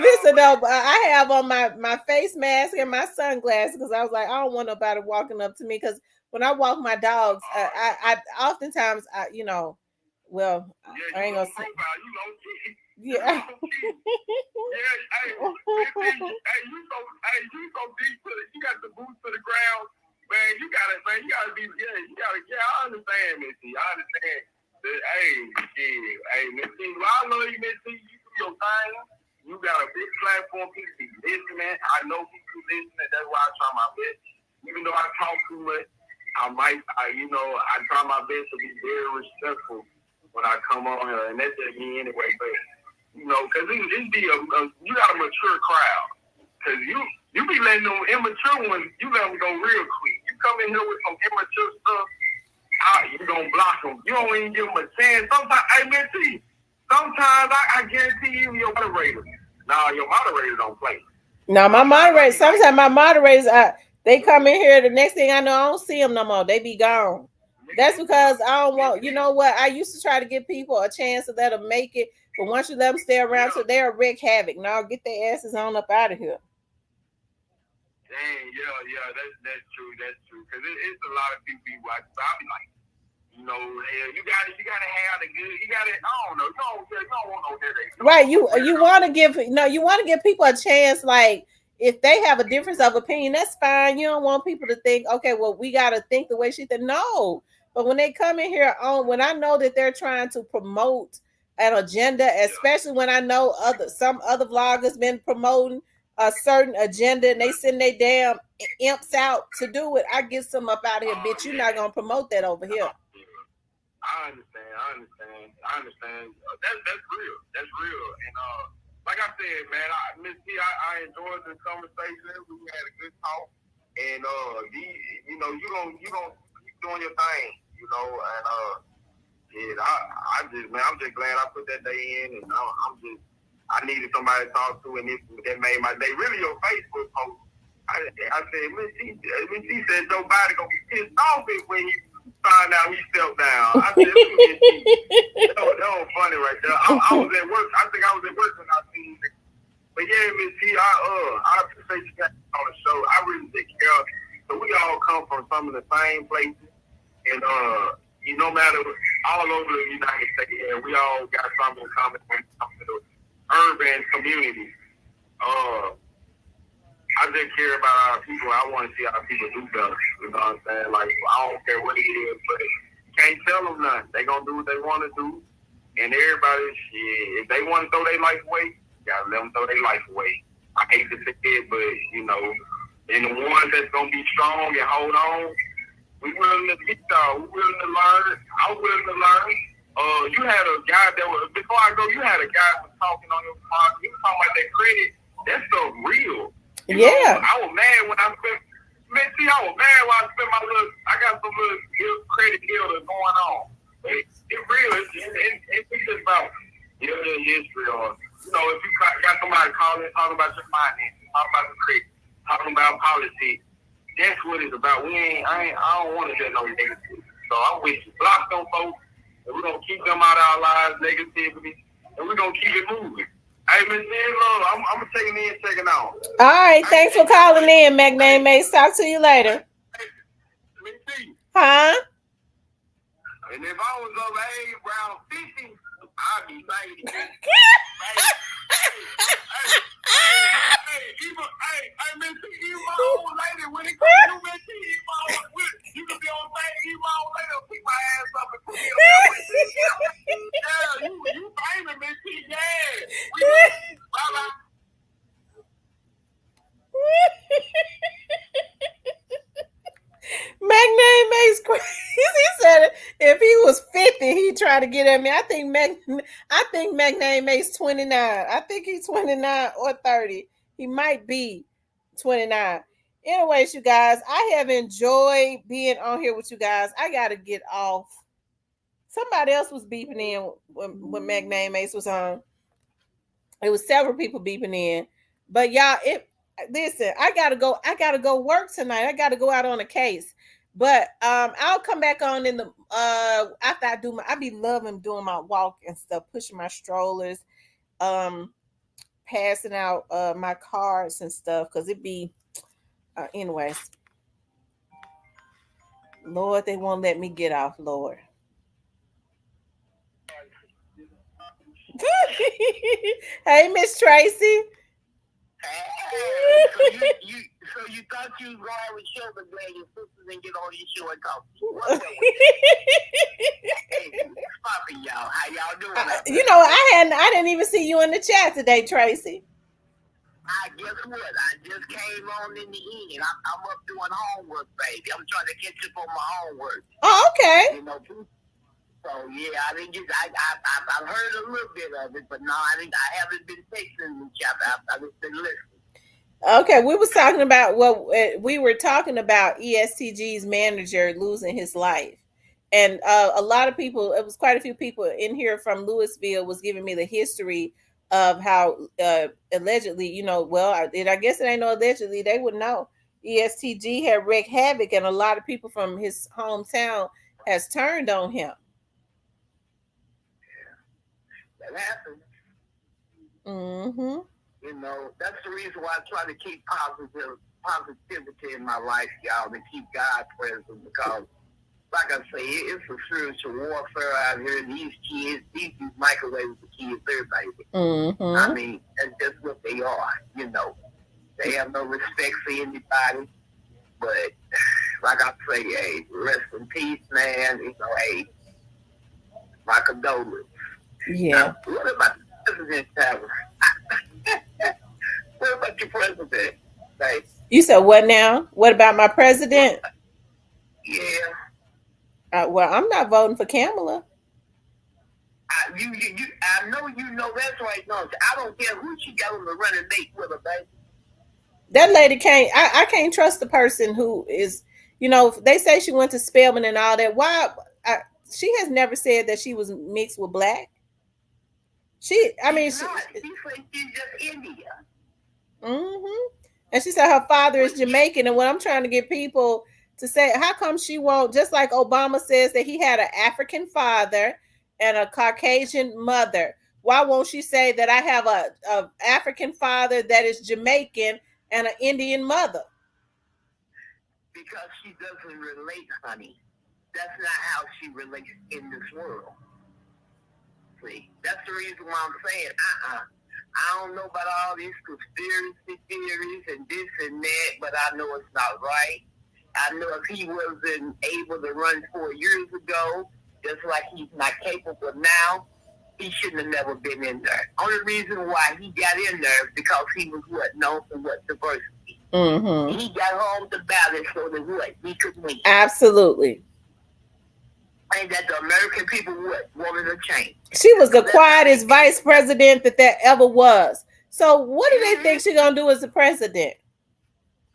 listen though, I have on my face mask and my sunglasses because I was like, I don't want nobody walking up to me, because when I walk my dogs, I oftentimes you know, well, I ain't gonna say. Yeah. Hey, you so deep to it. You got the boots to the ground. Man, you gotta be, I understand, Missy. I understand. Hey, Missy, I love you, Missy. You do your thing. You got a big platform. People be listening. I know people listening. That's why I try my best. Even though I talk too much, I try my best to be very respectful when I come on here, and that's just me anyway. But you know, because you got a mature crowd. Because you be letting them immature ones, you let them go real quick. You come in here with some immature stuff, you gonna block them. You don't even give them a chance. Sometimes I guarantee you, your moderators. Your moderators don't play. No, my moderators. Sometimes my moderators, they come in here. The next thing I know, I don't see them no more. They be gone. That's because I don't want. You know what? I used to try to give people a chance to let them make it, but once you let them stay around, so they'll wreak havoc. Now get their asses on up out of here. Dang, yeah, that's true. Because it's a lot of people be watching. So I be like, you know, you gotta have the good. You gotta, I don't know. You don't want no headache. Right. You want to give people a chance. Like if they have a difference of opinion, that's fine. You don't want people to think, okay, well, we gotta think the way she thinks. No. But when they come in here when I know that they're trying to promote an agenda, especially when I know some other vloggers been promoting a certain agenda and they send their damn imps out to do it, I get some up out of here, bitch. You're not gonna promote that over here. I understand. That's real. That's real. And like I said, man, Miss T, I enjoyed the conversation. We had a good talk. And you gonna keep doing your thing, you know. And I'm just glad I put that day in, and I needed somebody to talk to, and that made my day. Really, your Facebook post. I said, Miss T said Joe Biden gonna be pissed off when he find out he stepped down. I said, that was funny right there. I was at work. I think I was at work when I seen it. But yeah, Miss T, I appreciate you guys on the show. I really take care of it. So we all come from some of the same places, and no matter all over the United States, and we all got something in common when it comes to the urban community. I just care about our people. I want to see our people do better. You know what I'm saying? Like, I don't care what it is, but you can't tell them nothing. They gonna do what they want to do, and everybody, if they want to throw their life away, you gotta let them throw their life away. I hate to say it, but you know, and the ones that's gonna be strong and hold on, we willing to get y'all. We willing to learn. I'm willing to learn. You had a guy that was, before I go, you had a guy that was talking on your podcast. He was talking about that credit. That stuff real. You know, I was mad when I said, man, see, see, I was mad while I spent I got some little credit deal that's going on. It's just about your history, or if you got somebody calling, talking about your finances, talking about the credit, talking about politics. That's what it's about. I don't want to get no negativity. So I'm with you. Block them folks, and we're gonna keep them out of our lives, negativity, and we're gonna keep it moving. Hey, Miss Angela, I'm gonna take it in, taking out. All right, thanks for calling in, McName Mace. Talk to you later. Huh? And if I was over age around 50, I'd be 90. Hey, Miss T, you my old lady. When it comes to Miss T, you can be on thing. You my old lady will pick my ass up and put me up there. Yeah, you famous, Miss T. Yeah. Bye-bye. McName Mace crazy. He said if he was 50, he'd try to get at me. I think McName Mace 29. I think he's 29 or 30. He might be 29. Anyways, you guys, I have enjoyed being on here with you guys. I gotta get off. Somebody else was beeping in when McName Mace was on. It was several people beeping in. But y'all, listen, I gotta go work tonight. I gotta go out on a case. But I'll come back on in the after I be loving doing my walk and stuff, pushing my strollers, passing out my cards and stuff, because it be anyways. Lord, they won't let me get off, Lord. Hey, Miss Tracy. So you thought you was going with shoulder blade your sisters and get on your show and talk to you. What's up with you? Popping, y'all. How y'all doing? I didn't even see you in the chat today, Tracy. Guess what? I just came on in the end. I'm up doing homework, baby. I'm trying to catch up on my homework. Oh, okay. So yeah, I've heard a little bit of it, but no, I haven't been texting the chat. I've just been listening. Okay, we were talking about ESTG's manager losing his life, and a lot of people. It was quite a few people in here from Louisville was giving me the history of how allegedly, I guess it ain't no allegedly. They would know ESTG had wreaked havoc, and a lot of people from his hometown has turned on him. That happens. Mm-hmm. That's the reason why I try to keep positivity in my life, y'all, and keep God present, because, like I say, it's a spiritual warfare out here. These kids, these microwaves the kids, everybody. Mm-hmm. I mean, that's just what they are, They have no respect for anybody. But, like I say, hey, rest in peace, man. Hey, my condolences. Yeah. Now, what about the president, Tamara? What about your president? Like, you said what now? What about my president? Yeah. Well, I'm not voting for Kamala. I know you know that's right. No, I don't care who she got on the running mate with her, baby. That lady can't. I can't trust the person who is. They say she went to Spelman and all that. Why? She has never said that she was mixed with black. She's just India. Mm-hmm. And she said her father is Jamaican. And what I'm trying to get people to say, how come she won't, just like Obama says that he had an African father and a Caucasian mother, why won't she say that I have a African father that is Jamaican and an Indian mother? Because she doesn't relate, honey. That's not how she relates in this world. See, that's the reason why I'm saying, I don't know about all these conspiracy theories and this and that, but I know it's not right. I know if he wasn't able to run 4 years ago, just like he's not capable now, he shouldn't have never been in there. Only reason why he got in there is because he was known for diversity. Mm-hmm. He got home the ballot so that he could win. Absolutely. And that the American people wanted to change. She was the quietest vice president that ever was. So what do they think she's gonna do as the president?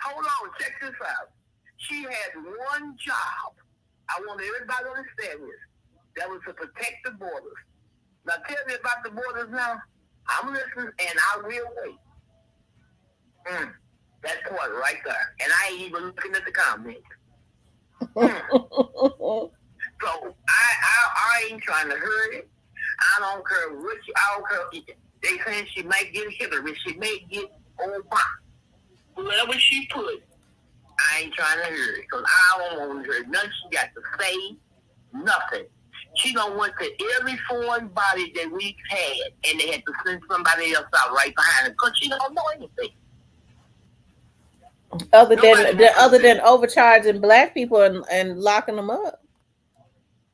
Hold on, check this out. She had one job. I want everybody to understand this. That was to protect the borders. Now tell me about the borders now. I'm listening and I will wait. That point right there. And I ain't even looking at the comments. So I ain't trying to hurt it. I don't care what I don't care. They saying she might get Hillary. She may get Obama. Whoever she put, I ain't trying to hear it. Because I don't want to hear nothing she got to say. Nothing. She done went to every foreign body that we've had, and they had to send somebody else out right behind her because she don't know anything. Other than overcharging black people and locking them up.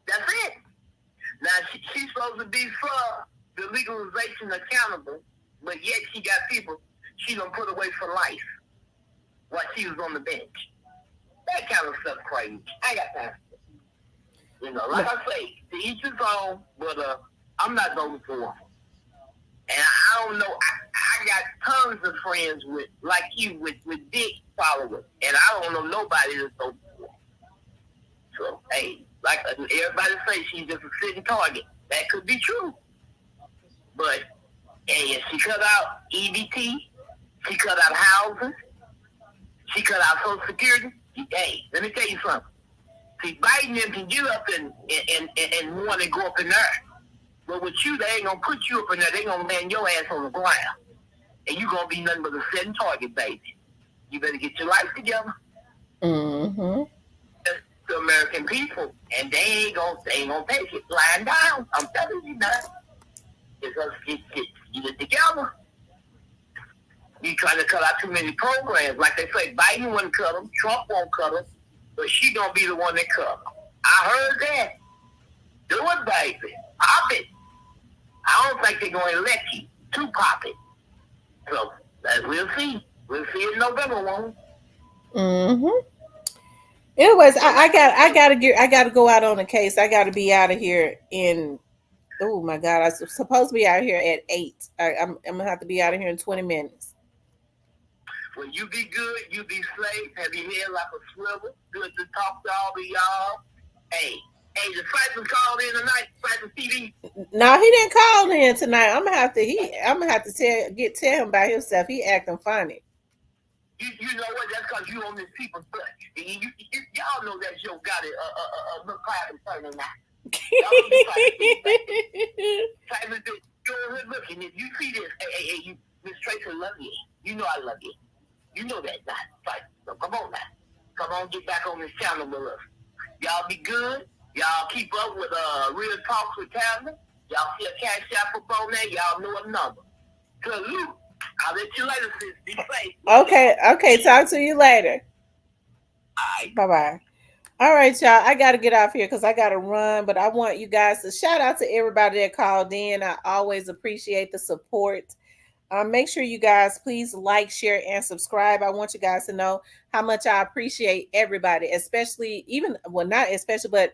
That's it. Now she's supposed to be for the legalization accountable, but yet she got people she gonna put away for life while she was on the bench. That kind of stuff crazy. I got time. You know, like I say, to each his own, but I'm not voting for her. And I don't know. I got tons of friends with like you with big followers, and I don't know nobody that's voting for her. So hey, like everybody say, she's just a sitting target. That could be true, but hey, she cut out EBT, she cut out housing, she cut out Social Security. Hey, let me tell you something. See, Biden them can get up and want to go up in there. But with you, they ain't going to put you up in there. They going to land your ass on the ground. And you going to be nothing but a sitting target, baby. You better get your life together. Mm-hmm. The American people. And they ain't going to take it lying down. I'm telling you that. Because get it together. You trying to cut out too many programs. Like they say, Biden wouldn't cut them. Trump won't cut them. But she gonna be the one that cut. I heard that. Do it, baby. Pop it. I don't think they're gonna elect you to pop it. So we'll see. We'll see in November, won't we? Mm-hmm. Anyways, I gotta go out on a case. I gotta be out of here in. Oh my God! I'm supposed to be out here at 8. I'm gonna have to be out of here in 20 minutes. Well, you be good, you be safe, have your head like a swivel. Good to talk to all of y'all. Hey, the Cypher called in tonight, Cypher TV. No, he didn't call in tonight. I'm gonna have to tell him by himself. He acting funny. You know what? That's because you on this people's butt. Y'all know that show got it look private turning now. Y'all know Cypher go ahead looking. If you see this, hey, you Miss Tracy love you. You know I love you. You know that now. Right. So come on now. Come on, get back on this channel with us. Y'all be good. Y'all keep up with Real Talks with Tamara. Y'all see a cash app up on there. Y'all know a number. Salute. I'll let you later, sis. Be safe. Okay. Talk to you later. All right. Bye-bye. All right, y'all. I got to get off here because I got to run. But I want you guys to shout out to everybody that called in. I always appreciate the support. Make sure you guys please like, share, and subscribe. I want you guys to know how much I appreciate everybody, especially not especially, but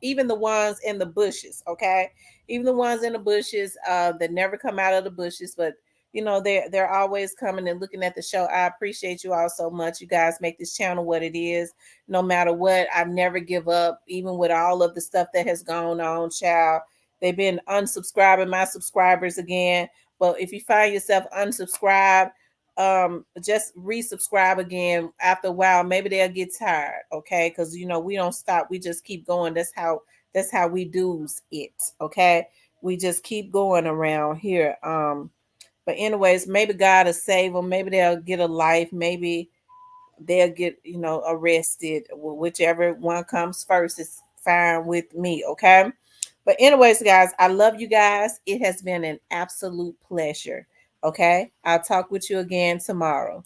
even the ones in the bushes. Okay, even the ones in the bushes that never come out of the bushes, but they're always coming and looking at the show. I appreciate you all so much. You guys make this channel what it is. No matter what, I never give up, even with all of the stuff that has gone on, child. They've been unsubscribing my subscribers again. But if you find yourself unsubscribed, just resubscribe again after a while. Maybe they'll get tired, okay? Because we don't stop. We just keep going. That's how we do it, okay? We just keep going around here. But anyways, maybe God will save them. Maybe they'll get a life. Maybe they'll get arrested. Whichever one comes first is fine with me, okay? But anyways, guys, I love you guys. It has been an absolute pleasure. Okay. I'll talk with you again tomorrow.